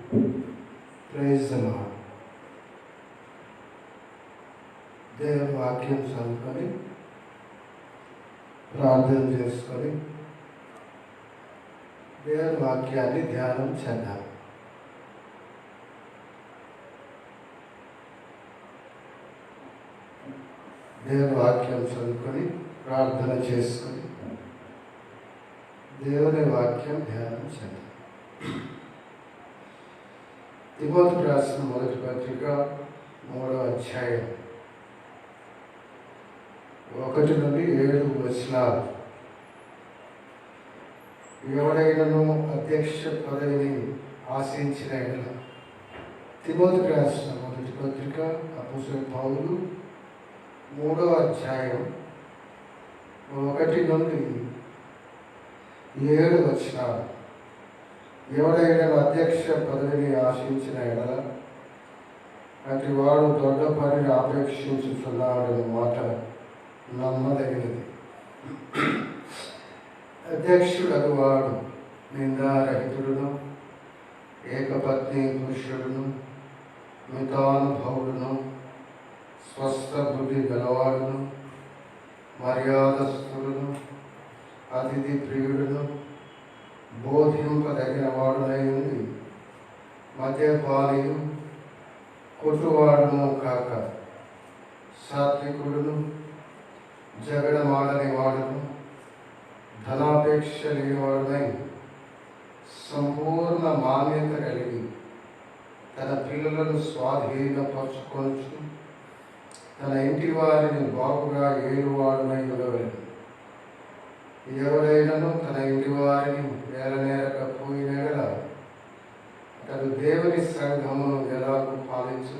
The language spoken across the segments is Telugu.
Praise the lord. దేవుని వాక్యం చదువుకొని ప్రార్థన చేసుకొని దేవుని వాక్యాన్ని ధ్యానం చేద్దాం. దేవుని వాక్యం చదువుకొని ప్రార్థన చేసుకొని దేవుని వాక్యం ధ్యానం చేద్దాం. తిమోతికి రాసిన మొదటి పత్రిక 3వ అధ్యాయం 1 నుండి 7 వచనాలు. ఎవడైనను అధ్యక్ష పదవిని ఆశించిన ఎడల, తిమోతికి రాసిన మొదటి పత్రిక అపోస్తలుడైన పౌలు 3వ అధ్యాయం 1 నుండి 7 వచనాలు. ఎవడైనా అధ్యక్ష పదవిని ఆశించిన ఎడల అటు వాడు దొడ్డ పనిని ఆపేక్షించుతున్నాడని మాట నమ్మదగినది. అధ్యక్షుడు వాడు నిందారహితుడును, ఏకపత్ని పురుషుడును, మితానుభవుడును, స్వస్థ బుద్ధి గలవాడును, మర్యాదస్తుడును, అతిథి ప్రియుడును, బోధింపదగిన వాడునై ఉండి మద్యపానీయు, కొట్టువాడును కాక సాత్వికుడును, జగడమాడని వాడును, ధనాపేక్ష లేనివాడునై సంపూర్ణ మాన్యత కలిగి తన పిల్లలను స్వాధీనపరచుకొనుచు తన ఇంటి వారిని బాగుగా ఏలువాడునై ఉండవలెను. ఎవరైనాను తన ఇంటి వారిని నేరకపోయిన ఎడల అతడు దేవుని సంఘమును ఎలాగూ పాలించు.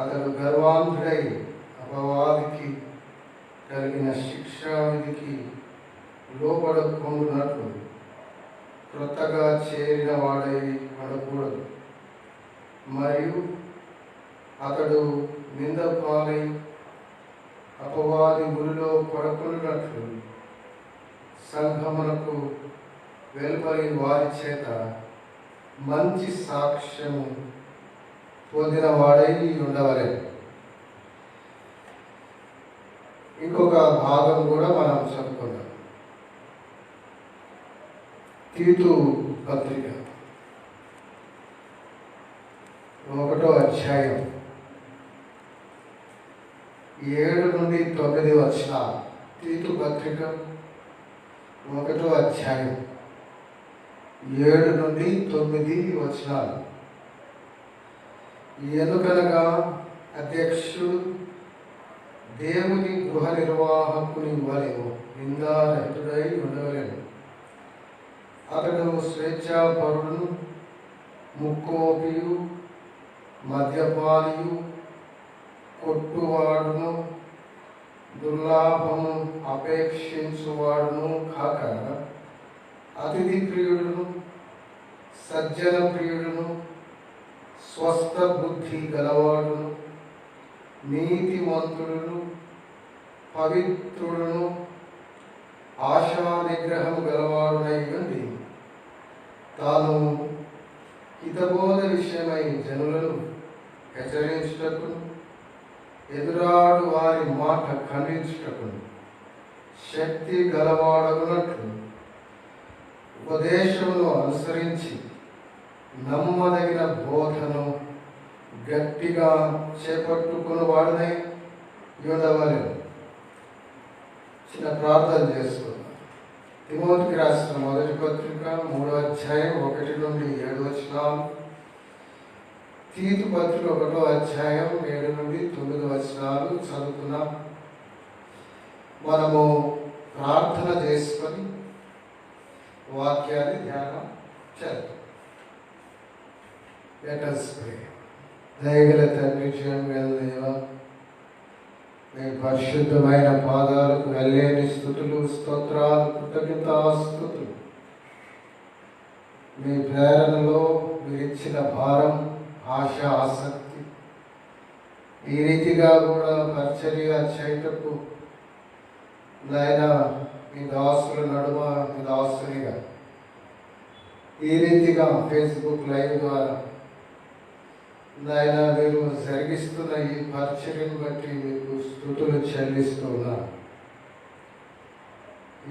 అతడు గర్వాంధుడై అపవాదికి కలిగిన శిక్షావిధికి లోపడకుండునట్లు క్రొత్తగా చేరిన వాడై పడకూడదు. మరియు అతడు నిందపాలై అపవాది ఉరిలో పడకున్నట్లు సంఘమునకు వెలుపలి వారి చేత మంచి సాక్ష్యము పొందిన వాడై ఉండవలెను. ఇంకొక భాగం కూడా మనం చదువుకుందాం. తీతు పత్రిక 1వ అధ్యాయం 7 నుండి 9 వచనాలు. తీతు పత్రిక 1వ అధ్యాయం 7 నుండి 9 వచనాలు. ఎందుకనగా అధ్యక్షుడు దేవుని గృహ నిర్వాహకుని వలెను నిందారహితుడై ఉండవలెను. అతడు స్వేచ్ఛాపరుడును, ముక్కోపియు, మద్యపానియు, కొట్టువాడును, దుర్లాభము అపేక్షించువాడును కాక అతిథి ప్రియుడును, సజ్జన ప్రియుడును, స్వస్థ బుద్ధి గలవాడును, నీతిమంతుడును, పవిత్రుడును, ఆశా నిగ్రహము గలవాడునై ఉండి తాను హితబోధ విషయమై జనులను హెచ్చరించుటకును, ఎదురాడు వారి మాట ఖండించుటకును శక్తి గలవాడగునట్లు ఉపదేశమును అనుసరించి నమ్మదగిన బోధను గట్టిగా చేపట్టుకుని వాడినై ఉండవలెను. చిన్న ప్రార్థన చేసుకుందాం. తిమోతికి రాసిన మొదటి పత్రిక 3వ అధ్యాయం 1 నుండి 7 వచనాలు. తీతు పత్రిక 1వ అధ్యాయం 7 నుండి 9 వచనాలు చదువుకున్నాం. మనము ప్రార్థన చేసుకొని వాక్యాన్ని ధ్యానం చేద్దాం. Let us pray. దయగల తండ్రి, జీవముగల దేవా, మీ పరిశుద్ధమైన పాదాలకు వెళ్ళేని స్తుతులు, స్తోత్రాలు, కృతజ్ఞతాస్తుతులు. మీ ప్రేరణలో మీరు ఇచ్చిన భారం, ఆశ, ఆసక్తి ఈ రీతిగా కూడా పరిచర్య చేయటకు నాయన మీ దాసుల నడుమ మీ దాసునిగా ఈ రీతిగా ఫేస్బుక్ లైవ్ ద్వారా నాయన మీరు జరిగిస్తున్న ఈ పరిచర్యను బట్టి మీకు స్తుతులు చెల్లిస్తున్నాను.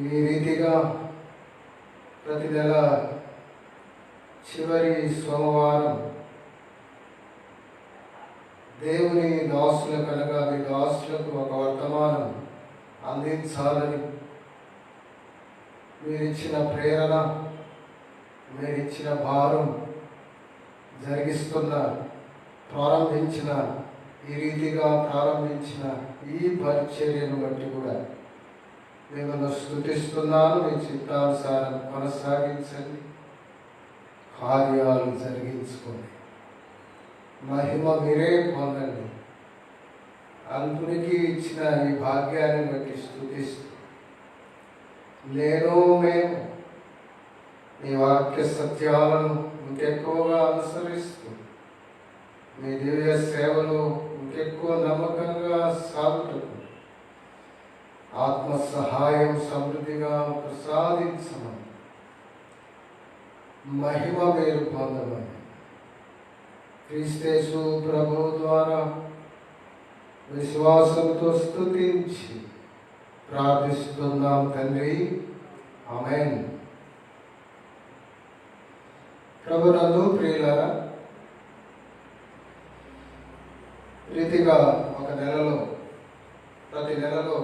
ఈ రీతిగా ప్రతి నెల చివరి సోమవారం దేవుని దాసులకు అనగా మీ దాసులకు ఒక వర్తమానం అందించాలని మీరిచ్చిన ప్రేరణ, మీరిచ్చిన భారం ప్రారంభించిన ఈ రీతిగా ప్రారంభించిన ఈ పరిచర్యను బట్టి కూడా మిమ్మల్ని స్తుతిస్తున్నాను. మీ చిత్తానుసారం కొనసాగించండి, కార్యాలు జరిగించుకోండి, మహిమ మీరే పొందండి. అల్పునికి ఇచ్చిన ఈ భాగ్యాన్ని బట్టి స్తుతిస్తూ నేను మేము మీ వాక్య సత్యాలను ఇంకెక్కువగా అనుసరిస్తూ మీ దివ్య సేవలు ఇంకెక్కువ నమ్మకంగా సాగుటకు ఆత్మ సహాయం సమృద్ధిగా ప్రసాదించమని, మహిమ మీరు పొందమని క్రీస్తు ప్రభువు ద్వారా విశ్వాసంతో స్తుతించి ప్రార్థిస్తున్నాం తండ్రి. ఆమేన్. ప్రభునందు ప్రియులారా, రీతిగా ప్రతి నెలలో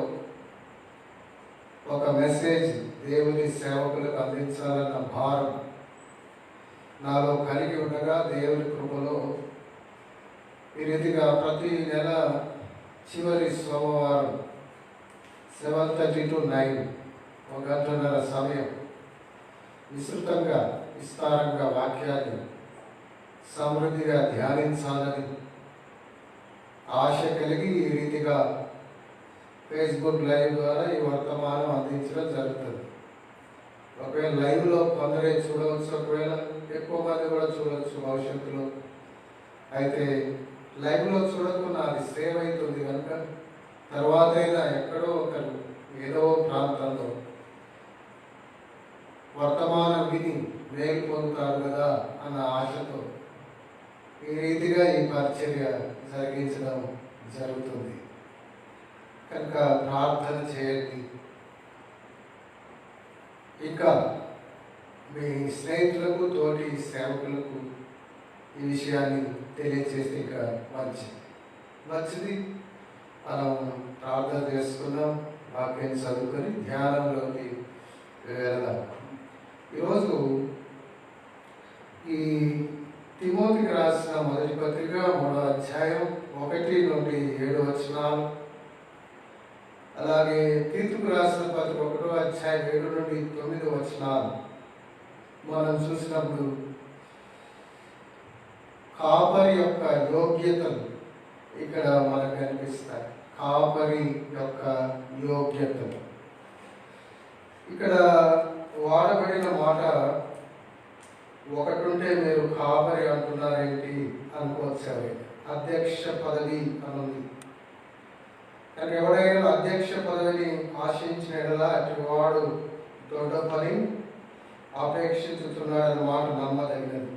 ఒక మెసేజ్ దేవుని సేవకులకు అందించాలన్న భారం నాలో కలిగి ఉండగా దేవుని కృపలో ఈ రీతిగా ప్రతి నెల చివరి సోమవారం 7:30 to 9 1 గంటన్నర సమయం విస్తృతంగా విస్తారంగా వాక్యాన్ని సమృద్ధిగా ధ్యానించాలని ఆశ కలిగి ఈ రీతిగా ఫేస్బుక్ లైవ్ ద్వారా ఈ వర్తమానం అందించడం జరుగుతుంది. ఒకవేళ లైవ్లో కొందరే చూడవచ్చు, ఒకవేళ ఎక్కువ మంది కూడా చూడవచ్చు భవిష్యత్తులో. అయితే లైవ్లో చూడకుండా అది సేవ్ అవుతుంది కనుక తర్వాత అయినా ఎక్కడో ఒకరు ఏదో ప్రాంతంలో వర్తమానం విని మేలు పొందుతారు కదా అన్న ఆశతో ఈ రీతిగా ఈ పరిచర్య జరిగించడం జరుగుతుంది. కనుక ప్రార్థన చేయండి. ఇంకా మీ స్నేహితులకు, తోటి సేవకులకు ఈ విషయాన్ని తెలియజేస్తే ఇంకా మంచిది. మనం ప్రార్థన చేసుకుందాం, వాక్యం చదువుకొని ధ్యానంలోకి వెళ్దాం. ఈరోజు ఈ తిమోతికి రాసిన మొదటి పత్రిక 3వ అధ్యాయం 1 నుండి 7 వచనాలు, అలాగే తీతుకు రాసిన పత్రిక 1వ అధ్యాయం 7 నుండి 9 వచనాలు మనం చూసినప్పుడు కాపరి యొక్క యోగ్యతలు ఇక్కడ మనకు కనిపిస్తాయి. కాపరి యొక్క యోగ్యతలు ఇక్కడ వాడబడిన మాట ఒకటి ఉంటే మీరు కాపరి అంటున్నారేంటి అనుకోవచ్చు. అధ్యక్ష పదవి అనుంది. కానీ ఎవడైనా అధ్యక్ష పదవిని ఆశించిన ఎడలా అటు వాడు దొడ్డ పని అపేక్షించుతున్నాడన్న మాట నమ్మదగినది.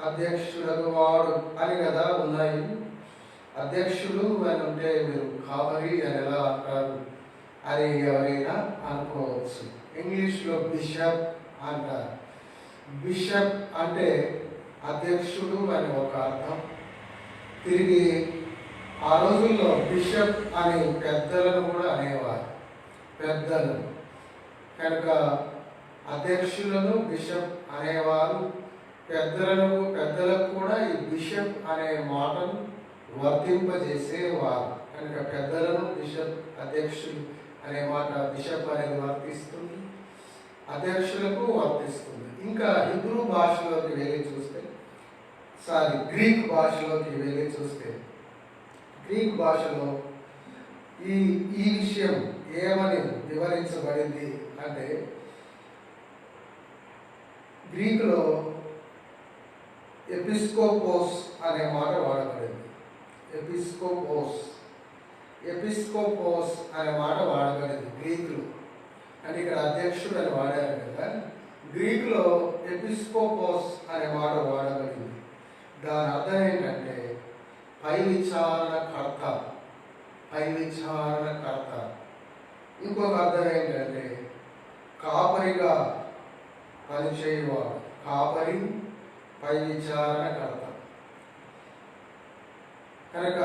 అధ్యక్షుడు వాడు అని కదా ఉన్నాయి. అధ్యక్షుడు అని ఉంటే మీరు కాపరి అని ఎలా అంటారు అని ఎవరైనా అనుకోవచ్చు. ఇంగ్లీష్లో బిషప్ అంటారు. బిషప్ అంటే అధ్యక్షుడు అని ఒక అర్థం. తిరిగి ఆ రోజుల్లో బిషప్ అని పెద్దలను కూడా అనేవారు. పెద్దలు కనుక అధ్యక్షులను బిషప్ అనేవారు. పెద్దలకు కూడా ఈ బిషప్ అనే మాటను వర్తింపజేసేవారు. కనుక పెద్దలను బిషప్, అధ్యక్షులు అనే మాట బిషప్ అనేది వర్తిస్తుంది, అధ్యక్షులకు వర్తిస్తుంది. ఇంకా హిబ్రూ భాషలోకి వెళ్ళి చూస్తే గ్రీక్ భాషలోకి వెళ్ళి చూస్తే గ్రీక్ భాషలో ఈ విషయం ఏమని వివరించబడింది అంటే, గ్రీకులో ఎపిస్కోపోస్ అనే మాట వాడబడింది. ఎపిస్కోపోస్ అనే మాట వాడబడింది గ్రీకులు. అంటే ఇక్కడ అధ్యక్షుడు అని వాడారు కదా. గ్రీకులో ఎపిస్కోపోస్ అనే మాట వాడబడింది. దాని అర్థం ఏంటంటే పై విచారణకర్త. పై విచారణకర్త. ఇంకొక అర్థం ఏంటంటే కాపరిగా పనిచేయవాడు. కాపరి, పై విచారణకర్త. కనుక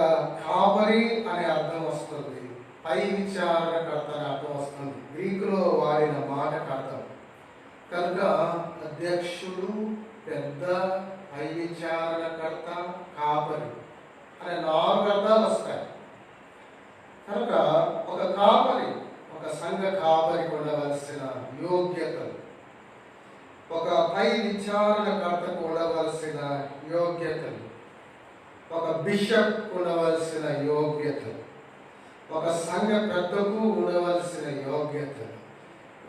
కాపరి అనే అర్థం వస్తుంది, పై విచారణకర్త అనే అర్థం వస్తుంది గ్రీకులో వాడిన మాటకు అర్థం. కనుక అధ్యక్షుడు, పెద్ద, పై విచారణకర్త, కాపరి అనే 4 అర్థాలు వస్తాయి. కనుక ఒక కాపరి, ఒక సంఘ కాపరికి ఉండవలసిన యోగ్యతలు, ఒక పై విచారణకర్తకు ఉండవలసిన యోగ్యతలు, ఒక బిషప్ ఉండవలసిన యోగ్యతలు, ఒక సంఘ పెద్దకు ఉండవలసిన యోగ్యతలు,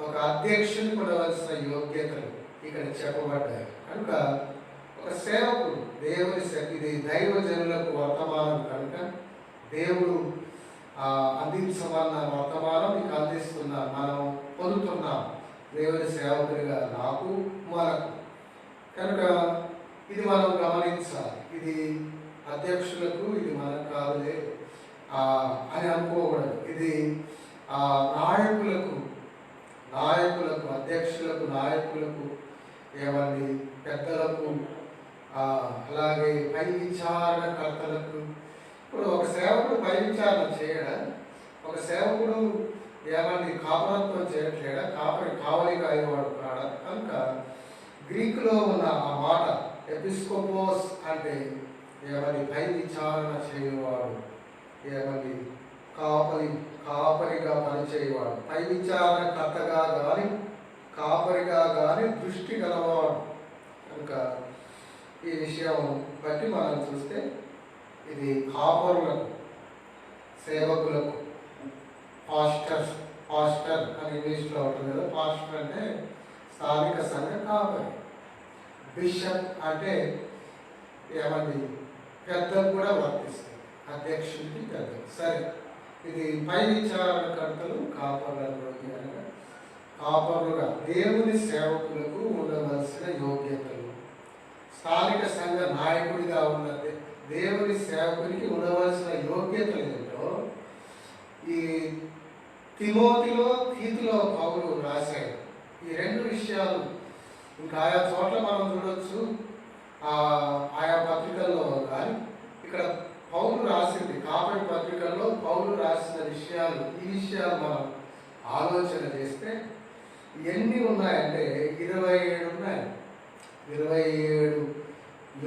ఒక అధ్యక్షునికి ఉండవలసిన యోగ్యతలు ఇక్కడ చెప్పబడ్డాయి. కనుక ఒక సేవకుడు దేవుని ఇది దైవజనులకు వర్తమానం కనుక దేవుడు అందించమన్న వర్తమానం మీకు అందిస్తున్నా, మనం పొందుతున్నాం దేవుని సేవకుడిగా నాకు మనకు. కనుక ఇది మనం గమనించాలి. ఇది అధ్యక్షులకు, ఇది మనకు కాదులే అని అనుకోకూడదు. ఇది నాయకులకు, అధ్యక్షులకు, నాయకులకు, ఏమండి పెద్దలకు, అలాగే పై విచారణకర్తలకు. ఇప్పుడు ఒక సేవకుడు పై విచారణ చేయడా? ఒక సేవకుడు ఏమండి కాపరత్వం చేయట్లేడా? కావలి కాయవాడు కాడా? కనుక గ్రీకులో ఉన్న ఆ మాట ఎపిస్కోపోస్ అంటే ఏమని పై విచారణ చేయవాడు, ఏమని కాపరిగా పనిచేయవాడు, పై విచారణకర్తగా కానీ కాపరిగా కానీ దృష్టి గలవాడు. కనుక ఈ విషయం బట్టి మనం చూస్తే ఇది కాపరులకు, సేవకులకు, పాస్టర్ అని ఇంగ్లీష్లో ఉంటుంది కదా. పాస్టర్ అంటే స్థానిక సంఘ కాపరి. బిషప్ అంటే ఏమంది పెద్దలు కూడా వర్తిస్తుంది, అధ్యక్షుడికి పెద్ద. సరే, ఇది పై విచారణకర్తలు కాపరులుగా దేవుని సేవకులకు ఉండవలసిన యోగ్యతలు, స్థానిక సంఘ నాయకుడిగా ఉన్న దేవుని సేవకునికి ఉండవలసిన యోగ్యతలు ఏంటో ఈ తీతులో పౌలు రాశాడు. ఈ 2 విషయాలు ఇంకా ఆయా చోట్ల మనం చూడొచ్చు, ఆయా పత్రికల్లో. కానీ ఇక్కడ పౌలు రాసింది, కాపరి పత్రికల్లో పౌలు రాసిన విషయాలు, ఈ విషయాలు మనం ఆలోచన చేస్తే ఎన్ని ఉన్నాయంటే 27 ఉన్నాయి. 27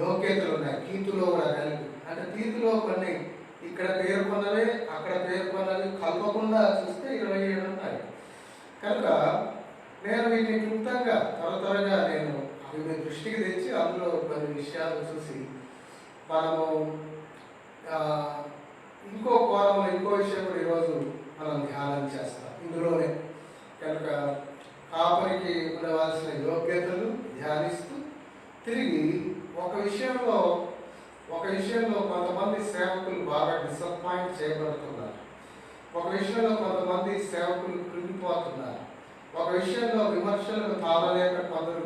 యోగ్యతలు ఉన్నాయి తీతులో కూడా కలిపి. అంటే తీతులో కొన్ని ఇక్కడ పేర్కొన్నవే, అక్కడ పేర్కొన్నవి కలపకుండా చూస్తే 27 ఉన్నాయి. కనుక నేను వీటిని క్లుప్తంగా త్వరగా నేను అవి మీ దృష్టికి తెచ్చి అందులో కొన్ని విషయాలు చూసి మనము ఇంకో కోణంలో ఇంకో విషయం కూడా ఈరోజు మనం ధ్యానం చేస్తాం ఇందులోనే. కనుక కాపరికి ఉండవలసిన యోగ్యతలు ధ్యానిస్తూ తిరిగి ఒక విషయంలో కొంతమంది సేవకులు బాగా డిసప్పాయింట్ చేయబడుతున్నారు. ఒక విషయంలో కొంతమంది సేవకులు కృంగిపోతున్నారు. ఒక విషయంలో విమర్శలకు తాళలేక కొందరు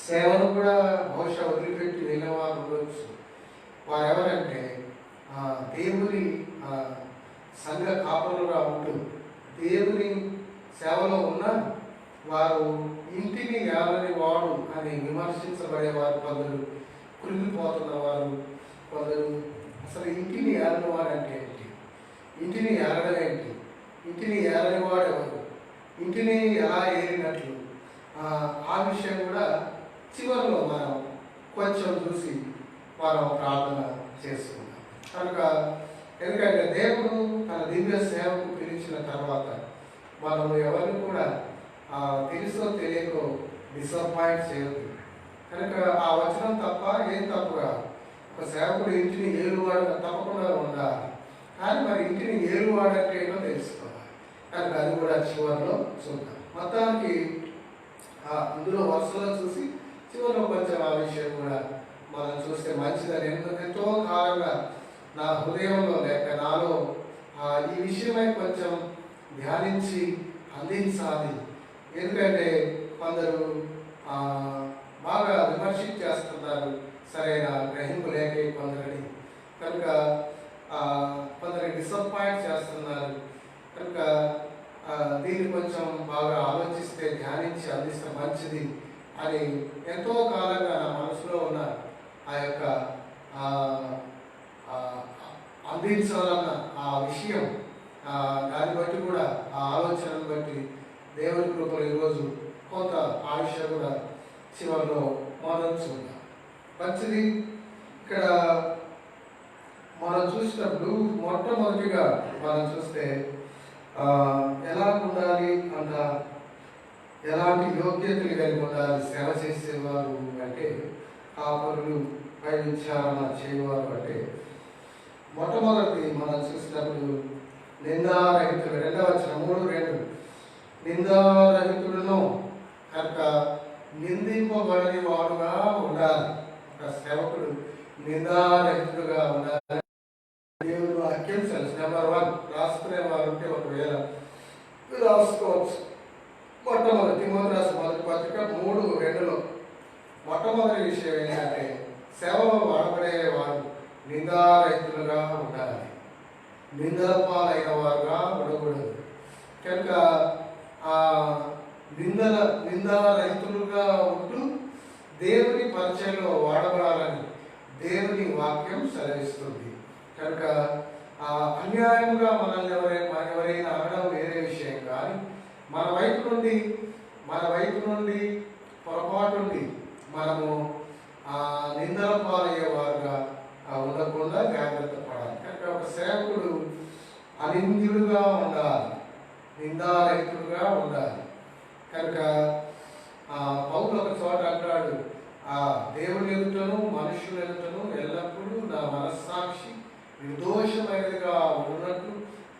సేవను కూడా బహుశా వదిలిపెట్టి వెళ్ళేవారు ఉండొచ్చు. వారు ఎవరంటే దేవుని సంఘ కాపరులుగా ఉంటూ దేవుని సేవలో ఉన్న వారు ఇంటిని ఏలని వాడు అని విమర్శించబడేవారు కొందరు, కృంగిపోతున్నవారు కొందరు. అసలు ఇంటిని ఏలని వాడు అంటే ఏంటి? ఇంటిని ఏలడం ఏంటి? ఇంటిని ఏలని వాడు ఎవరు? ఇంటిని ఎలా ఏలినట్లు? ఆ విషయం కూడా చివరిలో మనం కొంచెం చూసి మనం ప్రార్థన చేసుకుంటాం. కనుక ఎందుకంటే దేవుడు తన దివ్య సేవకు పిలిచిన తర్వాత మనం ఎవరిని కూడా తెలుసో తెలియకో డిసప్పాయింట్ చేయొద్దు. కనుక ఆ వచనం తప్ప ఏం తప్పుగా ఒక సేవకుడు ఇంటిని ఏలువాడుగా తప్పకుండా ఉండాలి. కానీ మరి ఇంటిని ఏలువాడంటే ఏంటో తెలుసుకోవాలి. కనుక అది కూడా చివరిలో చూద్దాం. మొత్తానికి అందులో వరుసలో చూసి చివరిలో కొంచెం ఆ విషయం కూడా మనం చూస్తే మంచిదని ఎంతో కాలంగా నా హృదయంలో లేక నాలో ఈ విషయమై కొంచెం ధ్యానించి అందించాలి. ఎందుకంటే కొందరు ఆ, బాగా విమర్శించేస్తున్నారు, సరైన గ్రహింపు లేక కొందరిని. కనుక ఆ, కొందరిని డిసప్పాయింట్ చేస్తున్నారు. కనుక దీన్ని కొంచెం బాగా ఆలోచిస్తే, ధ్యానించి అందిస్తే మంచిది అని ఎంతో కాలంగా నా మనసులో ఉన్న ఆ యొక్క ఆ, ఆ, అందించాలన్న ఆ విషయం, దాన్ని బట్టి కూడా ఆ ఆలోచనను బట్టి దేవుని కృపలు ఈరోజు కొంత ఆయుష కూడా చివరిలో మొదలుచుకుందాం. మంచిది. ఇక్కడ మనం చూసినప్పుడు మొట్టమొదటిగా మనం చూస్తే ఎలా ఉండాలి అంట, ఎలాంటి యోగ్యతలు కలిగి ఉండాలి సేవ చేసేవారు అంటే, కాపరులు, పై విచారణ చేయవారు అంటే, మొట్టమొదటి మనం చూసినప్పుడు నిందారహితుడు, 2:3 నిందారహితుడును కనుక నిందింపబడని వాడుగా ఉండాలి. ఒక సేవకుడు నిందారహితుడుగా ఉండాలి. దేవుడు వాక్యం తెలుసు. నెంబర్ 1 రాసుకునే వారు ఉంటే ఒకవేళ రాసుకోవచ్చు. మొట్టమొదటి తిమోతి రాసిన మొదటి పత్రిక 3:2 మొట్టమొదటి విషయం ఏంటంటే, సేవలో వాడబడేవారు నిందారహితులుగా ఉండాలి, నిందల పాలైన వారుగా ఉండకూడదు. కనుక ఆ నిందారహితులుగా ఉంటూ దేవుని పరిచయంలో వాడబడాలని దేవుని వాక్యం సెలవిస్తుంది. కనుక అన్యాయంగా మనల్ని ఎవరైనా అనడం వేరే విషయం, కానీ మన వైపు నుండి పొరపాటు నుండి మనము నిందల పాలయ్యేవారుగా ఉండకుండా జాగ్రత్త పడాలి. కనుక ఒక సేవకుడు అనింద్యుడుగా ఉండాలి, నిందారహితుడుగా ఉండాలి. కనుక పౌలు ఒక చోట అంటాడు, దేవుని ఎదుటను మనుషుల ఎదుటను ఎల్లప్పుడూ నా మనస్సాక్షి నిర్దోషమైనదిగా ఉన్నట్లు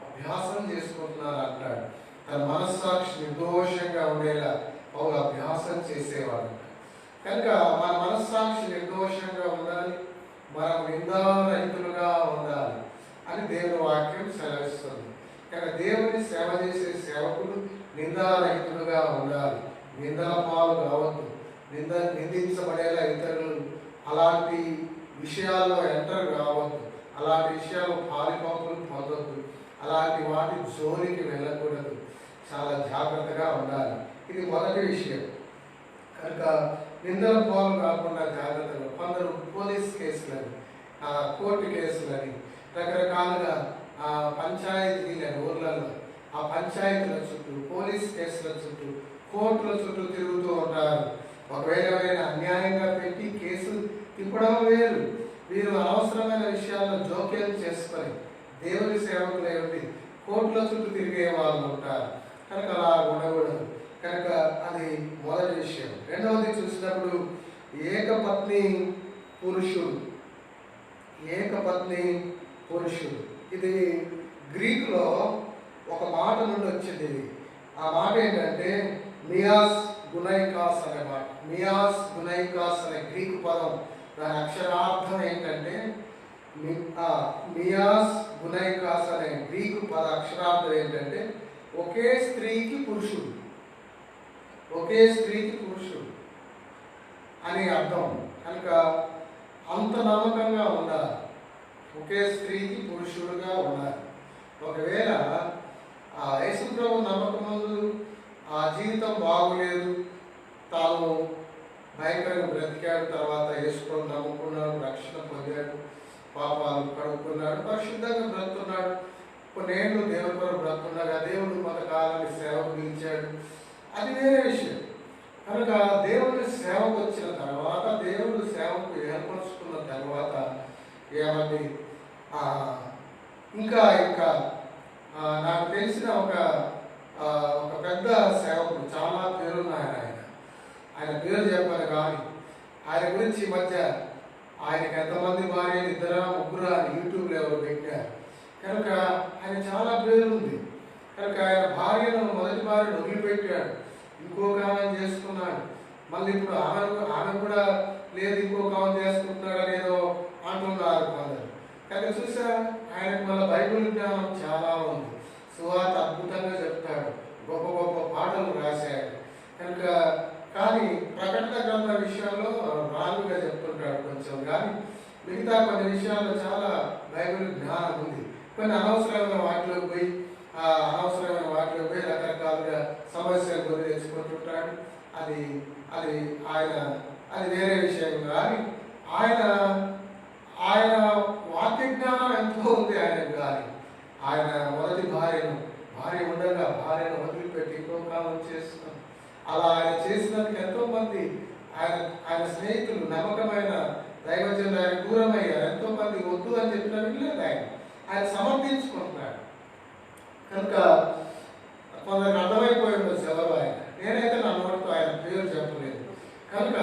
అభ్యాసం చేసుకుంటున్నారు అంటాడు. తన మనస్సాక్షి నిర్దోషంగా ఉండేలా పౌలు అభ్యాసం చేసేవాడు. కనుక మన మనస్సాక్షి నిర్దోషంగా ఉండాలి, మనం నిందారహితులుగా ఉండాలి అని దేవుని వాక్యం సెలవిస్తుంది. కనుక దేవుని సేవ చేసే సేవకుడు నిందారహితులుగా ఉండాలి, నిందల పాలు కావద్దు, నిందించబడేలా ఇతరులు అలాంటి విషయాల్లో ఎంటర్ కావద్దు, అలాంటి విషయాలు పాలిపాపులు పొందొద్దు, అలాంటి వాటి జోలికి వెళ్ళకూడదు, చాలా జాగ్రత్తగా ఉండాలి. ఇది మొదటి విషయం. కనుక నిందల పాలు కాకుండా జాగ్రత్తగా, కొందరు పోలీస్ కేసులని, కోర్టు కేసులని, రకరకాలుగా పంచాయతీలని ఊర్లలో ఆ పంచాయతీల చుట్టూ, పోలీస్ కేసుల చుట్టూ, కోర్టుల చుట్టూ తిరుగుతూ ఉంటారు. ఒకవేళ ఎవరైనా అన్యాయంగా పెట్టి కేసు తిప్పడం వేరు, వీరు అనవసరమైన విషయాల్లో జోక్యం చేసుకొని దేవుని సేవకులై ఉండి కోర్టుల చుట్టూ తిరిగే వాళ్ళు ఉంటారు. కనుక అలా ఉండకూడదు. కనుక అది మొదటి విషయం. రెండవది చూసినప్పుడు ఏకపత్ని పురుషుడు. ఇది గ్రీకులో ఒక మాట నుండి వచ్చింది. ఆ మాట ఏంటంటే మియాస్ గునైకాస్ అనే మాట. మియాస్ గునైకాస్ అనే గ్రీకు పదం, దాని అక్షరార్థం ఏంటంటే, మియాస్ గునైకాస్ అనే గ్రీకు పద అక్షరార్థం ఏంటంటే ఒకే స్త్రీకి పురుషుడు అని అర్థం. కనుక అంత నమ్మకంగా ఉండాలి, ఒకే స్త్రీకి పురుషుడుగా ఉండాలి. ఒకవేళ యేసు ప్రభు నమ్మకం ముందు ఆ జీవితం బాగులేదు, తాను భయంకరంగా బ్రతికాడు, తర్వాత యేసు ప్రభు నమ్ముకున్నాడు, రక్షణ పొందాడు, పాపాలు కడుక్కున్నాడు, పరిశుద్ధంగా బ్రతున్నాడు, కొన్నేళ్ళు దేవుని కొరకు బ్రతుండగా దేవుడు కొంతకాలాన్ని సేవకు పిలిచాడు, అది వేరే విషయం. కనుక దేవుని సేవకు వచ్చిన తర్వాత, దేవుడు సేవకు ఏర్పరచుకున్న తర్వాత ఏమండి, ఇంకా నాకు తెలిసిన ఒక పెద్ద సేవకుడు, చాలా పేరున్నాయన ఆయన పేరు చెప్పారు, కానీ ఆయన గురించి ఈ మధ్య ఆయనకి ఎంతమంది భార్యలు, 2-3 అని యూట్యూబ్లో ఎవరు పెట్టారు. కనుక ఆయన చాలా పేరుంది. కనుక ఆయన మొదటి భార్యను వదిలిపెట్టాడు, ఇంకొక ఆమెను చేసుకున్నాడు. మళ్ళీ ఇప్పుడు ఆమె కూడా లేదు, ఇంకొక ఆమెను చేసుకుంటున్నాడు అనేదో అంటున్నారు కొందరు. కనుక చూసా, ఆయనకు మళ్ళీ బైబిల్ జ్ఞానం చాలా ఉంది, సువార్త అద్భుతంగా చెప్తాడు, గొప్ప గొప్ప పాటలు రాశాడు. కనుక కానీ ప్రకటన కొంచెం, కానీ మిగతా కొన్ని విషయాల్లో చాలా బైబిల్ జ్ఞానం ఉంది. కొన్ని అనవసరమైన వాటిలోకి పోయి రకరకాలుగా సమస్యలు కొని తెచ్చుకుంటుంటాడు. అది అది ఆయన అది వేరే విషయం. కానీ ఆయన ఆయన వాక్య జ్ఞానం ఎంతో ఉంది ఆయనకు. కానీ ఆయన మొదటి భార్య ఉండగా భార్యను వదిలిపెట్టి ఇంకో కాలం చేస్తున్నాం. అలా ఆయన చేసినందుకు ఎంతోమంది ఆయన స్నేహితులు, నమ్మకమైన దైవజనులు ఆయన దూరమయ్యారు. ఎంతోమంది వద్దు అని చెప్పిన వినలేదు. ఆయన సమర్థించుకుంటున్నాడు కనుక కొందరికి అర్థమైపోయి ఉండొచ్చు ఎవరు ఆయన. నేనైతే నా నోటితో ఆయన పేరు చెప్పలేదు. కనుక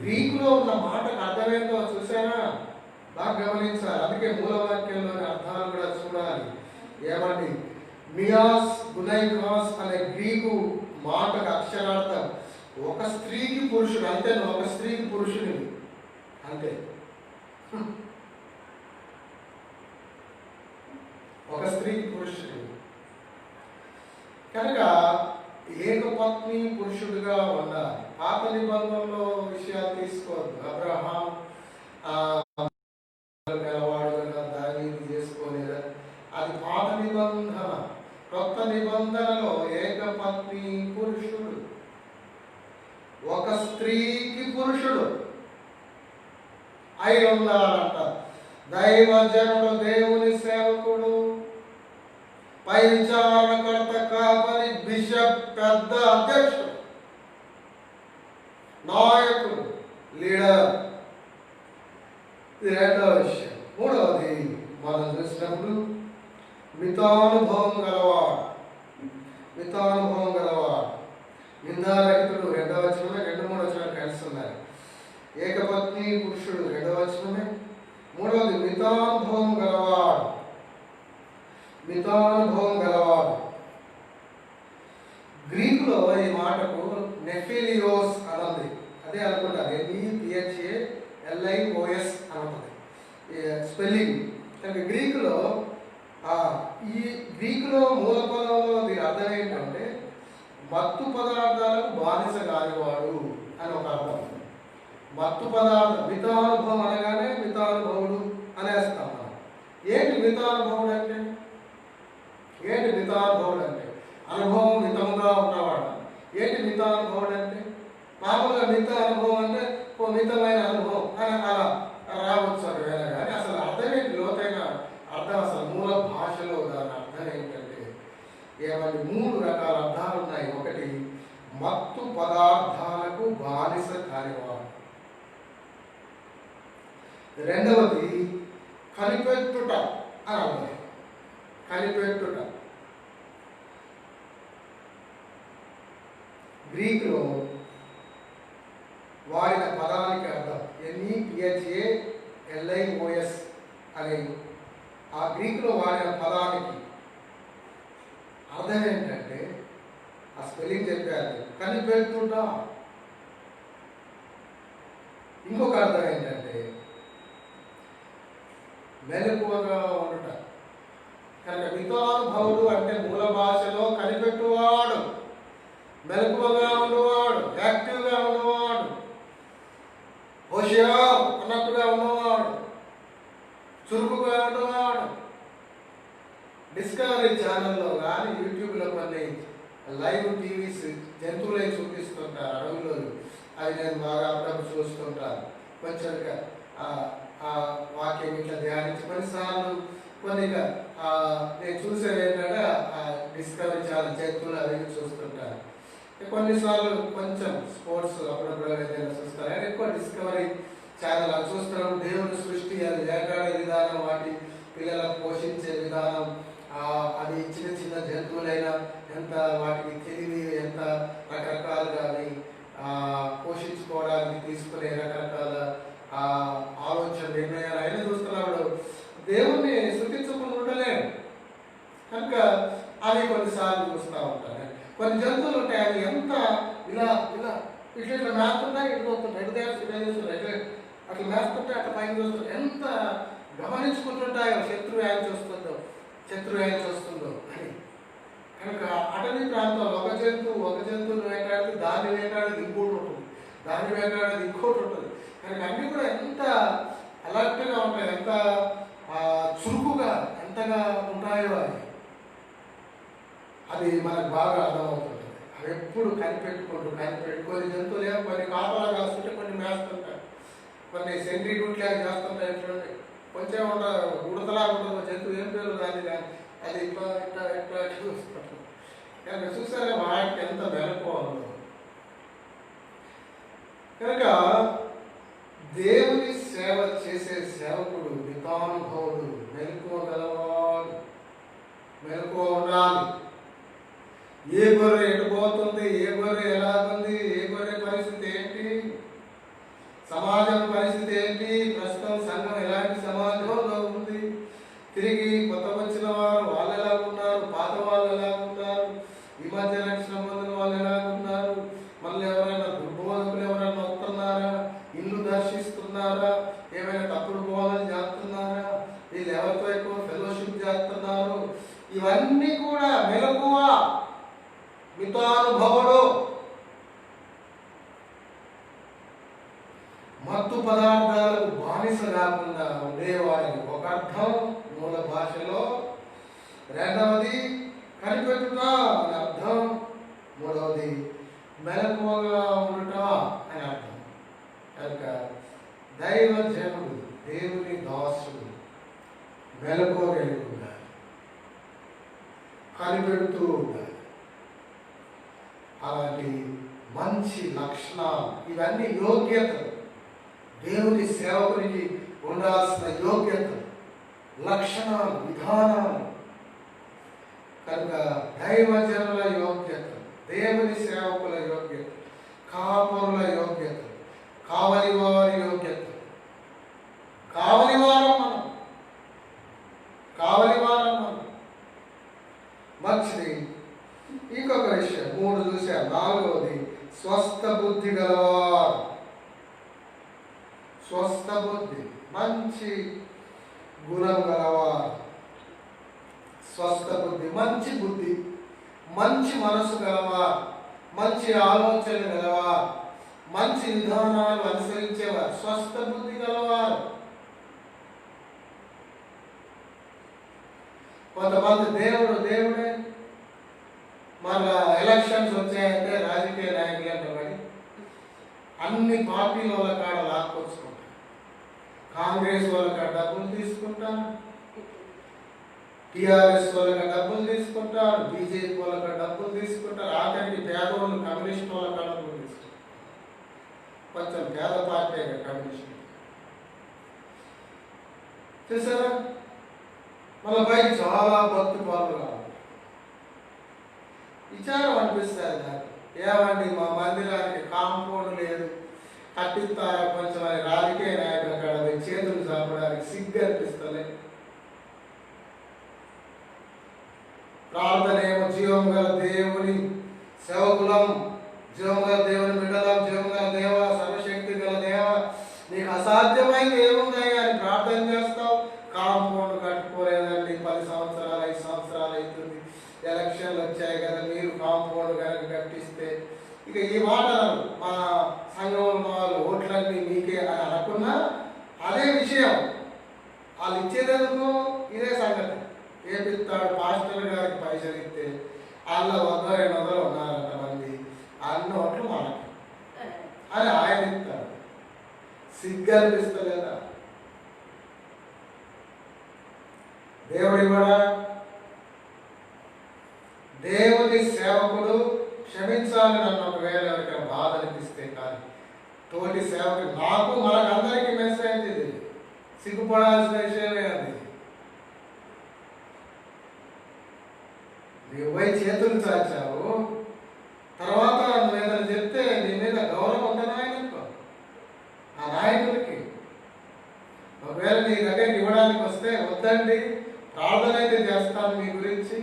గ్రీకులో ఉన్న మాటకు అర్థమేందో చూసారా, బాగా గమనించాలి. అందుకే మూలవాక్యంలోని అర్థాలు కూడా చూడాలి. ఏమండి, మియాస్ గునైకాస్ అనే గ్రీకు మాటకు అక్షరార్థం ఒక స్త్రీకి పురుషుడు. అంతే, ఒక స్త్రీకి పురుషునివి అంతే. ఒక స్త్రీకి పురుషుడు కనుక ఏకపత్ని పురుషుడిగా ఉండాలి. పాత నిబంధనలో విషయాలు తీసుకోవద్దు. అబ్రహాం గలవాడుగా దావీదు చేసుకోలేదా, అది పాత నిబంధన. కొత్త నిబంధనలో ఏకపత్ని పురుషుడు, ఒక స్త్రీకి పురుషుడు అయి ఉండాలంట. దైవజనుడు, దేవుని సేవకుడు, పై విచారణకర్త, కాపరి, బిషప్, పెద్ద అధ్యక్షుడు, నాయకుడు, లీడర్. ఇది రెండవ విషయం. మూడవది మనం చూసినప్పుడు మితానుభవం గలవాడు. నిందారహితుడు 2వ వచనమే, 2-3 వచనాలు కలిసి ఉన్నాయి. ఏకపత్ని పురుషుడు 2వ వచనమే. మూడవది మితానుభవం గలవాడు. గ్రీకులో ఈ మాటకు నెఫిలియోస్ అన్నది అదే అనుకుంటారు. NEPHALIOS అనుకుంది స్పెల్లింగ్. కానీ ఈ గ్రీకులో మూల పదంలో దీని అర్థం ఏంటంటే మత్తు పదార్థాలకు బానిస కానివాడు అని ఒక అర్థం. మత్తు పదార్థం, మితానుభవం అనగానే మితానుభవుడు అనేస్తాం మనం. ఏంటి మితానుభవుడు అంటే? అనుభవం మితముగా ఉన్నవాడు. ఏంటి మితానుభవుడు అంటే? మామూలుగా మిత అనుభవం అంటే మితమైన అనుభవం అని అలా రావచ్చు ఒకవేళ. కానీ అసలు అర్థం ఏంటి? లోతైన అర్థం అసలు మూల భాషలో దాని అర్థం ఏంటంటే ఏమని 3 రకాల అర్థాలు ఉన్నాయి. ఒకటి, మత్తు పదార్థాలకు బానిస కానివాడు. రెండవది, కనిపెట్టుట అని అర్థం. కనిపెట్టుట గ్రీకులో వాడిన పదానికి అర్థం NEPHALIOS అని ఆ గ్రీకులో వాడిన పదానికి అర్థం ఏంటంటే, ఆ స్పెల్లింగ్ చెప్పారు, కనిపెట్టుట. ఇంకొక అర్థం ఏంటంటే మెలకువగా ఉండుట. కనుక మితానుభవుడు అంటే మూల భాషలో కనిపెట్టువాడు, మెలకువగా ఉన్నవాడు, యాక్టివ్గా ఉన్నవాడు, హోషియార్ అన్నట్టుగా ఉన్నవాడు, చురుకుగా ఉన్నవాడు. డిస్కవరీ ఛానల్లో కానీ యూట్యూబ్లో కొన్ని లైవ్ టీవీస్ జంతువులే చూపిస్తుంటారు అడవుల్లో. అవి నేను బాగా అప్పుడప్పుడు చూస్తుంటాను. కొంచెం వాక్యం ఇట్లా ధ్యానించి కొన్నిసార్లు నేను చూసేది ఏంటంటే డిస్కవరీ ఛానల్ జంతువులు అవి చూస్తుంటాను. కొన్నిసార్లు కొంచెం స్పోర్ట్స్ అప్పుడప్పుడు ఏదైనా చూస్తారు. కానీ ఎక్కువ డిస్కవరీ ఛానల్ అవి చూస్తున్నాం. దేవుని సృష్టి, అది వేటాడే విధానం, వాటి పిల్లలకు పోషించే విధానం, అది చిన్న చిన్న జంతువులైనా ఎంత వాటికి తెలివి, ఎంత రకరకాలుగా అవి పోషించుకోవడానికి తీసుకునే రకరకాల ఆలోచన నిర్ణయాలు అయినా చూస్తున్నప్పుడు దేవుణ్ణి శృతించకుండా ఉండలేము. కనుక అవి కొన్నిసార్లు చూస్తూ ఉంటాను. కొన్ని జంతువులు ఉంటాయి, అవి ఎంత ఇలా ఇలా ఇట్లా మేస్తున్నాయి, ఇటు వస్తుంటాయి, ఇటు చూస్తున్నాయి, అట్లా మేస్తుంటే అట్లా పైన చూస్తుంటాయి. ఎంత గమనించుకుంటుంటాయో శత్రువు ఏం చూస్తుందో అని. కనుక అటవీ ప్రాంతంలో ఒక జంతువును వేటాడితే దాన్ని వేటాడేది ఇంకోటి ఉంటుంది, దాన్ని వెంటాడేది ఇంకోటి ఉంటుంది. కానీ అన్నీ కూడా ఎంత అలర్ట్గా ఉంటాయి, ఎంత చురుకుగా ఎంతగా ఉంటాయో అది మనకు బాగా అర్థమవుతుంది. అవి ఎప్పుడు కనిపెట్టుకొని జంతువులు ఏమో కొన్ని కాపలా కాస్తుంటే కొన్ని మేస్తుంటాయి, కొన్ని సెంట్రిట్యూడ్ లాగా చేస్తుంటాయి. చూడండి, కొంచెం ఉడతలాగా ఉంటుంది జంతువు, ఏం పేరు దాన్ని, అది ఇట్లా ఇట్లా ఇట్లా చూస్తుంటాం. కనుక చూసారా వాటికి ఎంత మెలకువలో. కనుక దేవుని సేవ చేసే సేవకుడు మితానుభవుడు, మెలకువ గలవాడు, మెలకువ ఉండాలి. ఏ గొర్రె ఎటుపోతుంది, ఏ గొర్రె ఎలా ఉంది, ఏ గొర్రె పరిస్థితి ఏంటి, సమాజం పరిస్థితి ఏంటి, ప్రస్తుతం సంఘం ఎలాంటి సమాజంలో ఉంది, తిరిగి కొత్త వచ్చిన వారు వాళ్ళు ఎలా ఉన్నారు, పాత వాళ్ళు ఎలా ఉన్నారు, ఈ మధ్య రక్షణ పొందిన వాళ్ళు ఎలా ఉన్నారు, మళ్ళీ ఎవరైనా దుర్బోధకులు ఎవరైనా వస్తున్నారా, ఇల్లు దర్శిస్తున్నారా, ఏమైనా తప్పుడు బోధన చేస్తున్నారా, వీళ్ళు ఎవరితో ఎక్కువ ఫెలోషిప్ చేస్తున్నారు, ఇవన్నీ కూడా మెలకువ, మితానుభవుడు. మత్తు పదార్థాలకు బానిస కాకుండా ఉండేవాడిని ఒక అర్థం మూల భాషలో, రెండవది కనిపెట్టుట అని అర్థం, మూడవది మెలకువగా ఉండుట అని అర్థం. కనుక దైవజనుడు, దేవుని దాసుడు మెలకువ కలిగి ఉండాలి, కనిపెడుతూ ఉండాలి. అలాంటి మంచి లక్షణాలు, ఇవన్నీ యోగ్యతలు, దేవుని సేవకునికి ఉండాల్సిన యోగ్యతలు, లక్షణాలు, విధానాలు. కనుక దైవజనుల యోగ్యత, దేవుని సేవకుల యోగ్యత, కాపరుల యోగ్యత, కావలి వారి యోగ్యత. కావలివారం మనం, కావలివారం మనం. మంచిది. ఇంకొక విషయం 3 చూశారు. 4వది స్వస్థ బుద్ధి గలవారు. స్వస్థ బుద్ధి, మంచి గుణం గలవారు. స్వస్థ బుద్ధి, మంచి మనసు గలవారు, మంచి ఆలోచనలు గలవారు, మంచి విధానాలు అనుసరించేవారు, స్వస్థ బుద్ధి గలవారు. కొంతమంది దేవుడే మన ఎలక్షన్స్ వచ్చాయంటే రాజకీయ నాయకులు అంటబడి అన్ని పార్టీల వాళ్ళ కాడ లాక్కొచ్చుకుంటారు. కాంగ్రెస్ వాళ్ళ కాడ డబ్బులు తీసుకుంటారు, టీఆర్ఎస్ వాళ్ళ కాడ డబ్బులు తీసుకుంటారు, బీజేపీ వాళ్ళ కాడ డబ్బులు తీసుకుంటారు, ఆఖరికి పేదవాళ్ళు కమ్యూనిస్ట్ వాళ్ళ కాడ డబ్బులు తీసుకుంటారు. కొంచెం పేద పార్టీ కమ్యూనిస్ట్ చూసారా. మనపై చాలా భక్తి పనులు కావాలి. విచారం అనిపిస్తుంది నాకు, ఏమండి మా మందిరానికి కాంపౌండ్ లేదు, కట్టిస్తారా కొంచెం అని రాజకీయ నాయకుల కాడ చేతులు చాపడానికి సిగ్గు అనిపిస్తలే. ప్రార్థన ఏమో జీవం గల దేవుని సేవకులం, జీవం గల దేవుని బిడ్డలం, జీవం గల దేవ, సర్వశక్తి గల దేవ, నీకు అసాధ్యమైంది ఏముందని అని ప్రార్థన చేస్తావు. కాంపౌండ్ కట్టుకోలేదండి, 10 సంవత్సరాలు 5 సంవత్సరాలు అవుతుంది, ఎలక్షన్లు వచ్చాయి కదా, మీరు కాంపౌండ్ కనుక కట్టిస్తే, ఇక ఈ మాట మా సంఘంలో వాళ్ళు ఓట్లన్నీ మీకే అని అనుకున్నా అదే విషయం. వాళ్ళు ఇచ్చేందుకు ఇదే సంగతి. ఏపిస్తాడు పాస్టర్ గారికి పైసలు ఇస్తే వాళ్ళ 100-200 ఉన్నారంట మంది, అన్న ఓట్లు మనకి అని ఆయన ఇస్తాడు. సిగ్గు అనిపిస్తలేదా? దేవుడి కూడా దేవుని సేవకుడు క్షమించాలి నన్ను ఒకవేళ ఎవరికైనా బాధ అనిపిస్తే, కానీ తోటి సేవకుడు నాకు మనకందరికీ మెసేజ్ ఇది, సిగ్గుపడాల్సిన విషయమే అది. నువ్వు పోయి చేతులు చాచావు, తర్వాత నువ్వు ఏదైనా చెప్తే నీ మీద గౌరవం ఉందా నాయకుడు, ఆ నాయకుడికి. ఒకవేళ నీ దగ్గరికి ఇవ్వడానికి వస్తే వద్దండి, ప్రార్థన అయితే చేస్తాను మీ గురించి,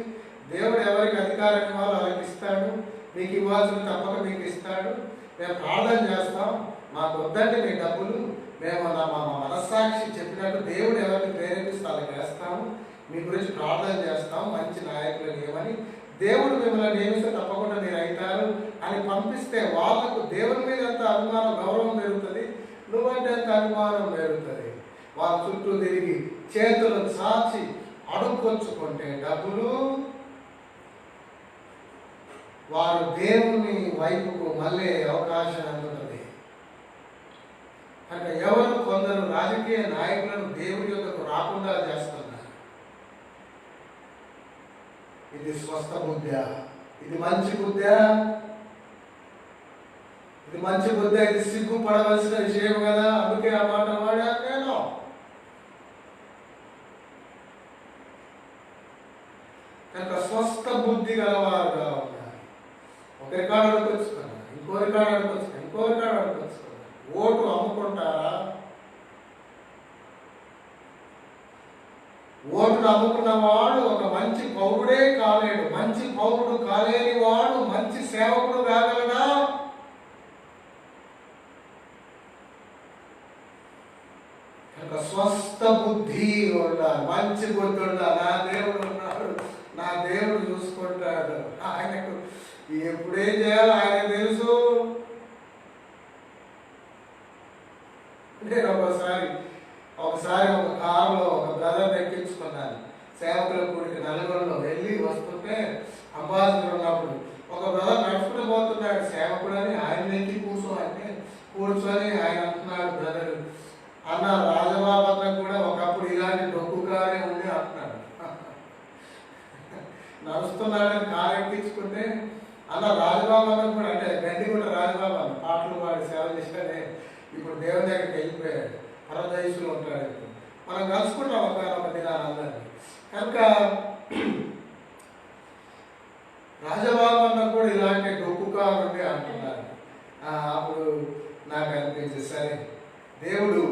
దేవుడు ఎవరికి అధికారం ఇవ్వాలో వాళ్ళకి ఇస్తాడు, మీకు ఇవ్వాల్సిన తప్పక మీకు ఇస్తాడు, మేము ప్రార్థన చేస్తాం, మాకు వద్దండి మీ డబ్బులు, మేము మా మనస్సాక్షి చెప్పినట్టు దేవుడు ఎవరిని ప్రేరేపిస్తే వాళ్ళకి వేస్తాము, మీ గురించి ప్రార్థన చేస్తాం, మంచి నాయకులు ఏమని దేవుడు మిమ్మల్ని నియమిస్తే తప్పకుండా మీరు అవుతారు అని పంపిస్తే వాళ్ళకు దేవుని మీద ఎంత అభిమానం గౌరవం పెరుగుతుంది, నువ్వంటే ఎంత అభిమానం పెరుగుతుంది. వాళ్ళ చుట్టూ తిరిగి చేతులు చాచి అడుక్కొచ్చుకుంటే డబ్బులు వారు దేవుని వైపుకు మళ్ళీ అవకాశం అందుతుంది. కనుక ఎవరు కొందరు రాజకీయ నాయకులను దేవుని యొక్కకు రాకుండా చేస్తున్నారు. ఇది స్వస్థ బుద్ధ, ఇది మంచి బుద్ధ, ఇది మంచి బుద్ధ, ఇది సిగ్గుపడవలసిన విషయం కదా. అందుకే ఆ మాట వాడాను నేను. కనుక స్వస్థ బుద్ధి గలవారుగా ఉన్నారు. ఒకరి కాడ అడుకొచ్చుకున్నారు, ఇంకోరి కాడ అడుకొచ్చుకున్నారు, ఇంకోరి కాడ అడుకొచ్చుకున్నారు. ఓటు అమ్ముకుంటారా? ఓటును అమ్ముకున్న వాడు ఒక మంచి పౌరుడే కాలేడు. మంచి పౌరుడు కాలేని వాడు మంచి సేవకుడు కాగలడా? కనుక స్వస్థ బుద్ధి ఉండాలి, మంచి బుద్ధి ఉండాలి. నా దేవుడు ఉన్నాడు, నా దేవుడు చూసుకుంటాడు, ఆయనకు ఎప్పుడేం చేయాలో ఆయన తెలుసు. నేను ఒకసారి ఒక కారులో ఒక బ్రదర్ ఎక్కించుకున్నాను. సేవకుల కూడికి నలుగురిలో వెళ్ళి వస్తుంటే అంబాసిడర్ ఉన్నప్పుడు ఒక బ్రదర్ నడుచుకుని పోతున్నాడు. సేవకుడు అని ఆయన ఎక్కి కూర్చొని ఆయన అంటున్నాడు, బ్రదర్ అన్న రాజబాబు అన్న కూడా ఒకప్పుడు ఇలాంటి డొక్కు కారే ఉంది అంటున్నాడు. నడుస్తున్నాడని కారు ఎక్కించుకుంటే అన్న రాజబాబు అన్న కూడా, అంటే గడ్డి కూడా రాజబాబు అన్న పాటలు పాడి సేవ చేసిననే ఇప్పుడు దేవుని దగ్గరికి వెళ్ళిపోయాడు, పరదేశంలో ఉంటాడు. మనం కలుసుకుంటాం ఒక దినాలు అందరినీ. కనుక రాజబాబు అన్న కూడా ఇలాంటి డొక్కు కారు ఉంది అంటున్నారు. అప్పుడు నాకు అనిపించింది, సరే దేవుడు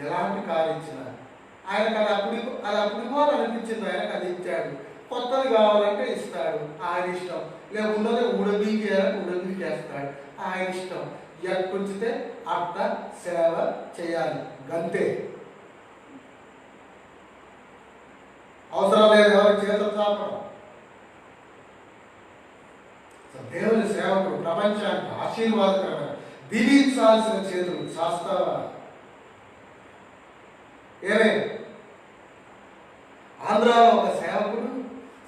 ఎలాంటి కారు ఇచ్చినా ఆయనకు అది అప్పుడుకో అనిపించింది, ఆయనకు అది ఇచ్చాడు. కొత్తది కావాలంటే ఇస్తాడు, ఆయన ఇష్టం. లేకున్నది ఉడబీకేస్తాడు, ఆయన ఇష్టం. ఎట్టుంచితే అట్ట సేవ చేయాలి, గంతే. అవసరం లేదు ఎవరి చేతులు చాపడం. దేవుని సేవకుడు ప్రపంచానికి ఆశీర్వాదకరమైన దీవించాల్సిన చేతులు శాస్త్రాల ఏమే. ఆంధ్రాలో ఒక సేవకుడు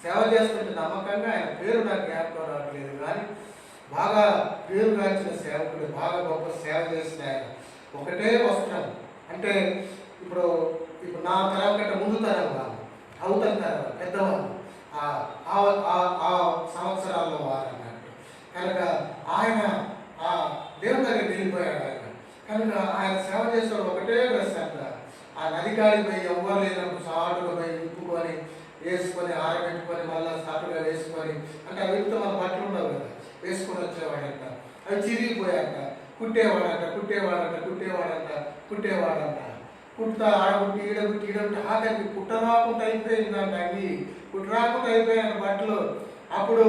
సేవ చేస్తుంటే నమ్మకంగా, ఆయన పేరు నాకు జ్ఞాపకం రావట్లేదు కానీ బాగా పేరుగాంచిన సేవకుడు, బాగా గొప్ప సేవ చేసిన ఆయన. ఒకటే వస్త్రం, అంటే ఇప్పుడు నా తరం కంటే ముందు తరం వాళ్ళు, అవతల తరం పెద్దవాళ్ళు, ఆ సంవత్సరాల్లో వారు అన్నట్టు. కనుక ఆయన దేవుని దగ్గరికి వెళ్ళిపోయాడు ఆయన. కనుక ఆయన సేవ చేసేవాడు ఒకటే డ్రెస్ అంట. ఆ నదికాడికి పోయి ఎవ్వరు లేనప్పుడు సాటుగా పోయి విప్పుకొని వేసుకొని ఆరబెట్టుకొని మళ్ళీ సాటుగా వేసుకొని, అంటే ఆ విప్పుతో మన బట్టలు ఉండవు కదా, వేసుకొని వచ్చేవాడంట. అవి చిరిగిపోయాక కుట్టేవాడంట. కుట్టుతా ఈడబుట్టి ఆఖరికి కుట్టరాకుండా అయిపోయిందంట. అవి కుట్టరాకుండా అయిపోయాయంట బట్టలు. అప్పుడు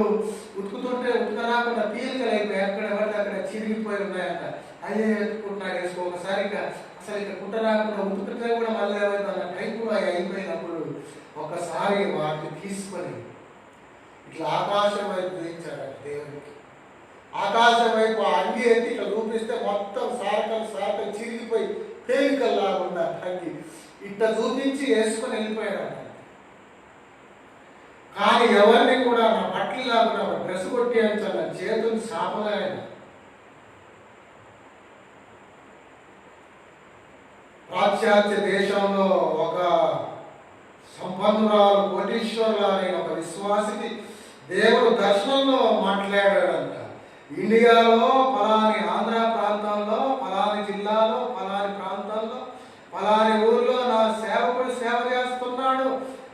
ఉతుకుతుంటే ఉతకరాకుండా పీలికలు అయిపోయాయి, ఎక్కడ పడితే అక్కడ చిరిగిపోయి ఉన్నాయంట. అదే ఎత్తుకుంటున్నాడు వేసుకో. ఒకసారిగా అసలు ఇక కుట్టరాకుండా ఉతుకుతే కూడా మళ్ళీ ఏమైందన్న టైపు అయిపోయినప్పుడు ఒకసారి వాటిని తీసుకొని ఇట్లా ఆకాశం వైపు దించాడు దేవునికి. ఆకాశం వైపు ఆ అంగి ఎత్తి ఇట్లా చూపిస్తే మొత్తం సారకలు చిరిగిపోయి పేలికల్లాగుండా అంగి ఇట్లా చూపించి వేసుకొని వెళ్ళిపోయాడు. కానీ ఎవరిని కూడా నా బట్టలు లాగా డ్రెస్ కొట్టి అంచాల చేతులు సాపలాయన. పాశ్చాత్య దేశంలో ఒక సంపన్నురాలు కోటీశ్వరులైన ఒక విశ్వాసికి దేవుడు దర్శనంలో మాట్లాడాడంట. ఇండియాలో పలాని ఆంధ్ర ప్రాంతంలో, పలాని జిల్లాలో, పలాని ప్రాంతాల్లో, పలాని ఊర్లో నా సేవకుడు సేవ చేస్తున్నాడు,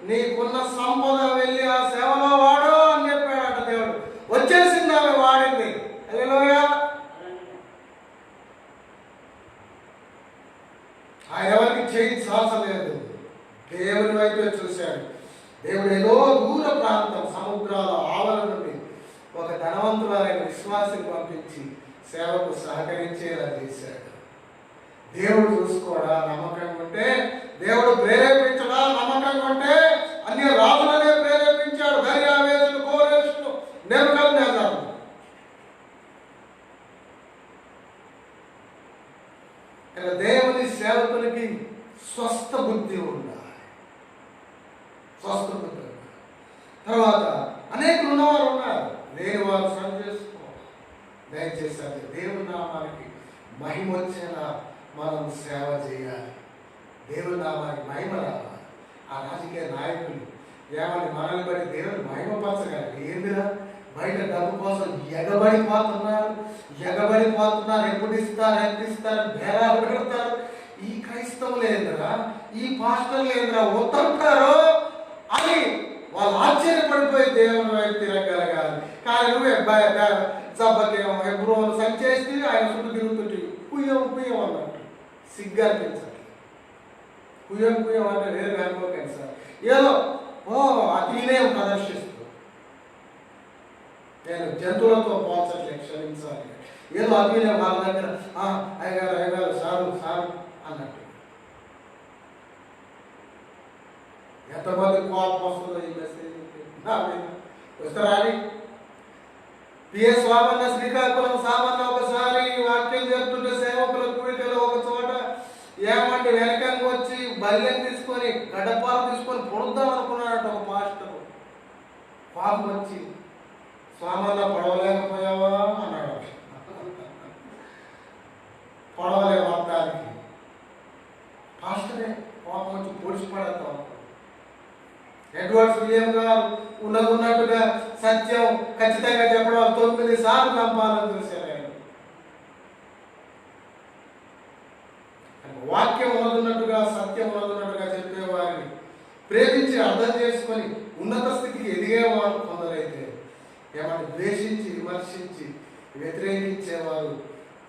నీకున్న సంపద వెళ్ళి ఆ సేవలో వాడు అని చెప్పాడట దేవుడు. వచ్చేసింది ఆమె వాడింది. హల్లెలూయా. ఆయన ఎవరికి చేయి చాచలేదు, దేవుని వైపే చూశాడు. దేవుడు ఏదో దూర ప్రాంతం సముద్రాల ఆవరణ నుండి ఒక ధనవంతులైన విశ్వాసిని పంపించి సేవకు సహకరించేలా చేశాడు. దేవుడు చూసుకోడా? నమ్మకంగా ఉంటే దేవుడు ప్రేరేపించడా? నమ్మకంగా ఉంటే అన్ని రాజులనే ప్రేరేపించాడు. దర్యావేషులు, కోరేషులు, దేవుని సేవకులకి స్వస్థ బుద్ధి ఉండాలి. స్వస్థ బుద్ధి ఉండాలి. తర్వాత అనేకులు ఉన్నవారు ఉన్నారు, లేని వారు సరి చేసుకోవాలి. దయచేసి అది దేవుని నామానికి మహిమ వచ్చేలా మనం సేవ చేయాలి. దేవుని నామానికి మహిమ రావాలి. ఆ రాజకీయ నాయకులు ఏమని మనల్ని బట్టి దేవుని మహిమపరచగలరు. ఏందిరా బయట డబ్బు కోసం ఎగబడిపోతున్నారు. ఎప్పుడు ఇస్తారు బేరాలు పెడతారు. ఈ క్రైస్తవులు ఏందిరా, ఈ పాస్టర్లు ఏందిరా ఉత్తరుతారు అని వాళ్ళు ఆశ్చర్యపడిపోయి దేవుని వైపు తిరగలగాలి. కానీ నువ్వే సభకేమో ఎప్పుడో సంచేసి ఆయన చుట్టూ తిరుగుతుంటే కుయ్యం అన్నట్టు సిగ్గు అనిపించాలి. కుయ్యం అంటే వేరే అనుకోకండి సార్, ఏదో అతినే ప్రదర్శిస్తూ నేను జంతువులతో పోల్చట్లే, క్షమించాలి. ఏదో అతినే వాళ్ళ దగ్గర అయ్యగారు సారు అన్నట్టు. ఎంతమంది కోపం వస్తుందో ఈ మెసేజ్ వస్తారా? పిఎస్ వామన్న శ్రీకాకుళం సామాన్య ఒకసారి వాక్యం చెప్తుంటే సేవకుల కూడికలో ఒక చోట ఏమంటే వెనకంగా వచ్చి బల్యం తీసుకొని గడ్డపాలు తీసుకొని పొడుద్దాం అనుకున్నాడట ఒక పాస్టర్. పాపం వచ్చి స్వామన్న పడవలేకపోయావా అన్నాడు. పడవలే మొత్తానికి పాస్టరే పాపం వచ్చి పొడిచి పడతాం. ఎడ్వర్డ్స్ విలియం గారు ఉన్నట్టుగా సత్యం ఖచ్చితంగా చెప్పడం 9 సార్లు చంపాలని చూశారు. వాక్యం ఉన్నట్టుగా సత్యం ఉన్నట్టుగా చెప్పేవారిని ప్రేమించి అర్థం చేసుకొని ఉన్నత స్థితికి ఎదిగేవారు కొందరైతే ఏమంటే ద్వేషించి విమర్శించి వ్యతిరేకించేవారు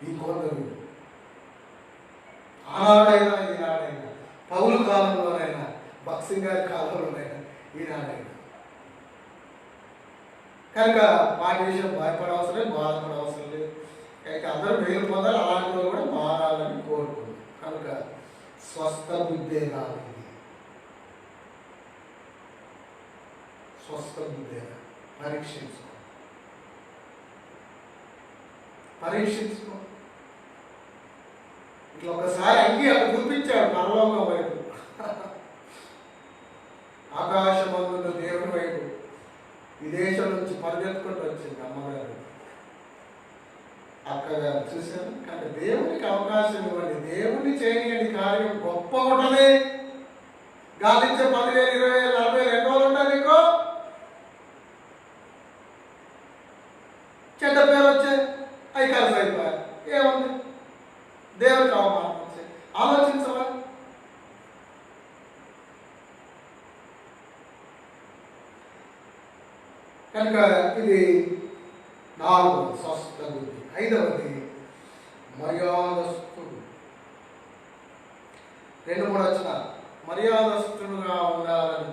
ఇంకొందరు. ఆనాడైనా ఈనాడైనా, పౌలు కాలంలోనైనా, భక్సింగ్ గారి కాలంలోనైనా, ఈనాడైనా. కనుక వాటి విషయం భయపడవసరం లేదు, బాధపడవసరం లేదు. కనుక అందరూ మేలు పొందాలి, అలాంటి వాళ్ళు కూడా మారాలని కోరుకుంది. కనుక స్వస్థ బుద్ధే కాదు, స్వస్థ బుద్ధే పరీక్షించుకో. ఇట్లా ఒకసారి అంగి అక్కడ చూపించాడు పరలోకం వైపు, ఆకాశమందున్న దేవుని వైపు. విదేశం నుంచి పరిగెత్తుకుంటూ వచ్చింది అమ్మగారు, అక్కగారు. చూశారు. కానీ దేవునికి అవకాశం ఇవ్వండి, దేవుని చేయని కార్యం గొప్ప ఉంటది. గాలించే 10,000, 20,000, 40,000 ఎన్ని రోజులు ఉంటాయి నీకు? చెడ్డ పేరు వచ్చే అవి కలిసి అయిపోయారు. ఏముంది? దేవునికి అవమానం వచ్చే. ఆలోచించవా? కనుక ఇది 4వ స్వస్థ బుద్ధి. 5వది మర్యాదస్తుడు. 2-3 వచ్చిన మర్యాదస్తుడుగా ఉండాలని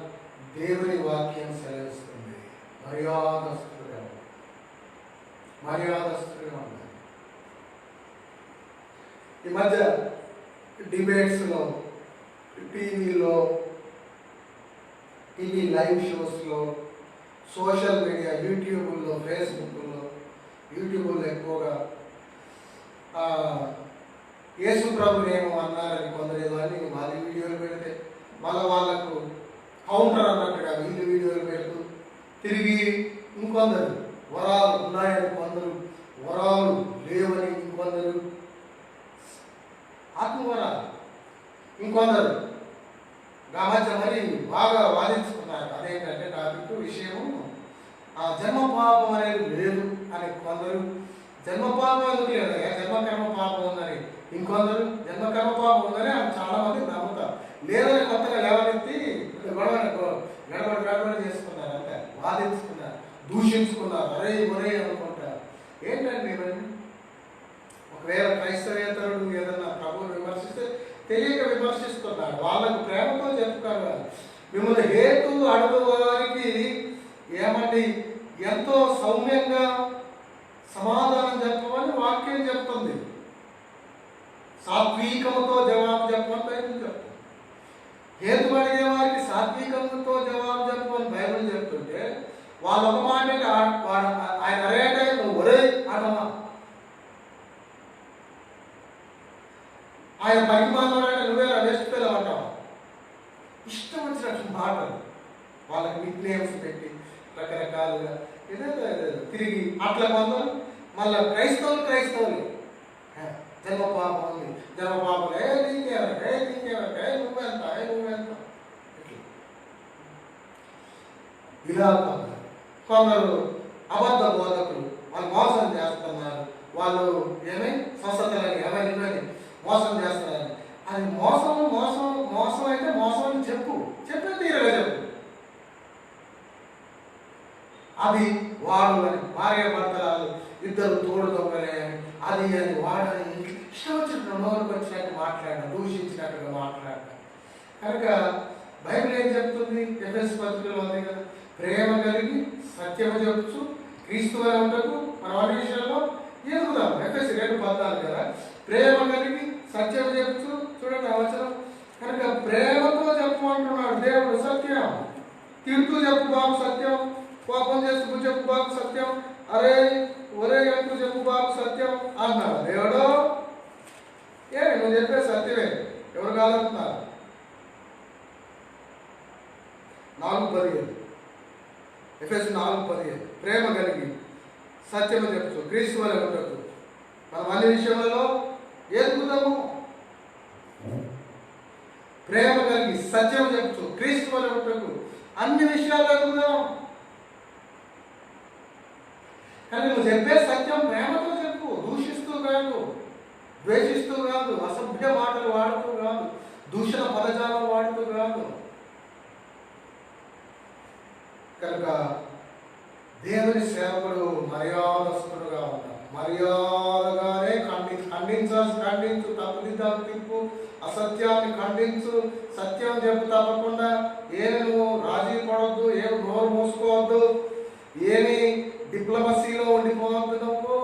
దేవుని వాక్యం సెలవిస్తుంది. మర్యాదస్తుడుగా ఉండాలి. ఈ మధ్య డిబేట్స్లో, టీవీ లైవ్ షోస్లో, సోషల్ మీడియా, యూట్యూబ్లో, ఫేస్బుక్లో, ఎక్కువగా యేసు ప్రభుని ఏమో అన్నారని కొందరు ఏదో అని వాళ్ళ వీడియోలు పెడితే మళ్ళీ వాళ్ళకు కౌంటర్ అన్నట్టుగా వీళ్ళు వీడియోలు పెడుతూ తిరిగి ఇంకొందరు వరాలు ఉన్నాయని, కొందరు వరాలు లేవని, ఇంకొందరు ఆత్మవరాలు, ఇంకొందరు మధ్య మరి బాగా వాదించుకున్నారు. అదేంటంటే టాపిక్ విషయము జన్మ పాపం అనేది లేదు అని కొందరు, జన్మపాపం ఎందుకు లేదు, జన్మకర్మ పాపం ఉందని ఇంకొందరు, జన్మకర్మ పాపం ఉందని చాలా మంది నమ్ముతారు. లేదని కొత్తగా లేవనెత్తి గడబడి చేసుకున్నారు, అంతే. వాదించుకున్నారు, దూషించుకున్నారు, ఒరే అనుకుంటారు. ఏంటండి ఇవన్నీ? ఒకవేళ క్రైస్తవేతరుడు ఏదన్నా ప్రభువుని విమర్శిస్తే తెలియక విమర్శిస్తున్నారు. వాళ్ళకు ప్రేమతో చెప్తారు. మిమ్మల్ని హేతు అడుగు వారికి ఏమండి ఎంతో సౌమ్యంగా సమాధానం చెప్పమని వాక్యం చెప్తుంది. సాత్వికముతో జవాబు చెప్పమని బైబిల్ చెప్తుంది. హేతు అడిగే వారికి సాత్వికముతో జవాబు చెప్పమని బైబిల్ చెప్తుంటే వాళ్ళు ఒక మాట ఆయన అరేట నువ్వు ఒరే అటమా. ఆయన పనికి మానవాడంటే నువ్వేలా వేస్ట్ పిల్లలు అంటావా? ఇష్టం వచ్చినట్టు మాటలు, వాళ్ళకి నిక్ నేమ్స్ పెట్టి రకరకాలుగా ఏదేదో తిరిగి అట్లా కొందరు మళ్ళీ క్రైస్తవులు జన్మ పాపం ఉంది, జన్మ పాపం నువ్వెంత ఇలా కొందరు అబద్ధ బోధకులు వాళ్ళు మోసం చేస్తున్నారు. వాళ్ళు ఏమై స్వస్థతలని ఎవరిని మోసం చేస్తున్నారు. అది మోసం అయితే మోసం అని చెప్పే తీరగా చెప్పు. అది వాడు అని భార్య భర్తలు ఇద్దరు తోడు దొంగలే అని అది అని వాడని ఇష్టం వచ్చినట్టు నోరుకు వచ్చినట్టు మాట్లాడడం, దూషించినట్టుగా మాట్లాడడం. కనుక బైబిల్ ఏం చెప్తుంది? ఎఫెసీ పత్రికలో ఉంది కదా, ప్రేమ కలిగి సత్యము చెప్పుచు క్రీస్తు వలె ఉండకు మన వాటి విషయంలో ఎదుగుదాం. ఎఫెసీ 2:14 కదా, ప్రేమ కలిగి సత్యం చెప్పుచు. చూడండి అవసరం. కనుక ప్రేమతో చెప్పమంటున్నాడు దేవుడు సత్యం. తిడుతూ చెప్పు బాబు సత్యం, కోపం చేస్తూ చెప్పు బాబు సత్యం, ఒరే అంటూ చెప్పు బాబు సత్యం అన్నాడు దేవుడు. నువ్వు చెప్పే సత్యమే. ఎవరు కాదంటున్నారు? 4:15 ఎఫెసీ 4:15 ప్రేమ కలిగి సత్యము చెప్తూ క్రీస్తు వలె ఉండకు మనం అన్ని విషయంలో ఎదుగుదాము. ప్రేమ కలిగి సత్యం చెప్తూ క్రీస్తు వలె ఉండకు అన్ని విషయాలు ఎదుగుదాం. కానీ నువ్వు చెప్పే సత్యం ప్రేమతో చెప్పు, దూషిస్తూ కాదు, ద్వేషిస్తూ కాదు, అసభ్య మాటలు వాడుతూ కాదు, దూషణ పదజాలం వాడుతూ కాదు. కనుక దేవుని సేవకుడు మర్యాదస్తుడుగా ఉంటాడు. మర్యాదగానే ఖండించు, తప్పుదిద్దాలు తిప్పు, అసత్యాన్ని ఖండించు, సత్యం చెప్పు తప్పకుండా. ఏమి నువ్వు రాజీ పడవద్దు, ఏమి నోరు మూసుకోవద్దు, ఏమి డిప్లొమసీలో ఉండిపోవద్దు. నువ్వు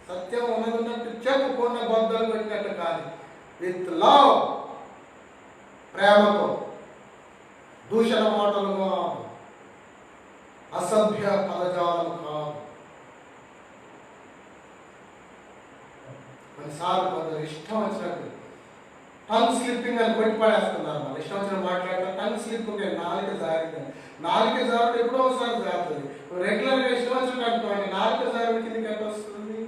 సత్యం ఉన్నట్టు చెప్పుకున్న బద్దలు పెట్టినట్టు కానీ విత్ లవ్, ప్రేమతో, దూషణ మాటలు కాదు, అసభ్య పదజాలం కాదు. కొన్నిసార్లు కొందరు ఇష్టం వచ్చినట్టు టంగ్ స్లిప్పింగ్ అని కొట్టి పడేస్తున్నారు. మన ఇష్టం వచ్చిన మాట్లాడతారు. టంగ్ స్లిప్పింగ్ నాలుక జారుడు ఎప్పుడో ఒకసారి జారుతుంది. రెగ్యులర్గా ఇష్టం వచ్చినట్టు నాలుక జారుడు కిందకి ఎంత వస్తుంది?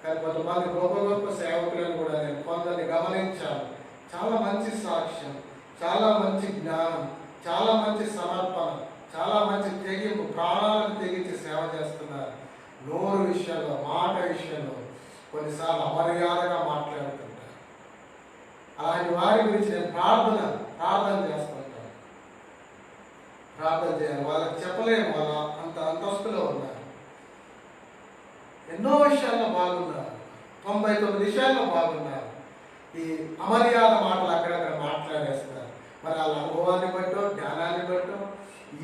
కానీ కొంతమంది గొప్ప సేవకులను కూడా నేను కొందరిని గమనించాను. చాలా మంచి సాక్ష్యం, చాలా మంచి జ్ఞానం, చాలా మంచి సమర్పణ, చాలా మంచి తెగింపు, ప్రాణాలకు తెగించి సేవ చేస్తున్నారు. నోరు విషయంలో, మాట విషయంలో కొన్నిసార్లు అమర్యాదగా మాట్లాడుతుంటారు. అలాంటి వారి గురించి నేను ప్రార్థన చేస్తుంటాను. ప్రార్థన చేయాలి. వాళ్ళకి చెప్పలేము, వాళ్ళ అంత అంతస్తులో ఉన్నారు. ఎన్నో విషయాల్లో బాగున్నారు, 99 విషయాల్లో బాగున్నారు. ఈ అమర్యాద మాటలు అక్కడక్కడ మాట్లాడేస్తారు. మరి వాళ్ళ అనుభవాన్ని బట్టో, జ్ఞానాన్ని బట్టో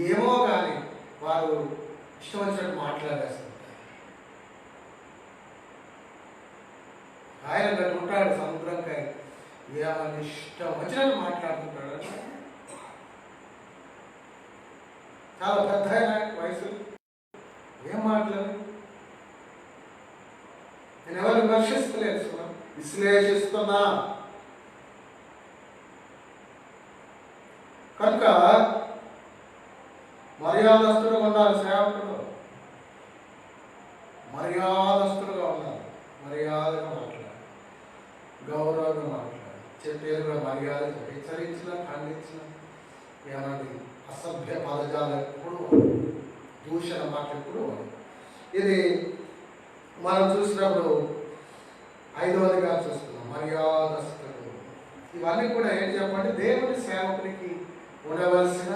ఏమో కానీ వారు ఇష్టం వచ్చినట్టు మాట్లాడేస్తుంటారు. ఆయన గట్టు ఉంటాడు సముద్రంకాయ, ఏమని ఇష్టం వచ్చినట్టు మాట్లాడుతుంటాడు. చాలా పెద్ద ఆయన వయసు, ఏం మాట్లాడు. నేను ఎవరు విమర్శిస్తలేదు, విశ్లేషిస్తున్నా. కనుక మర్యాదస్తులుగా ఉన్నారు సేవకులు, మర్యాదస్తులుగా ఉన్నారు. మర్యాదగా మాట్లాడారు, గౌరవంగా మాట్లాడారు, చెప్పేది కూడా మర్యాద, హెచ్చరించిన, ఖండించిన, ఏమండి అసభ్య పదజాలు ఎప్పుడు, దూషణ మాట ఎప్పుడు. ఇది మనం చూసినప్పుడు 5వదిగా చూస్తున్నాం, మర్యాదస్తులు. ఇవన్నీ కూడా ఏం చెప్పండి? దేవుని సేవకునికి ఉండవలసిన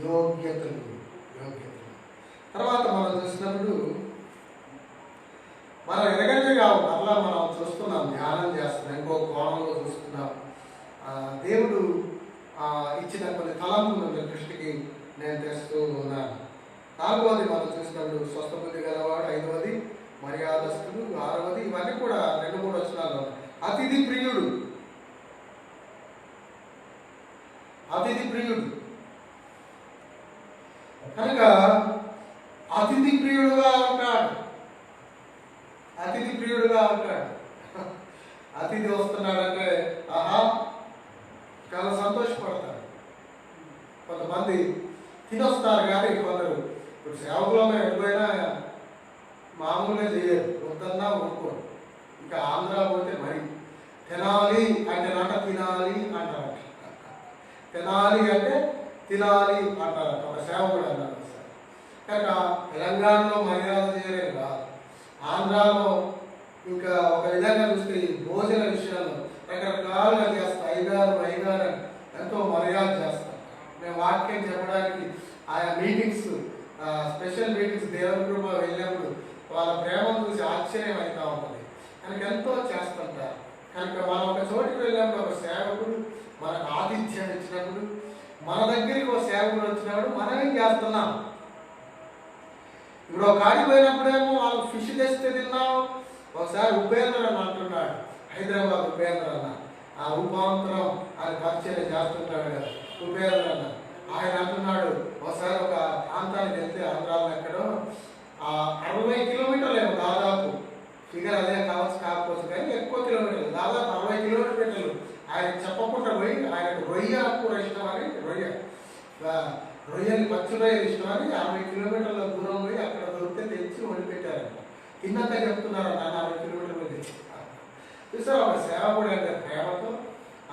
యోగ్యతలు. తర్వాత మనం చూసినప్పుడు మనం ఎరగంగా మరలా మనం చూస్తున్నాం, ధ్యానం చేస్తున్నాం, ఇంకో కోణంలో చూస్తున్నాం. దేవుడు ఇచ్చిన కొన్ని తలంపులు దృష్టికి నేను తెస్తూ ఉన్నాను. 4వది మనం చూసినప్పుడు స్వస్థబుద్ధి గలవాడు, 5వది మర్యాదస్తుడు, 6వది ఇవన్నీ కూడా 2-3 వచనాలు. అతిథి ప్రియుడు, అతిథి ప్రియుడు. కనుక అతిథి ప్రియుడుగా ఉంటాడు, అతిథి ప్రియుడుగా ఉంటాడు. తినాలి అంటారు, ఒక సేవకుడు అన్నారు సార్. కనుక తెలంగాణలో మర్యాద చేయలేదు కాదు, ఆంధ్రాలో ఇంకా ఒక విధంగా చూస్తే ఈ భోజన విషయాల్లో రకరకాలుగా చేస్తారు. అయ్యగారు అని ఎంతో మర్యాద చేస్తారు. మేము వాక్యం చెప్పడానికి ఆయా మీటింగ్స్, స్పెషల్ మీటింగ్స్ దేవుని కృప వెళ్ళినప్పుడు వాళ్ళ ప్రేమను చూసి ఆశ్చర్యం అవుతూ ఉంటుంది. కనుక ఎంతో చేస్తుంటారు. కనుక మనం ఒక చోటుకి వెళ్ళినప్పుడు ఒక సేవకుడు మనకు ఆతిథ్యం ఇచ్చినప్పుడు, మన దగ్గరికి ఒక సేవకుడు వచ్చినప్పుడు మనం ఏం చేస్తున్నాం? ఇప్పుడు ఒక కాడికి పోయినప్పుడేమో వాళ్ళు ఫిష్ తెస్తే తిన్నాం. ఒకసారి ఉపేంద్ర అని అంటున్నాడు, హైదరాబాద్ ఉపేంద్ర అన్న, ఆ రూపాంతరం అని పరిచయం చేస్తుంటాడు కదా ఉపేంద్ర అన్న. ఆయన అంటున్నాడు, ఒకసారి ఒక ప్రాంతానికి వెళ్తే ఆంధ్రాలో ఎక్కడో 60 కిలోమీటర్లు ఏమో దాదాపు, ఫిగర్ అదే కాకపోవచ్చు కానీ ఎక్కువ కిలోమీటర్లు, దాదాపు 60 కిలోమీటర్లు ఆయన చెప్పకుండా పోయి, ఆయనకు రొయ్య కూర ఇష్టం అని, రొయ్యని పచ్చి రొయ్యలు ఇష్టం అని 60 కిలోమీటర్ల దూరం పోయి అక్కడ దొరికితే తెచ్చి వండిపెట్టారంట. కిందంతా చెప్తున్నారు, 40 కిలోమీటర్లు తెచ్చి చూసారు. ఒక సేవకుడు అంటే ప్రేమతో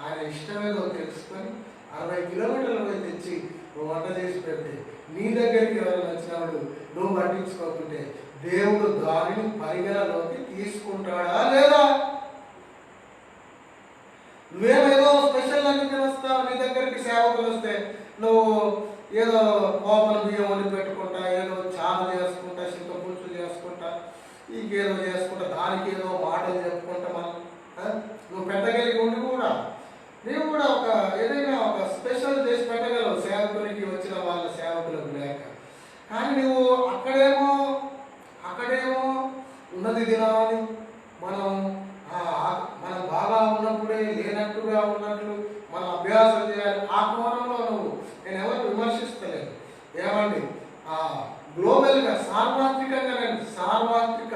ఆయన ఇష్టమేదో తెలుసుకొని 60 కిలోమీటర్లు పోయి తెచ్చి వంట చేసి పెడితే, నీ దగ్గరికి ఎవరైనా వచ్చినప్పుడు నువ్వు పట్టించుకోకుంటే దేవుడు దానిని పరిగణలోకి తీసుకుంటాడా లేదా? నువ్వేమేదో స్పెషల్ అన్ని వస్తావు, నీ దగ్గరికి సేవకులు వస్తే నువ్వు ఏదో కోపల బియ్యం వండి పెట్టుకుంటా, ఏదో చాలు చేసుకుంటా, చింతపులుసు చేసుకుంటా, ఇంకేదో చేసుకుంటా, దానికి ఏదో మాటలు చెప్పుకుంటా, మనం నువ్వు పెట్టగలిగి ఉండి కూడా నీవు కూడా ఒక ఏదైనా ఒక స్పెషల్ చేసి పెట్టగలవు సేవకునికి, వచ్చిన వాళ్ళ సేవకులకు లేక. కానీ నువ్వు అక్కడేమో ఉన్నది తినాలని, మనం బాగా ఉన్నప్పుడే లేనట్టుగా ఉన్నట్లు మనం అభ్యాసం చేయాలి. ఆ కోణంలో నేను ఎవరు విమర్శిస్తలేదు. ఏమండి, గ్లోబల్గా సార్వత్రికంగా నేను సార్వత్రిక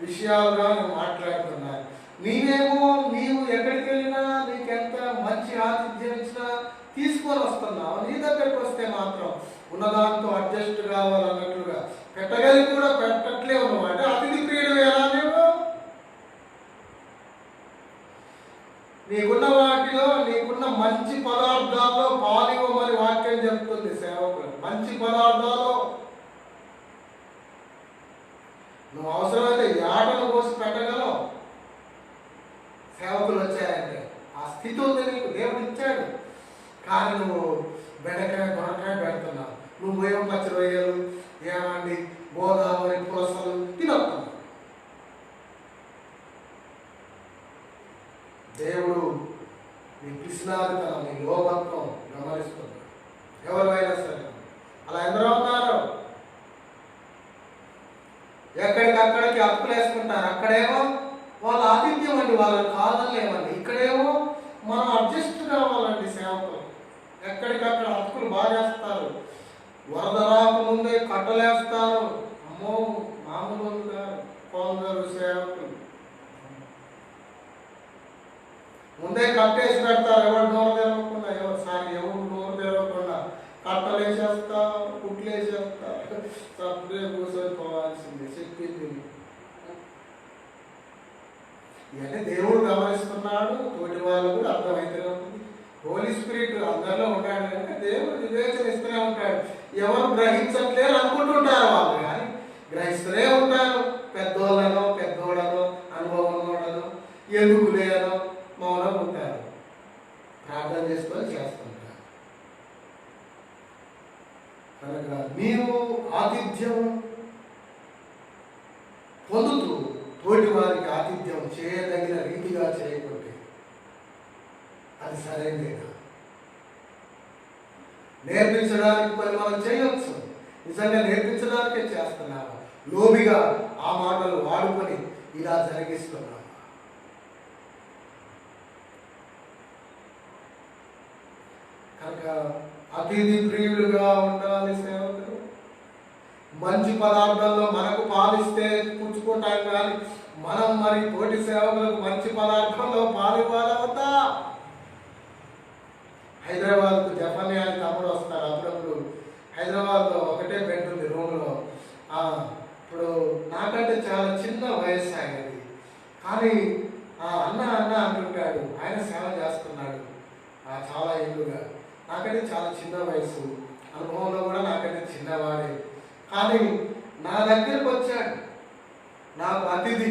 విషయాలుగా నేను మాట్లాడుతున్నాను. నీవు ఎక్కడికి వెళ్ళినా నీకెంత మంచి ఆతిథ్యం ఇచ్చినా తీసుకొని వస్తున్నావు. నీ దగ్గరికి వస్తే మాత్రం ఉన్నదాంతో అడ్జస్ట్ కావాలన్నట్లుగా పెట్టగలిగి కూడా పెట్టట్లే ఉన్నావు అంటే అతిథి ప్రియుడు ఎలా? నీకున్న వాటిలో నీకున్న మంచి పదార్థాల్లో పాలివ్వమని వాక్యం చెప్తుంది సేవకులు. మంచి పదార్థాలు నువ్వు అవసరమైతే యాటను కోసి పెట్టగలవు. సేవకులు వచ్చాయంటే ఆ స్థితి ఉంది నీకు, దేవుడు ఇచ్చాడు. కానీ నువ్వు బెండకాయ దొండకాయ పెడుతున్నావు, నువ్వు భయం పచ్చి రొయ్యలు, ఏమండి గోదావరి పులసలు తినొస్తున్నావు. దేవుడు నీ పిసినారితనం, నీ లోభత్వం గమనిస్తున్నాడు. ఎవరైనా సరే అలా ఎందరో ఉన్నారు. ఎక్కడికక్కడికి అప్పులు వేసుకుంటారు. అక్కడేమో వాళ్ళ ఆతిథ్యం అండి, వాళ్ళని కాదలేమండి. ఇక్కడేమో మనం అడ్జస్ట్ కావాలండి. సేవకులు ఎక్కడికక్కడ అప్పులు బాగేస్తారు. వరద రాకముందే కట్టలేస్తారు. అమ్మో మామూలుగా కొందరు సేవకులు ముందే కట్టేసి పెడతారు. ఎవరు నోరు తెరవకుండా, ఎవరు నోరు తెరవకుండా కట్టలేసేస్తారు, కుట్లేసేస్తారు. సప్పుడే కూర్చొని పోవాల్సిందే చెప్పింది. ఇవన్నీ దేవుడు గమనిస్తున్నాడు. తోటి వాళ్ళు కూడా అర్థమైతేనే ఉంటుంది. హోలీ స్పిరిట్ అందరిలో ఉంటాడు కనుక దేవుడు వివేచన ఇస్తూనే ఉంటాడు. ఎవరు గ్రహించట్లేరు అనుకుంటుంటారు వాళ్ళు, కానీ గ్రహిస్తూనే ఉంటారు. పెద్దోళ్ళనో అనుభవం ఎందుకు లేనో మౌనం ఉంటారు, ప్రార్థన చేసుకొని చేస్తుంటారు. కనుక నీవు ఆతిథ్యం పొందుతూ తోటి వారికి ఆతిథ్యం చేయదగిన రీతిగా చేయకుంటే అది సరైనదేనా? నేర్పించడానికి పని మనం చేయవచ్చు, నిజంగా నేర్పించడానికే చేస్తున్నాము. లోబిగా ఆ మాటలు వాడుకొని ఇలా జరిగిస్తున్నాము. కనుక అతిథి ప్రియులుగా ఉండాలి సేవకులు. మంచి పదార్థాల్లో మనకు పాలిస్తే పుచ్చుకుంటాం, కానీ మనం మరి తోటి సేవకులకు మంచి పదార్థంలో పాలివ్వాలవుతా. హైదరాబాద్కు జపని అని తమ్ముడు వస్తారు. అప్పుడప్పుడు హైదరాబాద్లో ఒకటే బెడ్ ఉంది రూమ్లో. ఇప్పుడు నాకంటే చాలా చిన్న వయస్సు ఆయనది, కానీ అన్న అంటుంటాడు. ఆయన సేవ చేస్తున్నాడు చాలా ఏళ్ళుగా. నాకంటే చాలా చిన్న వయసు. అనుభవంలో కూడా నాకంటే చిన్నవాడే, కానీ నా దగ్గరకు వచ్చాడు, నాకు అతిథి.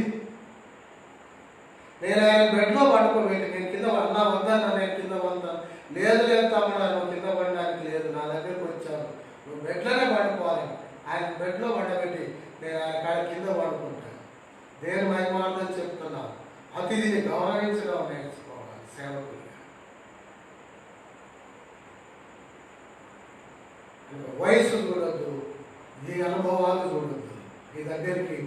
నేను ఆయన బెడ్లో పడుకోబెట్టి నేను కింద అన్నా వద్దాను, నేను కింద వద్దాను, లేదు లేదు తమ్ముడు నువ్వు కింద పడడానికి లేదు, నా దగ్గరకు వచ్చాను, నువ్వు బెడ్లోనే పడుకోవాలి. ఆయన బెడ్లో పడబెట్టి నేను ఆయన కాడ కింద పడుకుంటాను. నేను మహిమార్థం చెప్తున్నాను, అతిథిని గౌరవించడం నేర్చుకోవాలి సేవకులుగా. వయసు చూడద్దు, నీ అనుభవాలు చూడద్దు. నీ దగ్గరికి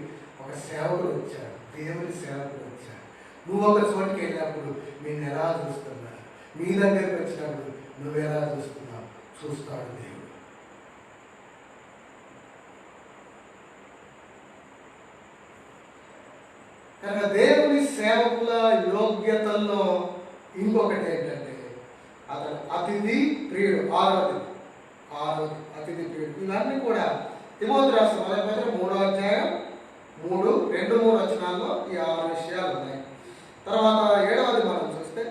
ఒక సేవకుడు వచ్చాడు, దేవుని సేవకుడు వచ్చాడు. నువ్వు ఒక చోటుకి వెళ్ళినప్పుడు నేను ఎలా చూస్తున్నా, నీ దగ్గరికి వచ్చినప్పుడు నువ్వు ఎలా చూస్తున్నావు చూస్తాడు దేవుడు. కనుక దేవుని సేవకుల యోగ్యతల్లో ఇంకొకటి ఏంటంటే అతను అతిథి ప్రియుడు. ఆరోది అతిథి ప్రియుడు. ఇవన్నీ కూడా తిమోతి రాసిన 3:3 వచనాల్లో ఈ 6 విషయాలు ఉన్నాయి. తర్వాత 7వది మనం చూస్తే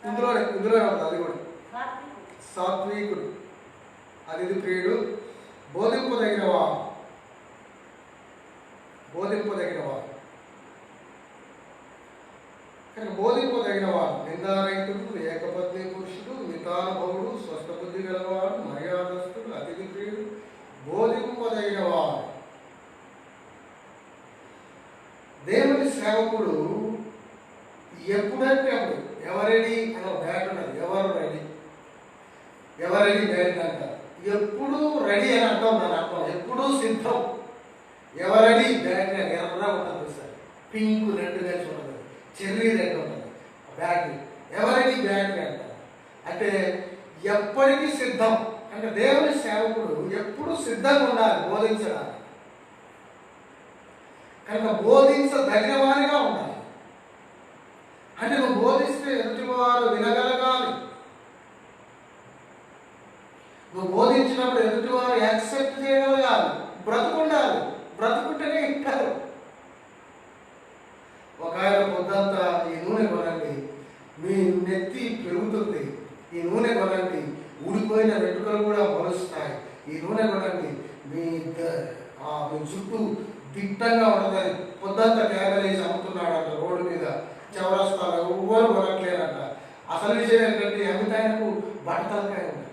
ఇందులోనే ఉంటుంది, అది కూడా సాత్వికుడు, అతిథి ప్రియుడు, బోధింపదగినవాడు. కానీ బోధింపదగినవాడు, నిందారహితుడు, ఏకపత్ని పురుషుడు, మితానుభవుడు, స్వస్థ బుద్ధి గలవాడు, మర్యాదస్తుడు, అతిథి ప్రియుడు, బోధింపదగినవాడు. దేవుని సేవకుడు ఎప్పుడంటే అప్పుడు ఎవరెడీ అని ఒక బ్యాట్ ఉన్నది, ఎవరెడీ బ్యాట్ అంటారు. ఎప్పుడు రెడీ అని అంటాం, దాని అర్థం ఎప్పుడూ సిద్ధం. ఎవరెడీ బ్యాట్ ఎర్ర ఉంటుంది సార్, పింక్ రెడ్ కలిసి ఉంటుంది, చెర్రీ రెడ్ ఉంటుంది బ్యాట్, ఎవరెడీ బ్యాట్ అంటారు. అంటే ఎప్పటికీ సిద్ధం. అంటే దేవుని సేవకుడు ఎప్పుడు సిద్ధంగా ఉండాలి బోధించడానికి. కనుక బోధించదగిన వారిగా ఉండాలి. అంటే నువ్వు బోధిస్తే ఎదుటివారు వినగలగాలి. నువ్వు బోధించినప్పుడు ఎదుటివారు యాక్సెప్ట్ చేయగలగాలి. బ్రతుకుండాలి, బ్రతుకుంటేనే ఇస్తారు. ఒక ఆయన పొద్దంతా ఈ నూనె కొనండి, మీ నెత్తి పెరుగుతుంది, ఈ నూనె కొనండి, ఊడిపోయిన వెంట్రుకలు కూడా మొలుస్తాయి, ఈ నూనె కొనండి, మీ జుట్టు దిట్టంగా ఉంటుందని పొద్దంతా క్యాబరేజ్ అమ్ముతున్నాడంట రోడ్డు మీద, చౌరస్తాలో ఎవ్వరు కొనట్లేరంట. అసలు విషయం ఏంటంటే అమితాయనకు బట్టతలకాయ ఉంది.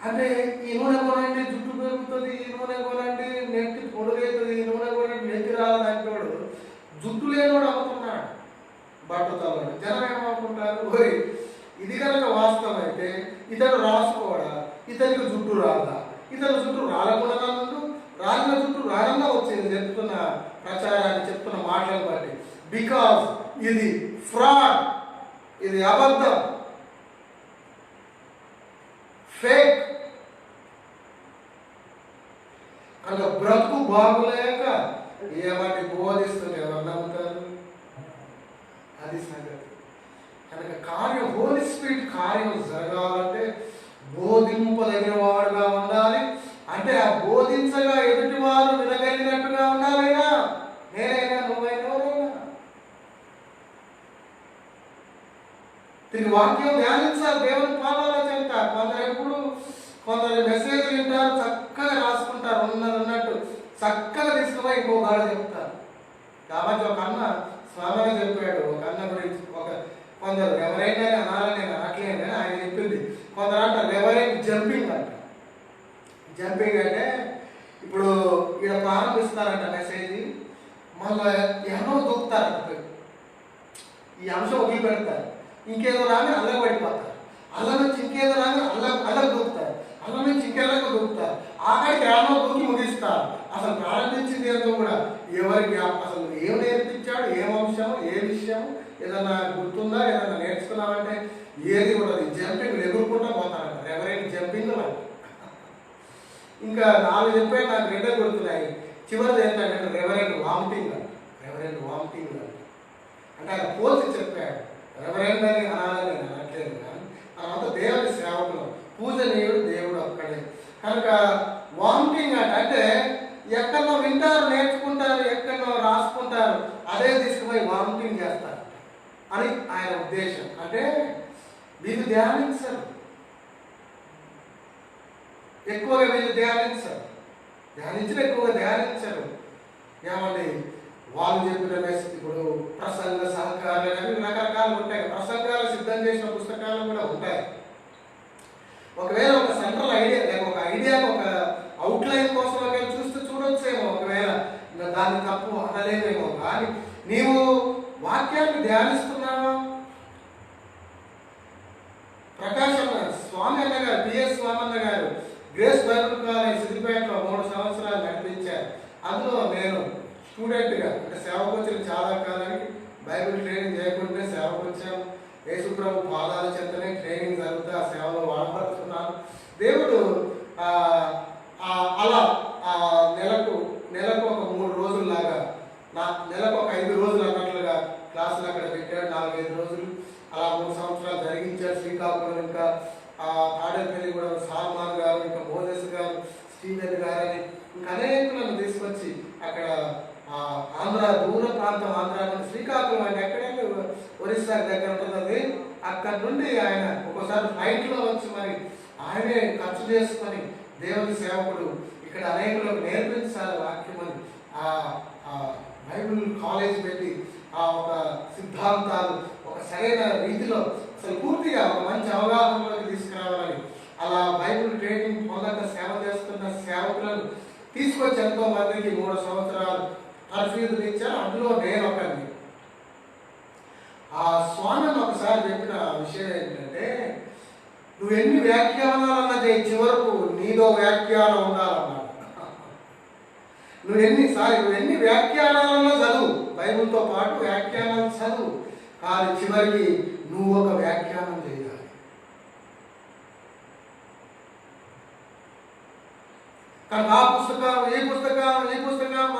అంటే ఈ నూనె కొనండి జుట్టు పెరుగుతుంది, ఈ నూనె కొనండి నెత్తి పొడుగవుతుంది, ఈ నూనె కొనండి నెత్తి రాదంటోడు జుట్టు లేనోడు అమ్ముతున్నాడు బట్టతలని. జనం ఏమనుకుంటారు, ఓయ్ ఇది కనుక వాస్తవం అయితే ఇతడు రాసుకోవడా, ఇతనికి జుట్టు రాదా, ఇతను జుట్టు రాలకుండా ముందు రాలిన జుట్టు రాలంగా వచ్చేది చెప్తున్న ప్రచారాన్ని, చెప్తున్న మాటలను బట్టి. బికాజ్ ఇది ఫ్రాడ్, ఇది అబద్ధం, ఫేక్. కనుక బ్రతుకు బాగులేక ఏమని బోధిస్తుంటే ఎవరు నమ్ముతారు? అది సంగతి. కనుక కార్యం, హోలీ స్పిరిట్ కార్యం జరగాలంటే బోధింపదగిన వాడుగా ఉండాలి. అంటే ఆ బోధించగా ఎదుటి వారు వినగలిగినట్టుగా ఉండాలైనా, నేనైనా నువ్వైనా ఎవరైనా. దీని వాక్యం ధ్యానించాలి, దేవుని పాదాల చెంత. కొందరు మెసేజ్లు వింటారు, చక్కగా రాసుకుంటారు, ఉన్నట్టు చక్కగా తీసుకుపోయి ఇంకో గాడు చెప్తారు. కాబట్టి ఒక అన్న స్వామిగా చెప్పాడు, ఒక అన్న గురించి. కొందరు ఎవరైనా అనాలని అనట్లేదు అని ఆయన చెప్పింది. కొందరు అంటారు ఎవరైనా జంపింగ్ అంట. జంపింగ్ అంటే ఇప్పుడు ఇక్కడ ప్రారంభిస్తారంట మెసేజ్, మళ్ళీ ఎవరో దూకుతారంట, ఈ అంశం వదిలి పెడతారు, ఇంకేదో రాని అల్లకి పడిపోతారు, అల్ల నుంచి ఇంకేదో రాని అల్లకు దూకుతారు, అల్ల నుంచి ఇంకెళ్ళకు దూకుతారు, ఆఖరికి ఎవరో దూకి ముగిస్తారు. అసలు ప్రారంభించింది ఏంటో కూడా ఎవరికి అసలు ఏం నేర్పించాడు, ఏం అంశం, ఏ విషయం ఏదన్నా గుర్తుందా, ఏదన్నా నేర్చుకున్నామంటే ఏది కూడా జంపింగ్ ఎదుర్కొంటూ పోతారంట. ఎవరైనా జంపింగ్ అంట. ఇంకా 4 చెప్పే నాకు 2 గుర్తున్నాయి. చివరిది ఏంటంటే రెవరెండ్ వామిటింగ్ అంట. అంటే ఆయన పోల్చి చెప్పాడు, రెవరెండ్ అని అనాలని నేను అనట్లేదు, కానీ తర్వాత దేవుని సేవకులు, పూజనీయుడు దేవుడు అక్కడే. కనుక వామిటింగ్ అంటే ఎక్కడో వింటారు, నేర్చుకుంటారు, ఎక్కడో రాసుకుంటారు, అదే తీసుకుపోయి వామిటింగ్ చేస్తారు అని ఆయన ఉద్దేశం. అంటే మీరు ధ్యానించరు, రిచ్ని ఎక్కువగా ధ్యానించారు. ఏమండి వాళ్ళు చెప్పిన మెసేజ్, ఇప్పుడు ప్రసంగ సహకారాలు అవి రకరకాలు ఉంటాయి. ప్రసంగాలు సిద్ధం చేసిన పుస్తకాలు కూడా ఉంటాయి. ఒకవేళ ఒక సెంట్రల్ ఐడియా లేక ఒక ఐడియా ఒక అవుట్లైన్ కోసం చూస్తే చూడొచ్చేమో, ఒకవేళ దాన్ని తప్పు అనలేమేమో. కానీ నీవు వాక్యాన్ని ధ్యానిస్తున్నావా? ప్రకాశ్ స్వామి అన్న గారు, పిఎస్ స్వామి అన్న గారు గ్రేస్ బైబిల్ కాలేజ్ సిద్దిపేటలో 3 సంవత్సరాలు నడిపించారు. అందులో నేను స్టూడెంట్గా, అంటే సేవకు వచ్చిన చాలా కాలానికి బైబిల్ ట్రైనింగ్ చేయకుంటే సేవకు వచ్చాము. యేసుప్రభు పాదాల చెంతనే ట్రైనింగ్ జరుగుతూ ఆ సేవలో వాడపడుతున్నాను. దేవుడు అలా నెలకు ఒక 3 రోజుల్లాగా, నెలకు ఒక 5 రోజులు అన్నట్లుగా క్లాసులు అక్కడ పెట్టాడు. 4-5 రోజులు అలా 3 సంవత్సరాలు జరిగించాడు. శ్రీకాకుళం, ఇంకా తాడేపల్లి కూడా సాల్మాన్ గారు, ఇంకా మోజెస్ గారు, స్టీవెన్ గారు అని ఇంకా అనేకులను తీసుకొచ్చి అక్కడ ఆంధ్ర, దూర ప్రాంతం ఆంధ్ర నుండి శ్రీకాకుళం అంటే ఎక్కడైతే ఒరిస్సా దగ్గర ఉంటుంది. అక్కడ నుండి ఆయన ఒకసారి ఫ్లైట్లో వచ్చి మరి ఆయనే ఖర్చు చేసుకొని దేవుని సేవకుడు ఇక్కడ అనేకులకు నేర్పించాలి వాక్యం అని బైబిల్ కాలేజ్ పెట్టి ఒక సిద్ధాంతాలు ఒక సరైన రీతిలో అసలు పూర్తిగా ఒక మంచి అవగాహనలోకి తీసుకురావాలని అలా బైబిల్ ట్రైనింగ్ పొందక సేవ చేస్తున్న సేవకులను తీసుకొచ్చి ఎంతో మందికి 3 సంవత్సరాలు తర్ఫీదులు ఇచ్చారు. అందులో నేను ఒకరిని. ఆ స్వామి ఒకసారి చెప్పిన విషయం ఏంటంటే, నువ్వు ఎన్ని వ్యాఖ్యానాలన్నా చేయి, చివరకు నీదో వ్యాఖ్యానం ఉండాలన్నమాట. నువ్వు ఎన్ని వ్యాఖ్యానాలన్నా చదువు, బైబిల్తో పాటు వ్యాఖ్యానాలు చదువు, కానీ చివరికి నువ్వు ఒక వ్యాఖ్యానం చేయాలి. కానీ ఆ పుస్తకం, ఈ పుస్తకం,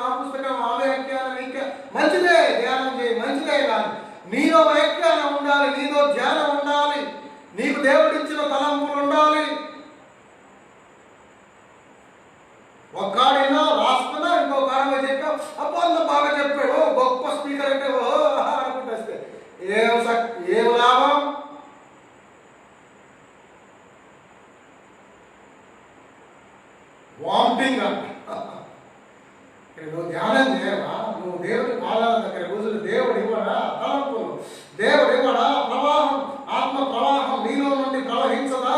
ఆ పుస్తకం, ఆ వ్యాఖ్యానం ఇంకా మంచిదే, ధ్యానం చేయి, మంచిదే. కానీ నీలో వ్యాఖ్యానం ఉండాలి, నీలో ధ్యానం ఉండాలి, నీకు దేవుడిచ్చిన తలంపులు ఉండాలి. ఒక్కడినా రాస్తున్నా ఇంకో కారణం చెప్పావు, అబ్బా అంత బాగా చెప్పాడు, గొప్ప స్పీకర్ అంటే అనుకుంటే ఏం లాభం? వామిటింగ్ అంట. నువ్వు ధ్యానం చేయవా? నువ్వు దేవుడి పాదాల దగ్గర కూర్చుని దేవుడు ఇవ్వడా తలంపులు, దేవుడు ఇవ్వడా ప్రవాహం, ఆత్మ ప్రవాహం నీలో నుండి ప్రవహించదా?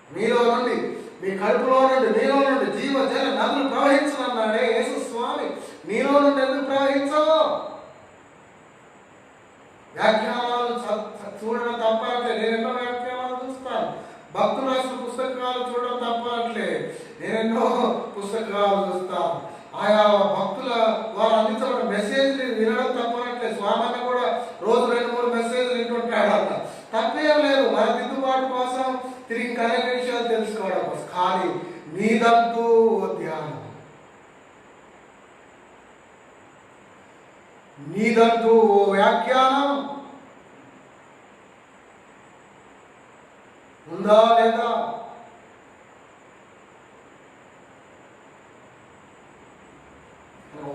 మీలో నుండి, మీ కడుపులో నుండి, మీలో నుండి జీవ జల నదులు ప్రవహించనన్నాడే యేసు స్వామి. నీలో నుండి ఎందుకు ప్రవహించవు? వ్యాఖ్యానాలు చూడడం తప్పట్లే, నేను ఎన్నో వ్యాఖ్యానాలు చూస్తాను. భక్తులు రాసిన పుస్తకాలు చూడడం తప్పట్లే, నేనెన్నో పుస్తకాలు చూస్తాను. ఆయా భక్తుల వారు అందించబడిన మెసేజ్ని వినడం తప్పనట్లే. స్వామి కూడా రోజు 2-3 మెసేజ్లు వింటుంటాడు. అంట తప్పేం లేదు, మన దిద్దుబాటు కోసం, తిరిగి అనేక విషయాలు తెలుసుకోవడం కోసం. కానీ నీదంటూ ధ్యానం, నీదంటూ ఓ వ్యాఖ్యానం ఉందా లేదా?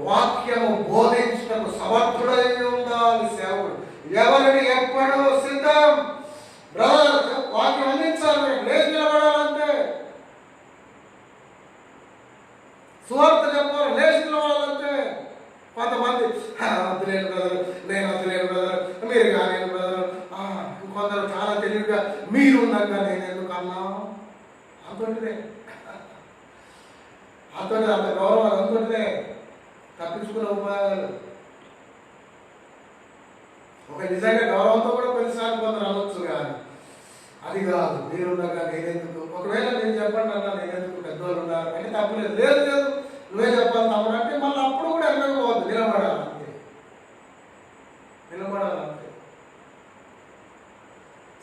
వాక్యము బోధించటకు సమర్థుడై ఉండాలి సేవకుడు. ఎవరిని ఎప్పుడు సిద్ధం బ్రదర్ వాక్యం అందించాలి, లేచి నిలబడాలంటే, సువార్త చెప్పాలి, లేచి నిలబడాలంటే కొంతమంది వద్దులేను బ్రదర్, నేను వద్దులేను బ్రదర్, మీరు కాలేను బ్రదర్. ఇంకొందరు చాలా తెలివిగా మీరు ఉన్నాక నేను ఎందుకు అన్నా అంటుంటే, అంత గౌరవం అంటుంటే తప్పించుకునే ఉపాయాలు. ఒక నిజంగా గౌరవంతో కూడా కొన్నిసార్లు కొందరు అనొచ్చు, కానీ అది కాదు. మీరున్నాక నేనెందుకు, ఒకవేళ నేను చెప్పండి అన్నా నేనెందుకు, పెద్దవాళ్ళు ఉన్నారు అంటే తప్పలేదు. లేదు నువ్వే చెప్పాలి తమ్ముడు అంటే మళ్ళీ అప్పుడు కూడా వెళ్ళకపోవద్దు, నిలబడాలంటే.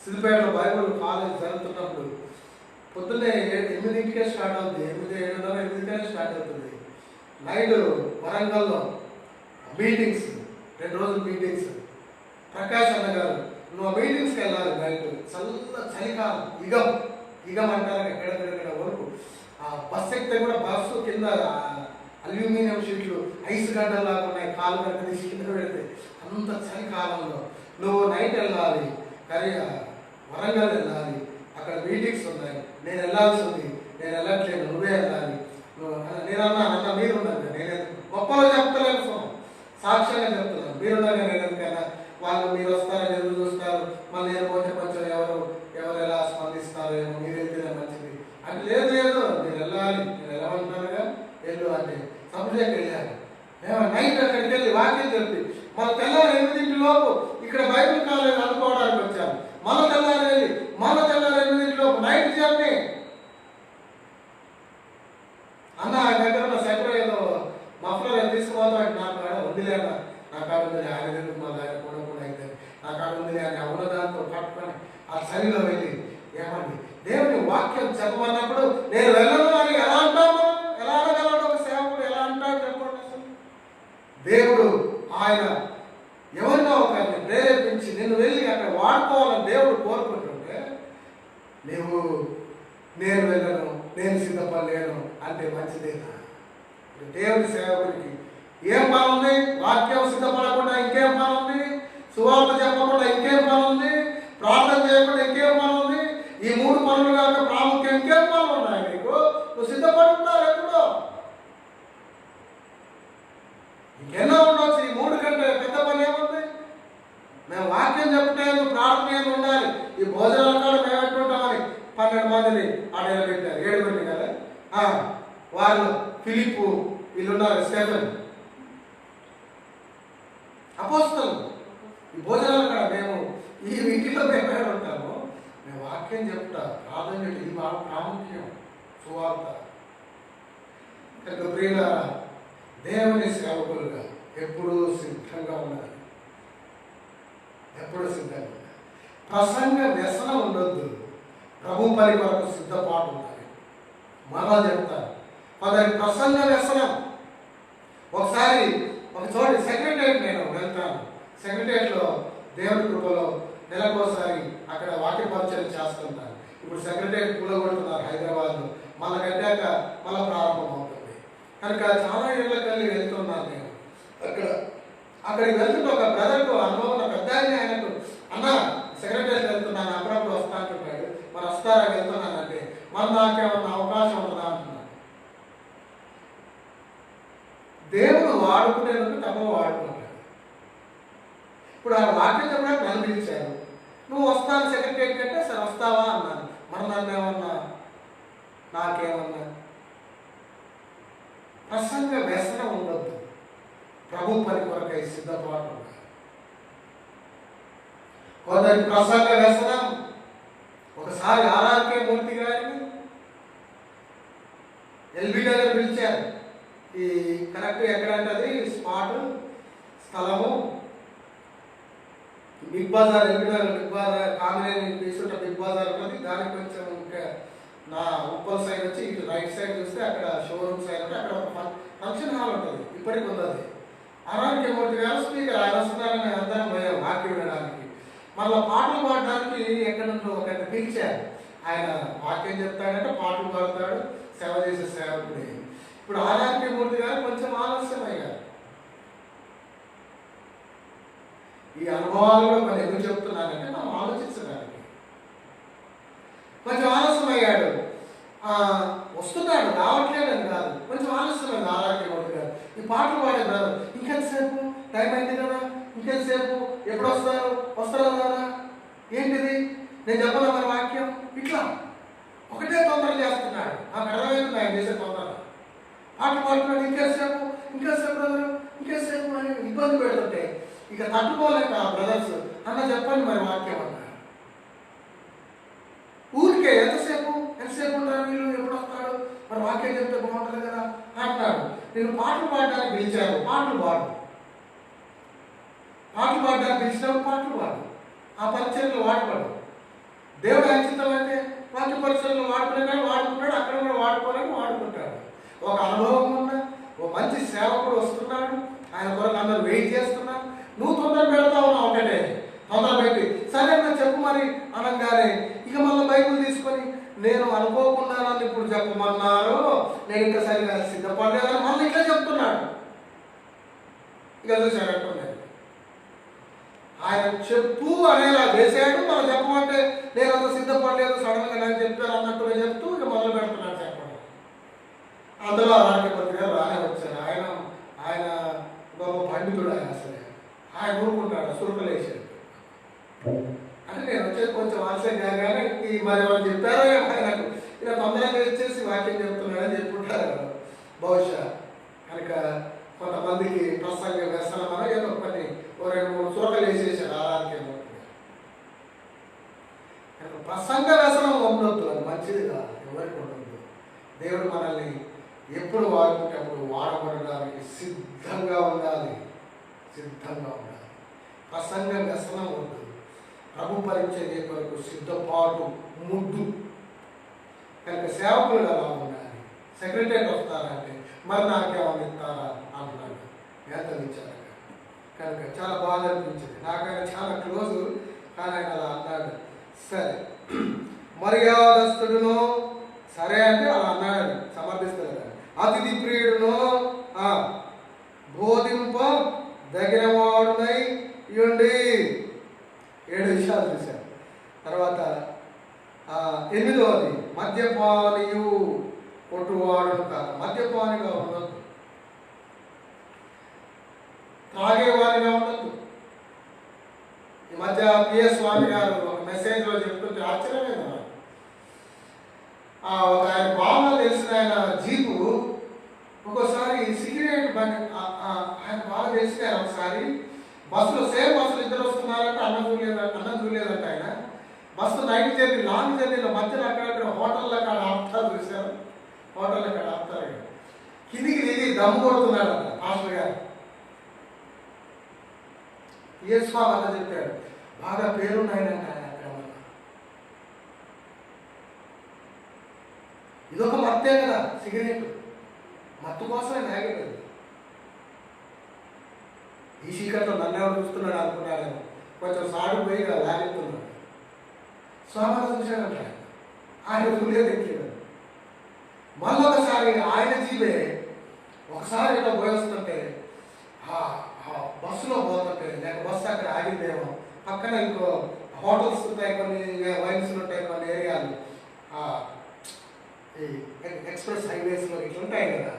సిద్దిపేటలో బైబిల్ కాలేజ్ జరుగుతున్నప్పుడు పొద్దున్నే 8కే స్టార్ట్ అవుతుంది, 8:30 స్టార్ట్ అవుతుంది. నైట్ వరంగల్లో మీటింగ్స్, 2 రోజులు మీటింగ్స్. ప్రకాష్ అన్న గారు, నువ్వు ఆ మీటింగ్స్కి వెళ్ళాలి. నైట్ చలికాలం, ఇగం అంటారు ఎక్కడెక్కడ వరకు. ఆ బస్సు ఎక్కితే కూడా బస్సు కింద అల్యూమినియం షీట్లు ఐస్ గడ్డలాగా ఉన్నాయి, కాలు గడ్డ తీసి కింద పెడితే. అంత చలికాలంలో నువ్వు నైట్ వెళ్ళాలి, వరంగల్ వెళ్ళాలి, అక్కడ మీటింగ్స్ ఉన్నాయి. నేను వెళ్ళాల్సి ఉంది, నేను వెళ్ళట్లేదు, నువ్వే వెళ్ళాలి. నేనన్నా మీరున్నారు, నేను గొప్పలో చెప్తలేను, సాక్ష్యంగా చెప్తున్నాను. మీరున్నారు, నేను ఎందుకన్నా వాళ్ళు మీరు వస్తారని ఎదురు చూస్తారు, మళ్ళీ నేను పోతే కొంచెం ఎవరు ఎలా స్పందిస్తారో ఏమో, మీరు వెళ్తేనే మంచిది అంటే. లేదు మీరు వెళ్ళాలి, నేను వెళ్ళమంటున్నానుగా, వెళ్ళు అంటే సబ్జెక్ట్ వెళ్ళాలి. నైట్ అక్కడికి వెళ్ళి వాక్యం చెప్పి మళ్ళీ తెల్లారి 8 ఇక్కడ బైబిల్ కాలేజ్ అనుకోవడానికి వచ్చాను. మళ్ళీ తెల్లారి వెళ్ళి మళ్ళీ తెల్లారి 8 నైట్ జర్నీ. అన్న ఆయన దగ్గర ఉన్న సెక్టర్ ఏదో మఫ్లర్ తీసుకుపోతాడు, నాకు కాడ వదిలేనా, నా కాడ ఉంది, ఆయన దగ్గర మళ్ళీ ఆయన కూడా అయితే నా కాడ ఉంది అని అవున దాంతో పట్టుకొని ఆ చలిలో వెళ్ళి ఏమండి దేవుని వాక్యం చెప్పమన్నప్పుడు నేను వెళ్ళను అని ఎలా అంటాము? ఎలా అనగలడు ఒక సేవకుడు? ఎలా అంటాడు చెప్పండి అసలు? దేవుడు ఆయన ఎవరినో ఒకరిని ప్రేరేపించి నిన్ను వెళ్ళి అక్కడ వాడుకోవాలని దేవుడు కోరుకుంటుంటే నేను వెళ్ళను, నేను సిద్ధపడలేను అంటే మంచిదేనా? దేవుని సేవకుడికి ఏం పని ఉంది? వాక్యం సిద్ధపడకుండా ఇంకేం పని ఉంది? సువార్త చెప్పకుండా ఇంకేం పని ఉంది? ప్రార్థన చేయకుండా ఇంకేం పని ఉంది? ఈ 3 పనులు కాక ప్రాముఖ్యం ఇంకేం పనులు ఉన్నాయి నీకు? నువ్వు సిద్ధపడుతున్నావు ఎప్పుడో. ఇంకెన్నో ఉండొచ్చు, ఈ 3 కంటే పెద్ద పని ఏముంది? మేము వాక్యం చెప్తే ప్రార్థన ఉండాలి. ఈ భోజనాల కాడ మేము ఎట్టుంటామని 12 మందిని ఆడ పెట్టారు, 7 మంది కదా. వాళ్ళు ఫిలిప్పు వీళ్ళున్నారు, స్టెఫెన్ అపోస్తలు. ఈ భోజనాలు కూడా మేము ఈ ఇంటిలో మేము ఉంటాము, మేము వాక్యం చెప్తా, ప్రార్థన ఇది బాగా ప్రాముఖ్యం, సువార్త. ప్రియుల దేవుని సేవకులుగా ఎప్పుడూ సిద్ధంగా ఉండాలి, ఎప్పుడు సిద్ధంగా ఉండాలి. ప్రసంగ వ్యసనం ఉండొద్దు, ప్రభు పని కొరకు సిద్ధపాటు ఉండాలి. మరలా చెప్తాను, కొందరి ప్రసంగ వ్యసనం. ఒకసారి ఒక చోట సెక్రటరియట్ నేను వెళ్తాను, సెక్రటరియట్లో దేవుడి కృపలో నెలకోసారి అక్కడ వాక్య పరిచయం చేస్తుంటాను. ఇప్పుడు సెక్రటరియట్ కూలగొడుతున్నారు హైదరాబాద్లో, మళ్ళీ కట్టాక మళ్ళీ ప్రారంభం అవుతుంది కనుక చాలా ఏళ్ళకెళ్ళి వెళ్తున్నాను నేను. అక్కడికి వెళ్తుంటే ఒక బ్రదర్కు అనుభవం ఉన్న పెద్ద ఆయనకు, అన్న సెక్రటరియట్ వెళ్తున్నాను, అప్పుడప్పుడు వస్తా అంటున్నాడు, మరి వస్తారా వెళ్తున్నానంటే మరి నాకేమన్నా అవకాశం ఉందా అంటున్నాడు. దేవుడు వాడుకునేందుకు తమ వాడుకుంటాడు. ఇప్పుడు ఆ వాక్యం చెప్పడానికి నన్ను పిలిచారు, నువ్వు వస్తాను సెక్రటరియట్ అంటే సరే వస్తావా అన్నాను. మరి నన్ను ఏమన్నా, నాకేమన్నా ప్రసంగ వ్యసనం ఉండొద్దు, ప్రభు పని కొరకై సిద్ధపాటు ఉండాలి. కొందరి ప్రసంగ వ్యసనం. ఒకసారి ఆర్ఆర్కే మూర్తి గారిని ఎల్బీ గారు పిలిచారు. ఈ కరెక్ట్ ఎక్కడంటే అది స్పాట్ స్థలము Big Bazaar, LB Nagar Big Bazaar, Kamineni తీసుకుంటే బిగ్ బజార్ ఉంటుంది. దానికి కొంచెం ఇంకా నా ఉప్పల్ సైడ్ వచ్చి ఇటు రైట్ సైడ్ చూస్తే అక్కడ షోరూమ్ సైడ్ ఉంటే అక్కడ ఒక ఫంక్షన్ హాల్ ఉంటుంది, ఇప్పటికి ఉంది. అది ఆర్ఆర్కే మూర్తి గారు స్పీకర్, ఆయన వస్తున్నారని అందరం పోయాం వాక్యం వినడానికి. మళ్ళీ పాటలు పాడడానికి ఎక్కడ నుండి ఒకరిని పిలిచారు. ఆయన వాక్యం చెప్తాడంటే పాటలు పాడతాడు, సేవ చేసే సేవకుడే. ఇప్పుడు ఆర్ఆర్కే మూర్తి గారు కొంచెం ఆలస్యం అయ్యారు. ఈ అనుభవాలు కూడా మనం ఎందుకు చెప్తున్నానంటే మనం ఆలోచించడానికి. కొంచెం ఆలస్యం అయ్యాడు, వస్తున్నాడు, రావట్లేదని కాదు, కొంచెం ఆలస్యమైంది ఆర్ఆర్కే మూర్తి గారు. ఈ పాటలు పాడే బ్రదర్ ఇంకెంతసేపు, టైం అయింది కదా, ఇంకెంతసేపు, ఎప్పుడు వస్తారా కదా, ఏంటిది నేను చెప్పాలా మరి వాక్యం, ఇట్లా ఒకటే తొందర చేస్తున్నాడు. నాకు అర్థమైంది ఆయన చేసే తొందర. పాటలు పాడుతున్నాడు, ఇంకేసేపు బ్రదర్ ఇంకేసేపు అని ఇబ్బంది పెడుతుంటే ఇక తట్టుకోలేక ఆ బ్రదర్స్, అన్న చెప్పండి మరి వాక్యం అన్నారు. ఊరికే ఎంతసేపు ఉంటారు వీళ్ళు, ఎప్పుడు వస్తాడు, మరి వాక్యం చెప్తే బాగుంటుంది కదా అంటాడు. నేను పాటలు పాడడానికి పిలిచాను, పాటలు పాడడానికి పిలిచినప్పుడు పాటలు పాడు, ఆ పరిచయంలో వాడపడు. దేవుడు అంచితం అంటే వాక్య పరిచయంలో వాడుకునే కానీ వాడుకుంటాడు, అక్కడ కూడా వాడుకోవాలని వాడుకుంటాడు. ఒక అనుభవం ఉన్న ఒక మంచి సేవకుడు వస్తున్నాడు, ఆయన కొరకు అందరూ వెయిట్ చేస్తున్నారు. నువ్వు తొందర పెడతా ఉన్నావు, ఒకటే తొందర పెట్టి సరే అన్న చెప్పు మరి అనగానే ఇక మళ్ళీ బైబిల్ తీసుకొని నేను అనుకోకుండా నన్ను ఇప్పుడు చెప్పమన్నారు, నేను ఇంకా సరిగా సిద్ధపడలేదని మళ్ళీ ఇట్లా చెప్తున్నాడు. ఇక చూసాడు, ఆయన చెప్పు అనేలా చేశాడు. మనం చెప్పమంటే నేను అంత సిద్ధపడలేదు, సడన్గా నాకు చెప్పాను అన్నట్టుగా చెప్తూ ఇక మొదలు పెడుతున్నాడు చెప్పడం. అందులో రాష్ట్రపతి గారు రానే వచ్చారు. ఆయన ఆయన గొప్ప పండితుడు. ఆయన అసలే ఆయన ఊరుకుంటాడు, సురుకులు వేసాడు. అంటే నేను వచ్చేది కొంచెం ఆలస్యంగా, కానీ మరి వాళ్ళు చెప్పారో ఆయనకు ఇలా తొందరగా వచ్చేసి వాక్యం చెప్తున్నాడని చెప్పుకుంటారు బహుశా. కనుక కొంతమందికి ప్రసంగ వ్యసనం అని ఏదో కొన్ని 2-3 సురకలు వేసేసాడు ఆరాధన. ప్రసంగ వ్యసనం ఉండొద్దు, అది మంచిది కాదు, ఎవరికి ఉండదు. దేవుడు మనల్ని ఎప్పుడు వాడుకుంటే అప్పుడు వాడబడడానికి సిద్ధంగా ఉండాలి, సిద్ధంగా ఉండాలి. ప్రసంగ వ్యసనం వద్దు. ప్రభు పరిచర్య కొరకు సిద్ధపాటు ముద్దు. కనుక సేవకులు ఎలా ఉండాలి? సెక్రటరీ వస్తారంటే మరి నాకేమన్నా ఇస్తారా అంటున్నాడు, వేతలు ఇచ్చారు. కనుక చాలా బాగా అనిపించింది. నాకైనా చాలా క్లోజు, కానీ ఆయన అలా అన్నాడు. సరే, మర్యాదస్తుడును, సరే అంటే అలా అన్నాడు, సమర్థిస్తాడు. అతిథి ప్రియుడును, బోధింప దగ్గర వాడునై ఇవ్వండి. 7 విషయాలు చూశారు. తర్వాత 8వది, మద్యపానియు కొట్టువాడును కాదు. మద్యపానిగా ఉండదు, త్రాగేవాడిగా ఉండదు. ఈ మధ్య పిఎస్ స్వామి గారు ఒక మెసేజ్లో చెప్తుంటే ఆశ్చర్యమైన ఒక ఆయన బాగా తెలిసిన ఆయన జీపు ఒక్కోసారి సిగరెట్ బండి ఆయన బాగా తెలిసిన ఒకసారి బస్సులో సేమ్ బస్సులో ఇద్దరు వస్తున్నారంటే అన్నం చూడలేదంట ఆయన. బస్సు నైట్ జర్నీ, లాంగ్ జర్నీలో మధ్యలో అక్కడక్కడ హోటల్లో కాడ ఆపుతారు, చూశారు? హోటల్లో కాడ ఆపుతారు. కిందికి దిగి దమ్ము కొడుతున్నాడు అంట మాస్టర్ గారు. ఏ స్వామి అలా చెప్పాడు, బాగా పేరున్నాయనంట ఆయన అక్కడ. ఇదొక మత్తే కదా, సిగరెట్ మత్తు కోసమే తాగేది. ఈ చీకట్లో నన్ను ఎవరు చూస్తున్నాడు అనుకున్నాడేమో, కొంచెం సాడిపోయి లాగెత్తున్నాడు. స్వామి చూశాడంట, ఆయన చూడలేదు, ఎక్కాడు. మళ్ళీ ఒకసారి ఆయన జీవే ఒకసారి ఇట్లా పోయేస్తుంటే బస్సులో పోతుంటే, లేక బస్సు అక్కడ ఆగిందేమో, పక్కన ఇంకో హోటల్స్ ఉంటాయి, కొన్ని వైన్స్ ఉంటాయి, కొన్ని ఏరియాలు ఈ ఎక్స్ప్రెస్ హైవేస్లో ఇట్లా ఉంటాయి కదా.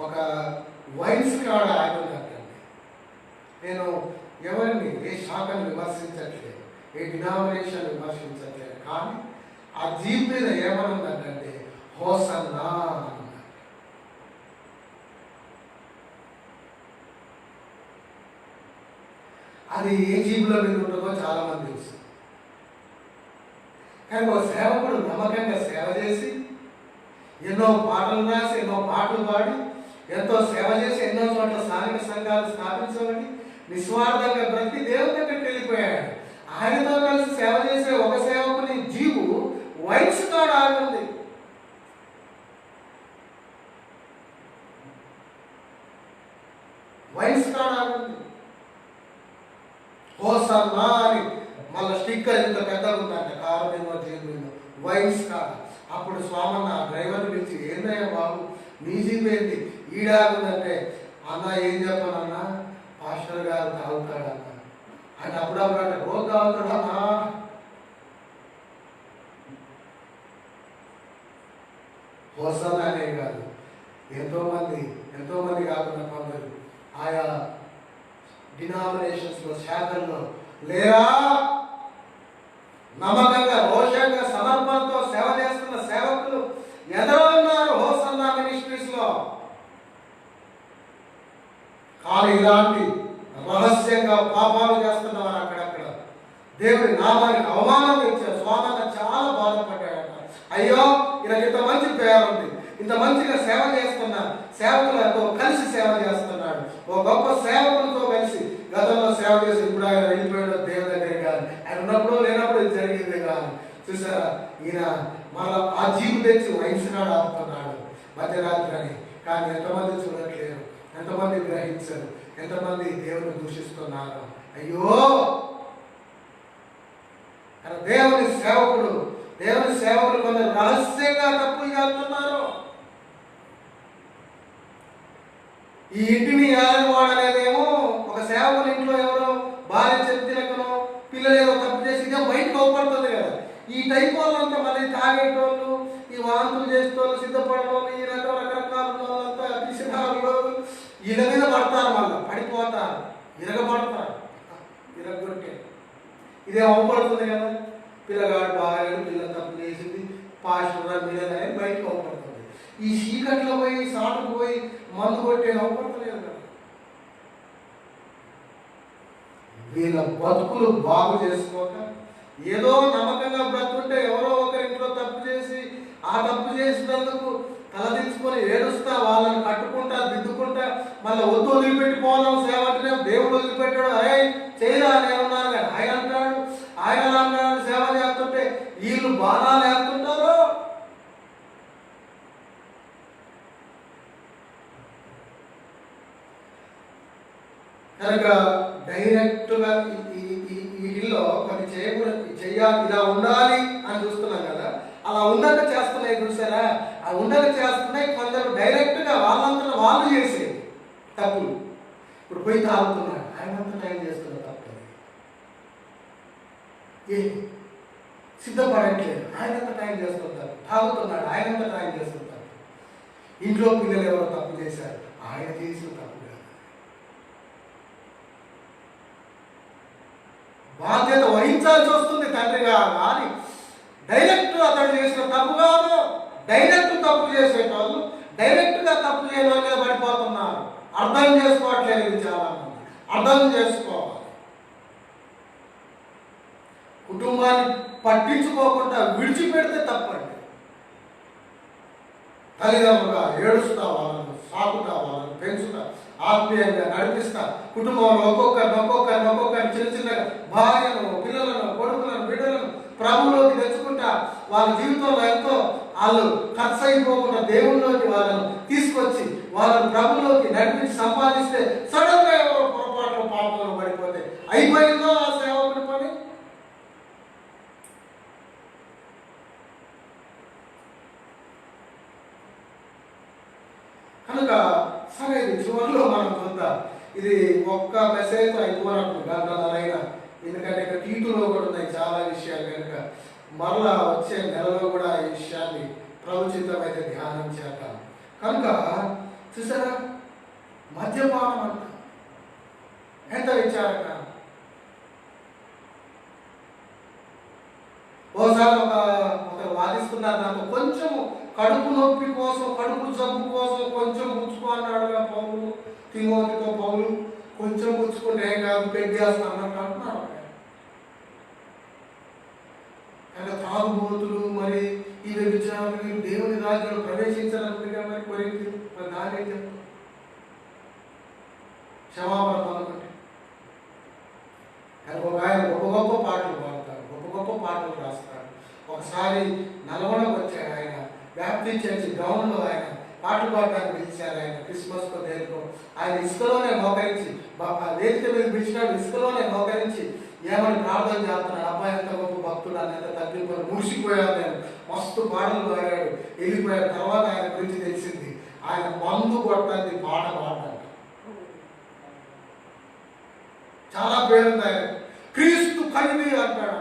ఒక వైన్స్ కాడ ఆగిందంటండి. నేను ఎవరిని ఏ శాఖను విమర్శించట్లేదు, ఏ డినామినేషన్ విమర్శించట్లేదు, కానీ ఆ జీప్ మీద ఏమనుందంటే హోసన్నా అన్నారు. అది ఏ జీబులో మీద ఉంటుందో చాలా మంది తెలుసు. కానీ ఒక సేవకుడు నమ్మకంగా సేవ చేసి, ఎన్నో పాటలు రాసి, ఎన్నో పాటలు పాడి, ఎంతో సేవ చేసి, ఎన్నో చోట్ల స్థానిక సంఘాలు స్థాపించబడి నిస్వార్థంగా బ్రతి దేవుని దగ్గరికి వెళ్ళిపోయాడు. ఆయనతో కలిసి సేవ చేసే ఒక సేవకుని జీవు వైన్స్ కాడ ఆగింది. వైన్స్ కాడ ఆగింది. హోసన్నా అని మళ్ళీ స్టిక్కర్ ఇంత పెద్దగా ఉందంట, కారు మీద జీబు మీద వైన్స్ కాడ. అప్పుడు స్వామన్న డ్రైవర్ని పిలిచి, ఏందయ్యా బాబు నీ జీబు ఏంటి ఈడాగుందంటే, అన్న ఏం చెప్పానన్నా, పాస్టర్ గారు తాగుతాడన్న. ఆయన అప్పుడప్పుడు అంటే రోజు తాగుతాడన్నా. హోసన్నా అనే కాదు, ఎంతోమంది కాకుండా కొందరు ఆయా డినామినేషన్స్లో, శాఖల్లో లేరా నమ్మకంగా, రోషంగా, సమర్పణతో సేవ చేస్తున్న సేవకులు ఎందరో ఉన్నారు హోసన్నా మినిస్ట్రీస్లో. కానీ ఇలాంటి రహస్యంగా పాపాలు చేస్తున్నవారు అక్కడక్కడ దేవుడి నామానికి అవమానం ఇచ్చారు. స్వామన్న చాలా బాధపడ్డాడట. అయ్యో ఈయనకి ఇంత మంచి పేరు ఉంది, ఇంత మంచిగా సేవ చేస్తున్న సేవకులతో కలిసి సేవ చేస్తున్నాడు, ఓ గొప్ప సేవకులతో కలిసి గతంలో సేవ చేసి ఇప్పుడు ఆయన వెళ్ళిపోయాడు దేవుని దగ్గర. కానీ ఆయన ఉన్నప్పుడు లేనప్పుడు ఇది జరిగింది. కానీ చూసారా, ఈయన మళ్ళా ఆ జీపు తెచ్చి వయసునాడు ఆపుతున్నాడు మధ్యరాత్రి అని. కానీ ఎంతమంది చూడట్లేరు, ఎంతమంది గ్రహించరు, ఎంతమంది దేవుని దూషిస్తున్నారు. అయ్యో, దేవుని సేవకులు కొందరు రహస్యంగా తప్పులు చేస్తున్నారు. ఈ ఇంటిని ఏలని వాడలేదేమో, ఒక సేవకుని ఇంట్లో ఎవరో భార్య చెప్తినకనో పిల్లలు ఏదో తప్పు చేసి ఇదే బయటకు అవపడుతుంది కదా. ఈ టైప్ వాళ్ళంతా మళ్ళీ తాగేటోళ్ళు, ఈ వాంతులు చేసేటోళ్ళు, సిద్ధపడేటోళ్ళు, ఈ రకరకాలు వీళ్ళ మీద పడతారు, మళ్ళీ పడిపోతారు, ఇరగబడతారు, ఇరగొట్టే ఇదే అవపడుతుంది కదా. పిల్లగాడు బాగాడు, పిల్ల తప్పు చేసింది, పాస్టర్ మీద బయటకు అవపడుతుంది. ఈ చీకట్లో పోయి సాటుకు పోయి మందు కొట్టేది అవపడతలేదు కదా. వీళ్ళ బతుకులు బాగు చేసుకోక ఏదో నమ్మకంగా బ్రతుంటే ఎవరో ఒకరింట్లో తప్పు చేసి ఆ తప్పు చేసినందుకు తలదించుకొని ఏడుస్తా వాళ్ళని కట్టుకుంటా దిద్దుకుంటా మళ్ళీ వద్దు వదిలిపెట్టిపోదాం సేవ అంటే దేవుడు వదిలిపెట్టాడు, అరే చేయరా నేనున్నాను కానీ ఆయన అంటాడు, ఆయన అంటాడు సేవ చేస్తుంటే వీళ్ళు బాణాలు వేస్తుంటారు. కనుక డైరెక్ట్గా వీటిల్లో కొన్ని చెయ్యాలి, ఇలా ఉండాలి అని చూస్తున్నాం కదా. అలా ఉండక చేస్తున్నాయి చూసారా, ఆ ఉండక చేస్తున్నాయి కొందరు డైరెక్ట్గా వాళ్ళంతా వాళ్ళు చేసేది తప్పులు. ఇప్పుడు పోయి తాగుతున్నాడు, ఆయనంతా టైం చేస్తున్నాడు తప్పు, ఏ సిద్ధపడట్లేదు, ఆయనంతా టైం చేస్తుంటారు. తాగుతున్నాడు, ఆయనంతా టైం చేస్తుంటారు. ఇంట్లో పిల్లలు ఎవరో తప్పు చేశారు, ఆయన చేసిన తప్పు కాదు. బాధ్యత వహించాల్సి వస్తుంది తండ్రిగా, కానీ డైరెక్ట్ అతడు చేసిన తప్పు కాదు. డైరెక్ట్ తప్పు చేసేటోళ్ళు డైరెక్ట్గా తప్పు చేయని వాళ్ళ మీద పడిపోతున్నారు. అర్థం చేసుకోవట్లేదు ఇది చాలా మంది. అర్థం చేసుకోవాలి. కుటుంబాన్ని పట్టించుకోకుండా విడిచిపెడితే తప్పండి. తల్లిదండ్రులుగా ఏడుస్తా, వాళ్ళను సాకుతా, వాళ్ళను పెంచుతా, ఆత్మీయంగా నడిపిస్తా, కుటుంబంలో ఒక్కొక్కరిని చిన్న చిన్నగా భార్యను, పిల్లలను, కొడుకులను, బిడ్డలను ప్రభువులోకి తెచ్చుకుంటా వాళ్ళ జీవితంలో ఎంతో వాళ్ళు ఖర్చు అయిపోకుండా దేవుళ్ళలోకి వాళ్ళను తీసుకొచ్చి వాళ్ళని ప్రభువులోకి నడిపించి సంపాదిస్తే సడన్ గా ఎవరో పొరపాట్లు పాపంలో పడిపోతే అయిపోయిందో ఆ సేవకుడి పని. కనుక సరే, ఇది చివరిలో మనం చూద్దాం. ఇది ఒక్క మెసేజ్ అయిపోయినట్టు గంటలైనా, ఎందుకంటే ఇక్కడ టీటులో కూడా ఉన్నాయి చాలా విషయాలు. కనుక మరలా వచ్చే నెలలో కూడా ఈ విషయాన్ని ప్రభుచితమైతే ధ్యానం చేద్దాం. కనుక చూసారా, మద్యపానం అంట ఎంత విచారక. ఓసారి ఒకరు వాదిస్తున్నారు, దాంట్లో కొంచెం కడుపు నొప్పి కోసం, కడుపు జబ్బు కోసం కొంచెం పుచ్చుకో అన్నాడుగా పౌలు, తిమోతితో పౌలు. కొంచెం పుచ్చుకుంటే ఏం కాదు, పెగ్గేస్తా అన్నట్టు అంటున్నాడు. కానీ తాగుబోతులు మరి ఈ వ్యభిచారులు వీరు దేవుని రాజ్యంలో ప్రవేశించాలనుకుంటుగా మరి కొరింథీ, మరి దాని ఏం చెప్తాం? క్షమాపణ పొందకుంటే. కానీ ఒక ఆయన గొప్ప గొప్ప పాటలు పాడతారు, గొప్ప గొప్ప పాటలు రాస్తారు. ఒకసారి నల్గొండకు వచ్చాడు ఆయన, బ్యాప్టిస్ట్ చర్చి గ్రౌండ్లో ఆయన పాటలు పాడడానికి పిలిచారు. ఆయన క్రిస్మస్కో దేనికో ఆయన ఇసుకలోనే మోకరించి, వేదిక మీద పిలిచినాడు, ఇసుకలోనే మోకరించి ఏమని ప్రార్థన చేస్తున్నాడు. అబ్బాయి ఎంత గొప్ప భక్తుడు, అంత తగ్గిపోయి మురిసిపోయాడు. నేను మస్తు పాటలు పాడాడు, వెళ్ళిపోయాడు. తర్వాత ఆయన గురించి తెలిసింది, ఆయన మందు కొట్టండి పాట పాడాడు. చాలా పేరుంది ఆయన, క్రీస్తు కలిమి అంటాడు.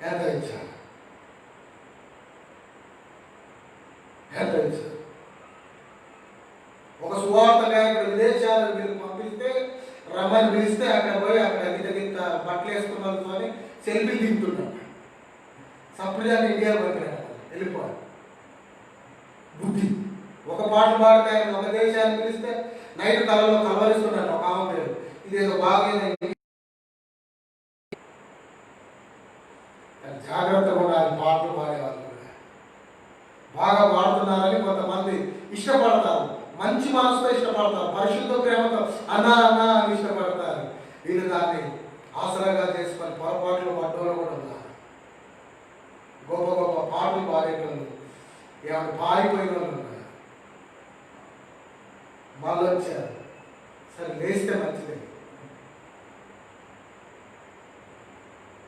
ఎంత ఇచ్చారు, ఎంత ఇచ్చారు. ఒక సువార్త గాయకుడు విదేశాలకు మీరు పంపిస్తే రమ్మని పిలిస్తే అక్కడ పోయి అక్కడ గిట్ట బట్టలు వేసుకున్నతో సెల్ఫీలు దిగుతున్నాడు. సప్రియాన్ని ఇండియా పంపినాడు, వెళ్ళిపోయాడు. బుద్ధి ఒక పాట పాడితే ఆయన ఒక దేశాన్ని పిలిస్తే నైట్ కళలో కలవరిస్తున్నాడు. ఒక ఆమె పేరు ఇదేదో బాగా జాగ్రత్తగా ఉండాలి. పాటలు పాడేవాళ్ళు బాగా పాడుతున్నారని కొంతమంది ఇష్టపడతారు, మంచి మనసుతో ఇష్టపడతారు, పరిశుద్ధ ప్రేమతో అన్నా అన్నా అని ఇష్టపడతారు. వీళ్ళు దాన్ని ఆసరాగా చేసుకొని పొరపాట్లు పడ్డోళ్ళు కూడా ఉన్నారు. గొప్ప గొప్ప పాటలు పాడేటోళ్ళు ఏమైనా పారిపోయిన వాళ్ళు ఉన్నారు. వాళ్ళు వచ్చారు, సరే లేస్తే మంచిదే.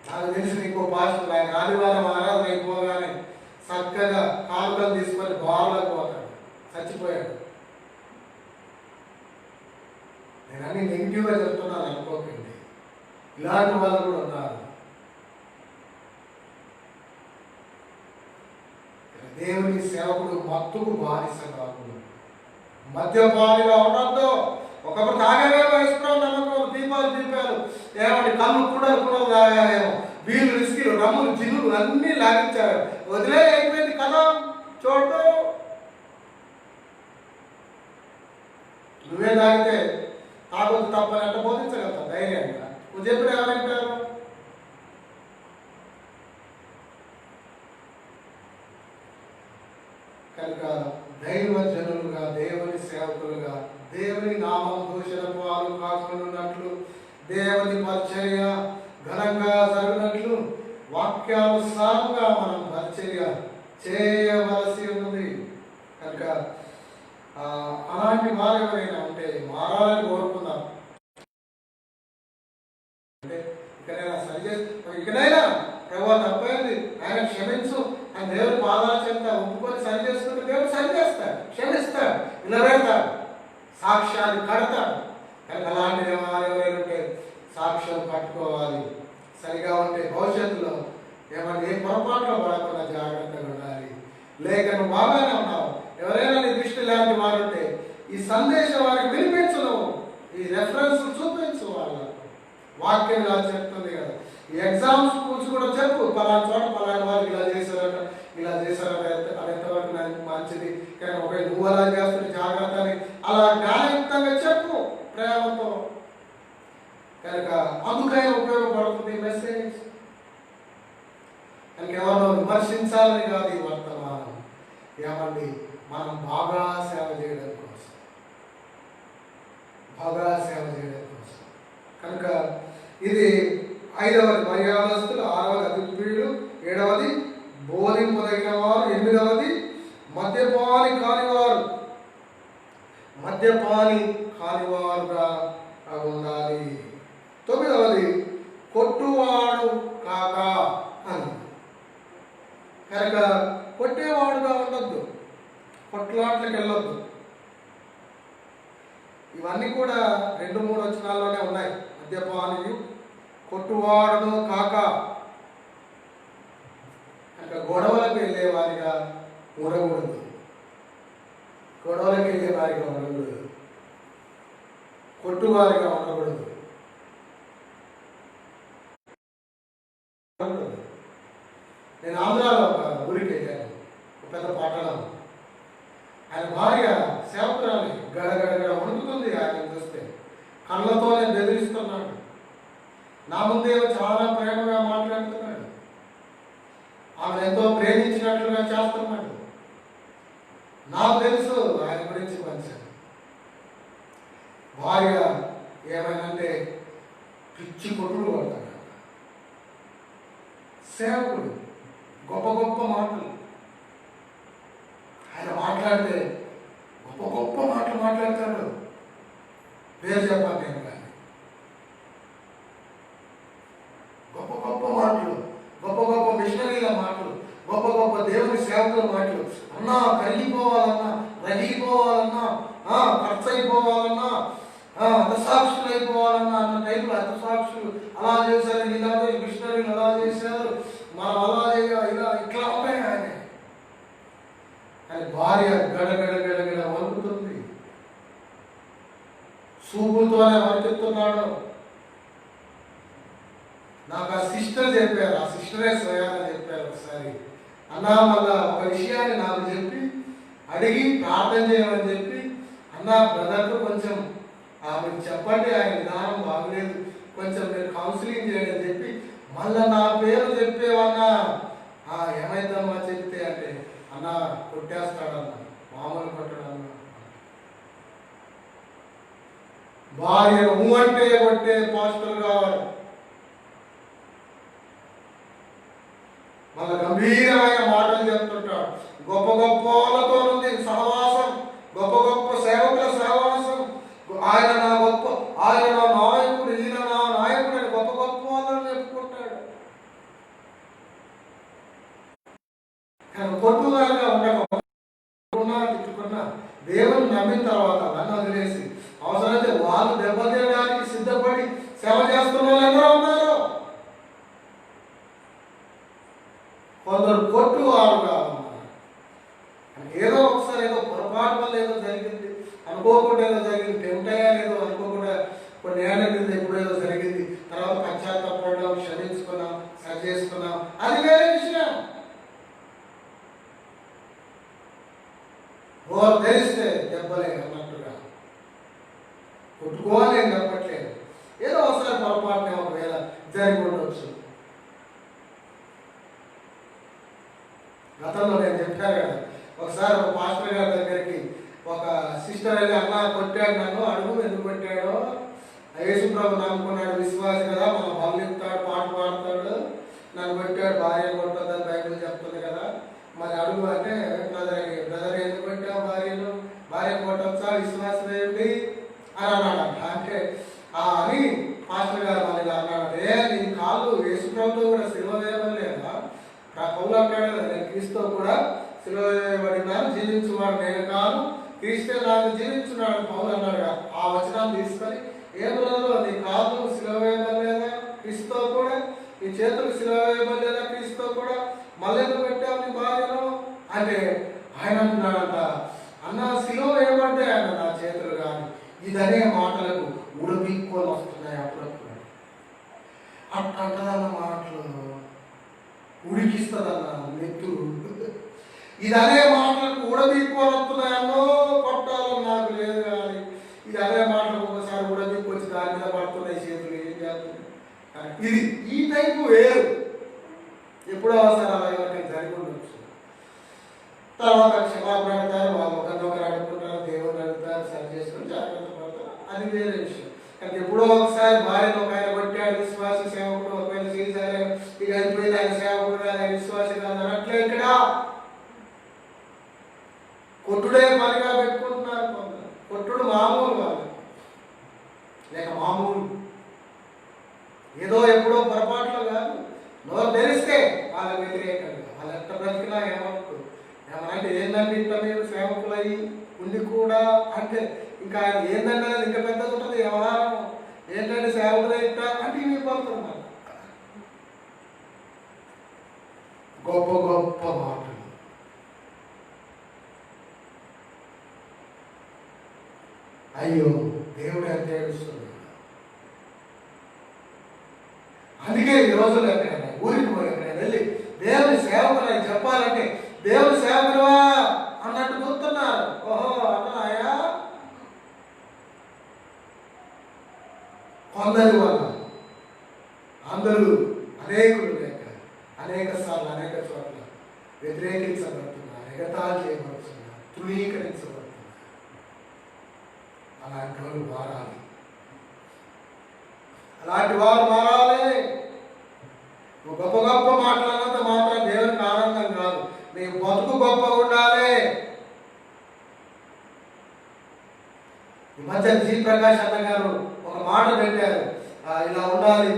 నాకు తెలిసిన ఇంకో భాషలు ఆయన ఆదివారం ఆరాధన అయిపోగానే చక్కగా కాలుకలు తీసుకొని బార్లకు పోతాడు, చచ్చిపోయాడు. నేను అన్ని నెగిటివ్గా చెప్తున్నాను అనుకోకండి, ఇలాంటి వాళ్ళు కూడా ఉన్నారు. దేవుని సేవకుడు మత్తుకు బానిస కాకుండా మద్యపానిగా ఉండొద్దు. ఒకప్పుడు తాగేవే వయసులో నమ్మకం దీపాలు ఏమంటే కళ్ళు కూడా తాగాయేమో, వీళ్ళు రిస్కీలు రమ్ములు జిన్నులు అన్నీ లాగించారు. వదిలే అయిపోయింది కదా, చూడదు. నువ్వే తాగితే తాగొద్దు తప్పని అంటే బోధించగలుగుతా ధైర్యంగా. నువ్వు చెప్పిన ఎవరంటారు? కనుక దైవజనులుగా, దేవుని సేవకులుగా, దేవుని నామం దూషణ పాలు కాకున్నట్లు, దేవుని పరిచర్య ఘనంగా జరుగునట్లు వాక్యానుసారంగా మనం పరిచర్య చేయవలసి ఉన్నది. కనుక అలాంటి వారు ఎవరైనా ఉంటే మారాలని కోరుకుందాం. అంటే ఇకనైనా ప్రభు తప్పైంది, ఆయన క్షమించు అని దేవుని పాదాల చెంత ఒప్పుకొని సరి చేసుకుంటే దేవుడు సరి చేస్తాడు, క్షమిస్తాడు, నిలబెడతాడు, సాక్ష్యాన్ని కడతాడు. కనుక అలాంటి వారు ఎవరైనా ఉంటే సాక్ష్యం కట్టుకోవాలి. సరిగా ఉంటే భవిష్యత్తులో ఏమన్నా ఏ పొరపాట్లో పడకుండా జాగ్రత్తగా ఉండాలి. లేక నువ్వు బాగానే ఉన్నావు, ఎవరైనా నీ దృష్టి లాంటి వారు ఉంటే ఈ సందేశం వారికి వినిపించను, ఈ రెఫరెన్స్ చూపించు. వాళ్ళకు వాక్యం ఇలా చెప్తుంది కదా. ఈ ఎగ్జామ్స్ స్కూల్స్ కూడా చెప్పు, పలానా చోట పలానా వాళ్ళు ఇలా చేశారట అది ఎంతవరకు మంచిది, కానీ ఒకవేళ నువ్వు అలా చేస్తుంది జాగ్రత్త అని అలా జ్ఞానయుక్తంగా చెప్పు ప్రేమతో. కనుక అందుకైనా ఉపయోగపడుతుంది మెసేజ్. కనుక ఎవరో విమర్శించాలని కాదు ఈ వర్తమానం. ఏమండి, మనం బాగా సేవ చేయడం కోసం, కనుక ఇది 5వది మర్యాదస్తులు, 6వది అతిథులు, 7వది బోధింపదగిన వారు, 8వది మద్యపాని కానివారుగా ఉండాలి, 9వది కొట్టువాడు కాక అని. కనుక కొట్టేవాడుగా ఉండొద్దు, కొట్లాట్లకు వెళ్ళొద్దు. ఇవన్నీ కూడా 2-3 వచనాల్లోనే ఉన్నాయి. మద్యపాని కొట్టువాడును కాక, కనుక గొడవలకు వెళ్ళేవారిగా ఉండకూడదు, కొట్టువారిగా ఉండకూడదు. నేను ఆంధ్రాలో ఒక ఊరికి వెళ్ళాను, ఒక పెద్ద పట్టణం. ఆయన భార్య సేవకురాలి, గడగడగడ వణుకుతుంది. ఆయన చూస్తే కళ్ళతోనే బెదిరిస్తున్నాడు. నా ముందేమో చాలా ప్రేమగా మాట్లాడుతున్నాడు, ఆమె ఎంతో ప్రేమించినట్లుగా చేస్తున్నాడు. నాకు తెలుసు ఆయన గురించి కొంచెం. భార్య ఏమైనంటే పిచ్చి కొట్టుడు పడతాడు. సేవకుడు గొప్ప గొప్ప మాటలు ఆయన మాట్లాడితే గొప్ప మాటలు మాట్లాడతాడు. పేరు చెప్పాను నేను, కానీ గొప్ప మాటలు, గొప్ప మిషనరీల మాటలు, గొప్ప దేవుని సేవకుల మాటలు. అన్నా కరిగిపోవాలన్నా, రగిలిపోవాలన్నా, ఖర్చు అయిపోవాలన్నా, హతసాక్షులు అయిపోవాలన్నా అన్న టైంలో హతసాక్షులు అలా చేశారు, ఇలా మిషనరీలు అలా చేశారు, మనం అలా ఇట్లా ఉన్నాయి. ఆయన భార్య గడగడ వణుకుతుంది, చూపులతోనే వణుకుతున్నాడు. నాకు ఆ సిస్టర్ చెప్పారు, ఆ సిస్టరే స్వయాన్ని చెప్పారు ఒకసారి. అన్నా మళ్ళా ఒక విషయాన్ని నాకు చెప్పి అడిగి ప్రార్థన చేయమని చెప్పి, అన్నా బ్రదర్కు కొంచెం మీకు చెప్పండి, ఆయన విధానం బాగలేదు, కొంచెం మీరు కౌన్సిలింగ్ చేయండి అని చెప్పి మళ్ళా నా పేరు చెప్పేవన్నా. ఏమైందమ్మా చెప్తే అంటే, అన్నా కొట్టేస్తాడన్నా, మామూలు కొట్టడన్నా. భార్య అంటే కొట్టే పాస్టర్ కావాలి. మళ్ళీ గంభీరమైన మాటలు చెప్తుంటాడు. గొప్పలతో ఉంది సహవాసం, గొప్ప సేవకుల సహవాసం. ఆయన నా నాయకుడు, ఈయన నా నాయకుడు అని గొప్ప వాళ్ళని చెప్పుకుంటాడు. కానీ కొట్టుదారుగా ఉండకుండా తిట్టుకున్నా దేవుని నమ్మిన తర్వాత నన్ను వదిలేసి అవసరమైతే వాళ్ళు దెబ్బతీయడానికి సిద్ధపడి సేవ చేస్తున్న వాళ్ళు ఎవరో ఉన్నారు. కొందరు కొట్టువారుగా ఉన్నారు, ఏదో ఒకసారి ఏదో పొరపాటు వల్ల ఏదో జరిగింది, అనుకోకుండా ఏదో జరిగింది, పెంటయ్యా ఏదో అనుకోకుండా కొన్ని ఏళ్ళ క్రితం ఎప్పుడు ఏదో జరిగింది, తర్వాత పశ్చాత్తాపడ్డాం, క్షమించుకున్నాం, సరి చేసుకున్నాం, అది వేరే విషయం. ఓ తెలిస్తే దెబ్బలే అన్నట్టుగా కొట్టుకోవాలి నేను చెప్పట్లేదు. ఏదో ఒకసారి పొరపాటునే ఒకవేళ జరిగి ఉండొచ్చు. గతంలో నేను చెప్పాను కదా, ఒకసారి ఒక మాస్టర్ గారి దగ్గరికి ఒక సిస్టర్ వెళ్ళి, అన్న కొట్టాడు నన్ను, అడుగు ఎందుకు కొట్టాడో, యేసుప్రభు నమ్ముకున్నాడు, విశ్వాసి కదా, మన బలు చెప్తాడు, పాట పాడతాడు, నన్ను కొట్టాడు, భార్య కొట్టద్దని బైబిల్ చెప్తుంది కదా, మరి అడుగు అంటే, బ్రదర్ ఎందుకు కొట్టావు భార్యను, భార్య కొట్టొచ్చా, విశ్వాసం ఏంటి అని అన్నాడు. అంటే అని మాస్టర్ గారు మళ్ళీ అన్నాడు, నీ కాళ్ళు యేసుప్రభుతో కూడా సిలువ వేయడం లేదా, పౌలు అంటాడు కదా, నేను క్రీస్తుతో కూడా సిలువ వేయబడినాను, జీవించువాడు నేను కాదు, క్రీస్తే నాకు జీవించున్నాడు పౌలు అన్నాడు. ఆ వచనాన్ని తీసుకొని, ఏ బ్రదరు నీ కాళ్ళు సిలువ వేయబడలేదా క్రీస్తుతో కూడా, నీ చేతులు సిలువ వేయబడలేదా క్రీస్తుతో కూడా, మళ్ళీ ఎందుకు పెట్టావు నీ భార్యను అంటే ఆయన అంటున్నాడంట, అన్న సిలువ వేయబడ్డాయి అన్న నా చేతులు, కానీ ఇదనే మాటలకు ఉడబీక్కొని వస్తున్నాయి అప్పుడప్పుడు. అట్టంటదన్న మాటలు ఉడికిస్తుందన్న నెత్తురు, ఇదనే మాటలకు ఉడబీక్కొని వస్తున్నాయన్నో, కొట్టాలని నాకు లేదు, కానీ ఇది అదే మాటలకు ఒకసారి ఉడబీక్కొచ్చి దాని మీద పడుతున్నాయి చేతులు, ఏం చేస్తుంది. ఇది ఈ టైపు వేరు, ఎప్పుడో ఒకసారి అలా ఎవరికైనా జరిగి ఉండొచ్చు. తర్వాత క్షమాపణ అడుగుతారు, వాళ్ళు ఒకరినొకరు అడుగుకుంటారు, దేవుడిని అడుగుతారు, సరి చేసుకుని జాగ్రత్త పడతారు, అది వేరే విషయం. కానీ ఎప్పుడో ఒకసారి భార్యను ఒక ఆయన కొట్టాడు, విశ్వాస సేవకుడు, ఒకవేళ చేశారు, ఇక అయిపోయింది, ఆయన సేవకుడు కాదు, ఆయన విశ్వాసం కాదు అన్నట్లే ఇక్కడ కొట్టుడే పనిగా పెట్టుకుంటున్నారు కొందరు. కొట్టుడు మామూలు వాళ్ళు, లేక మామూలు ఏదో ఎప్పుడో పొరపాట్లో కాదు, నోరు తెలిస్తే వాళ్ళ వ్యతిరేకంగా, వాళ్ళు ఎంత బ్రతికినా ఏమనుకోరు. ఏమనంటే ఏంటంటే ఇట్లా మీరు సేవకులు అయ్యి ఉండి కూడా అంటే ఇంకా ఆయన ఏంటంటే ఇంకా పెద్దగా ఉంటుంది వ్యవహారం, ఏంటంటే సేవకులు ఇట్లా అంటే ఇవి పడుతున్నారు. గొప్ప గొప్ప మాటలు, అయ్యో దేవుడు ఎంత ఏడుస్తుంది. అందుకే ఈ రోజులు ఎక్కడైనా ఊరికి పోయి ఎక్కడైనా వెళ్ళి దేవుని సేవకులు అని చెప్పాలంటే దేవుని సేవకులువా అన్నట్టు గుర్తున్నారు. ఓహో అన్నాయా, కొందరి వల్ల అందరూ అనేకులు లేక అనేక సార్లు అనేక చోట్ల వ్యతిరేకించబడుతున్నారు, ఎగతాళి చేయబడుతున్నారు, తృణీకరించబడుతున్నారు. అలాంటి వారు మారాలి, అలాంటి వారు మారాలి. గొప్ప గొప్ప మాటలన్నంత మాత్రం దేవునికి ఆనందం కాదు, నీ బతుకు గొప్పగా ఉండాలి. ఈ మధ్య జీ ప్రకాష్ అన్న గారు ఒక మాట పెట్టారు, ఇలా ఉండాలి,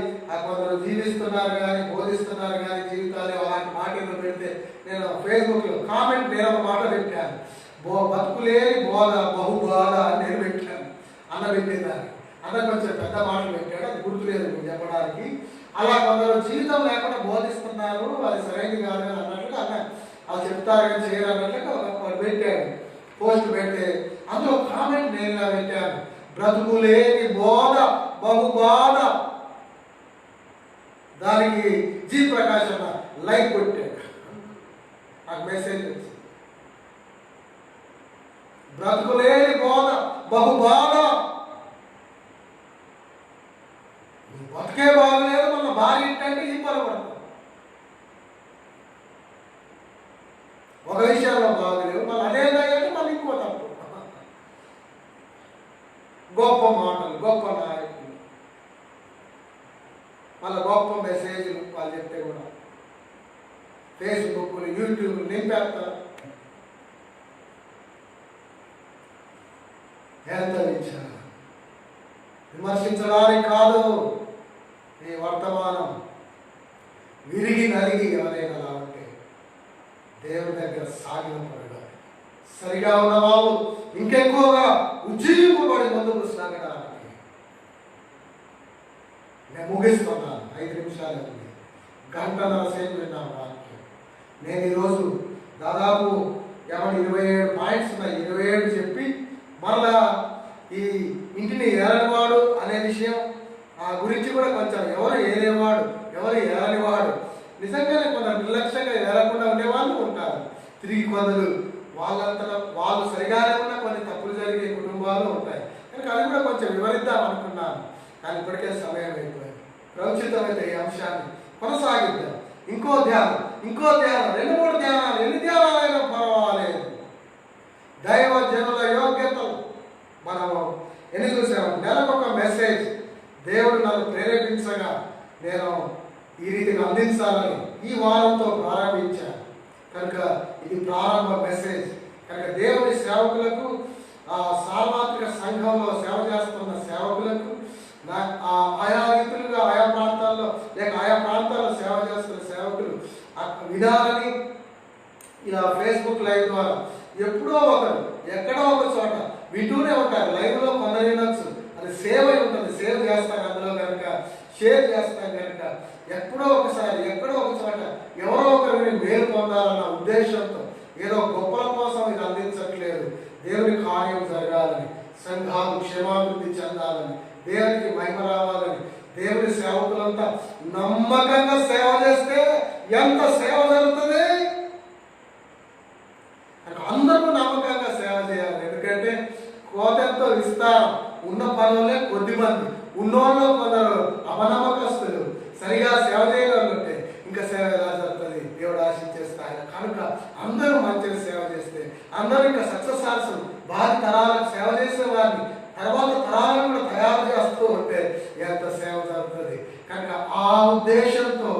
కొందరు జీవిస్తున్నారు కానీ బోధిస్తున్నారు కానీ జీవితాలు అలాంటి మాట ఏదో పెడితే నేను ఫేస్బుక్లో కామెంట్ నేను ఒక మాట పెట్టాను, బతుకులేని బోధ బహుబోధ అని నేను పెట్టాను. అన్న పెట్టేదాన్ని, అన్న కొంచెం పెద్ద మాటలు పెట్టాడు, అది గుర్తులేదు మీకు చెప్పడానికి. అలా కొందరు జీవితం లేకుండా బోధిస్తున్నారు, అది సరైనది కాదు అని అన్నట్లుగా అన్న వాళ్ళు చెప్తారు కానీ చేయరు అన్నట్లుగా ఒకటి పెట్టాడు, పోస్ట్ పెడితే అందులో కామెంట్ నేను పెట్టాను, బ్రతుకులేని బోధ బహుబోధ. దానికి జీ ప్రకాష్ అన్న లైక్ కొట్టాడు, నాకు మెసేజ్ వచ్చింది, బ్రతుకులేని బోధ బహుబోధ. బతికే బాగలేదు, మన భార్య ఏంటంటే ఈ పొరపడతాం, ఒక విషయంలో బాగలేవు, మళ్ళీ అదేంటే మళ్ళీ ఇంకో తప్పు. గొప్ప మాటలు, గొప్ప నాయకులు, మళ్ళీ గొప్ప మెసేజ్లు వాళ్ళు చెప్తే కూడా ఫేస్బుక్లు యూట్యూబ్లు నింపేస్తారు. ఎంత విచారం, విమర్శించడానికి కాదు ఈ వర్తమానం. విరిగి నలిగి ఎవరైనా అలా ఉంటే దేవుడి దగ్గర సాగిన పడగాలి. సరిగా ఉన్న వాళ్ళు ఇంకెక్కువగా ఉజ్జీవింపబడి ముందుకు సాగడానికి. నేను ముగిస్తున్నాను, 5 నిమిషాలు ఉంది, గంటన్నర సేపు విన్నాను వాక్యం. నేను ఈరోజు దాదాపు ఏమన్నా 27 పాయింట్స్ ఉన్నాయి. 27 చెప్పి మరలా ఈ ఇంటిని ఏలనివాడు అనే విషయం గురించి కూడా కొంచెం ఎవరు ఏలేవాడు, ఎవరు ఏలనివాడు, నిజంగానే కొందరు నిర్లక్ష్యంగా ఏలకుండా ఉండేవాళ్ళు ఉంటారు. తిరిగి కొందరు వాళ్ళంతా వాళ్ళు సరిగానే ఉన్న కొన్ని తప్పులు జరిగే కుటుంబాలు ఉంటాయి. కనుక అది కూడా కొంచెం వివరిద్దాం అనుకున్నాను, కానీ ఇప్పటికే సమయం అయిపోయింది. ప్రవచితమైతే ఈ అంశాన్ని కొనసాగిద్దాం. ఇంకో ధ్యానం 2-3 ధ్యానాలు, ఎన్ని ధ్యానాలైనా పర్వాలేదు. దైవ జనుల యోగ్యతలు మనము ఎన్ని చూసాము. నెలకొక మెసేజ్ దేవుడు నన్ను ప్రేరేపించగా నేను ఈ రీతిగా అందించాలని ఈ వారంతో ప్రారంభించాను. కనుక ఇది ప్రారంభ మెసేజ్. కనుక దేవుని సేవకులకు, సార్వత్రిక సంఘంలో సేవ చేస్తున్న సేవకులకు, ఆయా రీతులుగా ఆయా ప్రాంతాల్లో లేక ఆయా ప్రాంతాల్లో సేవ చేస్తున్న సేవకులు వినాలని ఇలా ఫేస్బుక్ లైవ్ ద్వారా ఎప్పుడో ఒకరు ఎక్కడో ఒక చోట వింటూనే ఉంటారు. లైవ్లో కొందరు వినొచ్చు, అది సేవ్ అయి ఉంటుంది. సేవ్ చేస్తాను అందులో కనుక, షేర్ చేస్తాను కనుక ఎప్పుడో ఒకసారి ఎక్కడో ఒక చోట ఎవరో ఒకరిని మేలు పొందాలన్న ఉద్దేశంతో, ఏదో గొప్పల కోసం ఇది అందించట్లేదు. దేవుని కార్యం జరగాలని, సంఘాలు క్షేమాభివృద్ధి చెందాలని, దేవునికి మహిమ రావాలని, దేవుని సేవకులంతా నమ్మకంగా సేవ చేస్తే ఎంత సేవ జరుగుతుంది. అందరూ నమ్మకంగా సేవ చేయాలి. ఎందుకంటే కోతంతో విస్తారం, ఉన్న పనులే కొద్ది మంది, ఉన్నోళ్ళు కొందరు అపనమ్మకస్తులు, సరిగా సేవ చేయగలుగుతే ఇంకా సేవ ఎలా జరుగుతుంది, దేవుడు ఆశించే స్థాయిలో. కనుక అందరూ మంచిగా సేవ చేస్తే అందరూ ఇంకా సక్సెస్ ఆల్సిన భారీ తరాలకు సేవ చేసే వారిని తర్వాత తరాలను కూడా తయారు చేస్తూ ఉంటే ఎంత సేవ జరుగుతుంది. కనుక ఆ ఉద్దేశంతో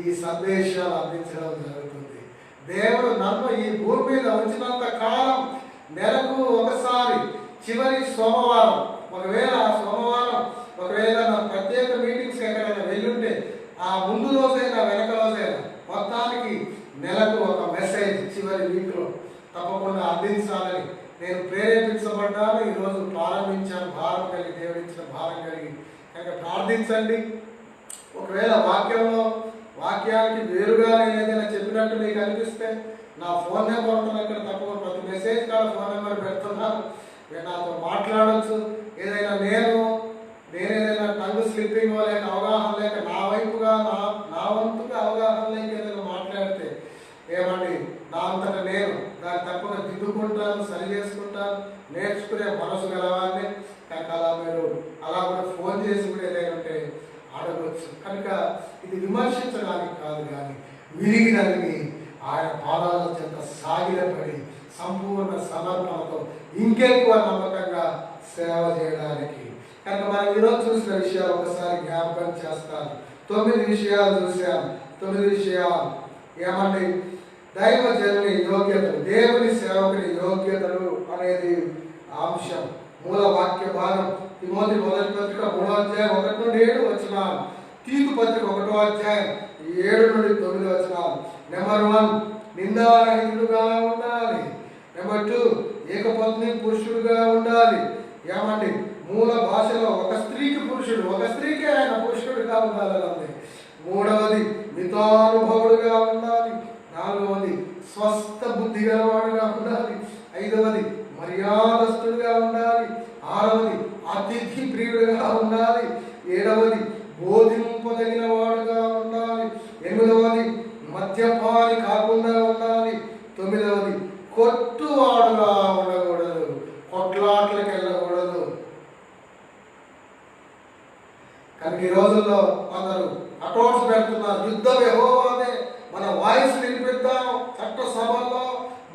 ఈ సందేశాలు అందించడం జరుగుతుంది. దేవుడు నన్ను ఈ భూమి మీద ఉంచినంత కాలం నెలకు ఒకసారి చివరి సోమవారం, ఒకవేళ ఆ సోమవారం నా ప్రత్యేక మీటింగ్స్కి ఎక్కడైనా వెళ్ళుంటే ఆ ముందు రోజైనా వెనక రోజైనా మొత్తానికి నెలకు ఒక మెసేజ్ చివరి వీక్లో తప్పకుండా అందించాలని నేను ప్రేరేపించబడ్డాను. ఈరోజు ప్రారంభించాను, భారం కలిగి, దేవుడిచ్చిన భారం కలిగి. కనుక ప్రార్థించండి. ఒకవేళ వాక్యానికి వేరుగా నేను ఏదైనా చెప్పినట్టు మీకు అనిపిస్తే నా ఫోన్ నెంబర్ ఉంటుంది అక్కడ, తప్పకుండా ప్రతి మెసేజ్ కాడ ఫోన్ నెంబర్ పెడుతున్నాను. మీరు నాతో మాట్లాడవచ్చు. ఏదైనా నేనేదైనా టంగ్ స్లిప్పింగ్ లేక అవగాహన లేక నా వైపుగా నా వంతుగా అవగాహన లేక ఏదైనా మాట్లాడితే ఏమండి, నా అంతటా నేను దాన్ని తప్పకుండా దిద్దుకుంటాను, సరి చేసుకుంటాను. నేర్చుకునే మనసు గలవాన్ని. కనుక మీరు అలా కూడా ఫోన్ చేసి కూడా ఏదైనా ఉంటే అడగవచ్చు. కనుక ఇది విమర్శించడానికి కాదు, కానీ విరిగి నలిగి ఆయన పాదాల చెంత సాగిలపడి సంపూర్ణ సమర్పణతో ఇంకెక్కువ నమ్మకంగా సేవ చేయడానికి. కనుక మనం ఈరోజు చూసిన విషయాలు ఒకసారి జ్ఞాపకం చేస్తాను. 9 విషయాలు చూసాం. 9 విషయాలు ఏమండి? దైవ జనుని యోగ్యతలు, దేవుని సేవకుని యోగ్యతలు అనేది అంశం. మూల వాక్య భాగం తిమోతి మొదటి పత్రిక 3వ అధ్యాయం 1 నుండి 7 వచనాలు, తీతు పత్రిక 1వ అధ్యాయం 7 నుండి 9 వచనాలు. నెంబర్ 1 నిందారహితుడుగా ఉండాలి. నెంబర్ 2 ఏకపత్ని పురుషుడుగా ఉండాలి. ఏమండి? మూల భాషలో ఒక స్త్రీకి పురుషుడు, ఒక స్త్రీకి ఆయన పురుషుడుగా ఉండాలని. 3వది మితానుభవుడుగా ఉండాలి. 4వది స్వస్థ బుద్ధి గలవాడుగా ఉండాలి. 5వది మర్యాదస్తుడుగా ఉండాలి. 6వది అతిథి ప్రియుడుగా ఉండాలి. 7వది బోధింపదగిన వాడుగా ఉండాలి. 8వది మద్యపాని కాకుండా ఉండాలి. 9వది కొట్టువాడుగా ఉండకూడదు, కొట్లాట్లకు వెళ్ళకూడదు. కనుక ఈ రోజుల్లో కొందరు అటోట్స్ పెడుతున్నారు. యుద్ధం యెహోవాదే, మన వాయిస్ వినిపిద్దాం, చట్ట సభల్లో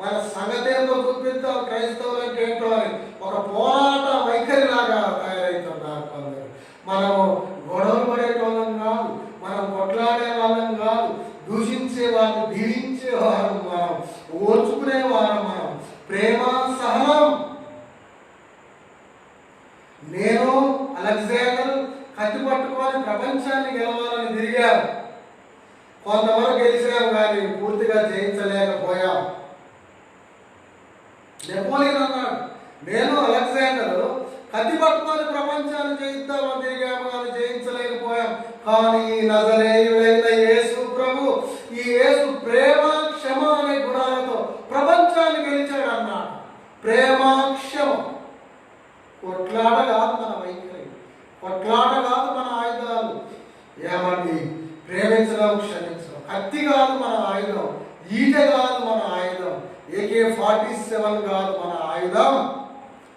మన సంగతి ఏంటో చూపిద్దాం, క్రైస్తవులు అంటే ఏంటో అని ఒక పోరాట వైఖరిలాగా తయారవుతున్నారు కొందరు. మనము గొడవలు పడేటోళ్ళం కాదు, మనం కొట్లాడే వాళ్ళం కాదు, దూషించే వాళ్ళు, దీవించే వారు మనం, ఓర్చుకునేవారు మనం, ప్రేమ సహనం. నేను అలెగ్జాండర్ కత్తి పట్టుకొని ప్రపంచాన్ని గెలవాలని తిరిగాం. కొంతవరకు గెలిచాం, కానీ పూర్తిగా జయించలేకపోయాం. నెపోలియన్ అన్నాడు, నేను అలెగ్జాండర్ కత్తి పట్టుకొని ప్రపంచాన్ని జయిద్దామని తిరిగాము, కానీ జయించలేకపోయాం. కానీ నజరేయుడైన యేసు ప్రభు, ఈ యేసు ప్రేమ క్షమ అనే గుణాలతో ప్రపంచాన్ని కాదు మన ఆయుధం, ఈట కాదు మన ఆయుధం, AK-47 కాదు మన ఆయుధం,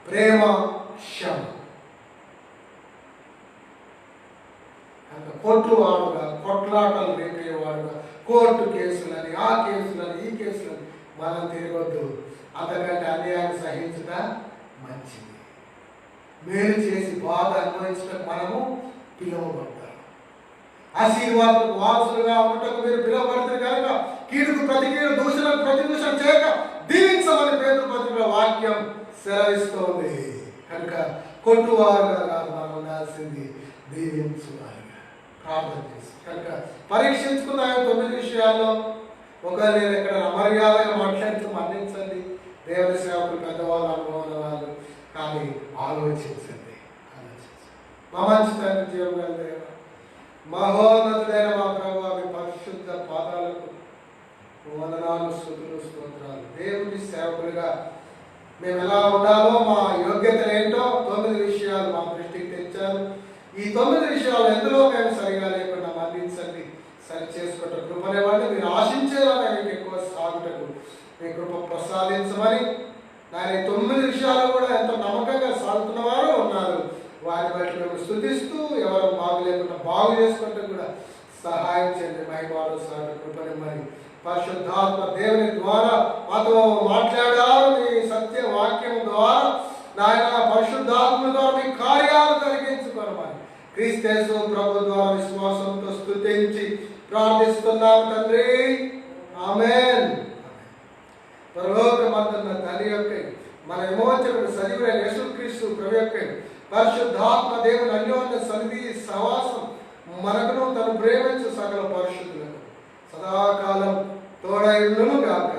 ప్రేమ, క్షమ. కొట్టువాడుగా, కొట్లాటలు రేపేవాడుగా, కోర్టు కేసులని, ఆ కేసులని, ఈ కేసులని మనం తిరగొద్దు. అంతకంటే అన్యాయాన్ని సహించుట మంచిది. మేలు చేసి బాధ అనుభవించడం మనము పిలువబడ్డాం. ఆశీర్వాదకు వారసులుగా ఉండటకు మీరు పిలువబడుతుంది కనుక కీడుకు ప్రతి కీడు, దూషణకు ప్రతి దూషణ చేయక దీవించమని పేతురు పత్రికలో వాక్యం సెలవిస్తోంది. కనుక కొట్టువారుగా కాదు మనం ఉండాల్సింది, దీవించువారుగా. ప్రార్థన చేసి కనుక పరీక్షించుకున్న 9 విషయాల్లో ఒకవేళ నేను ఎక్కడ అమర్యాదగా మాట్లాడుతూ మన్నించండి. దేవుని సేవకులు, పెద్దవాళ్ళు, అనుభవం వాళ్ళు, కానీ ఆలోచించండి. మా మంచి తండ్రి, జీవగల దేవ, మహోన్నతుడైన మా ప్రభువా, మీ పరిశుద్ధ పాదాలకు వందనాలు, స్తుతులు, స్తోత్రాలు. దేవుని సేవకులుగా మేము ఎలా ఉండాలో, మా యోగ్యతలు ఏంటో 9 విషయాలు మా దృష్టికి తెచ్చారు. ఈ 9 విషయాలు ఎందులో మేము సరిగా లేకుండా మన్నించండి, సరి చేసుకోవటం కృపనేవాడి. మీరు ఆశించేలా మీకు ఎక్కువ సాగుటకు మీ కృప ప్రసాదించమని ఆయన 9 విషయాలు కూడా ఎంతో నమ్మకంగా సాగుతున్న వారు ఉన్నారు. వారిని బట్టి మేము స్తుతిస్తూ ఎవరు బాగు లేకుండా బాగు చేసుకుంటూ కూడా సహాయం చేయండి. మహిమాలు సాగు కృపనిమ్మని పరిశుద్ధాత్మ దేవుని ద్వారా మాతో మాట్లాడారు. మీ సత్య వాక్యం ద్వారా నాయన పరిశుద్ధాత్మ ద్వారా మీ కార్యాలు కలిగించుకోనమని క్రీస్తు ప్రభు ద్వారా విశ్వాసంతో స్తుతించి ప్రార్థిస్తున్నాం తండ్రి. ఆమేన్. పరలోకమందున్న తండ్రి యొక్క మన విమోచకుడు సజీవుడైన యేసుక్రీస్తు ప్రభు యొక్క పరిశుద్ధాత్మ దేవుని అన్యోన్య సన్నిధి సహవాసం మనకును తను ప్రేమించు సకల పరిశుద్ధులకు సదాకాలం తోడైండును గాక.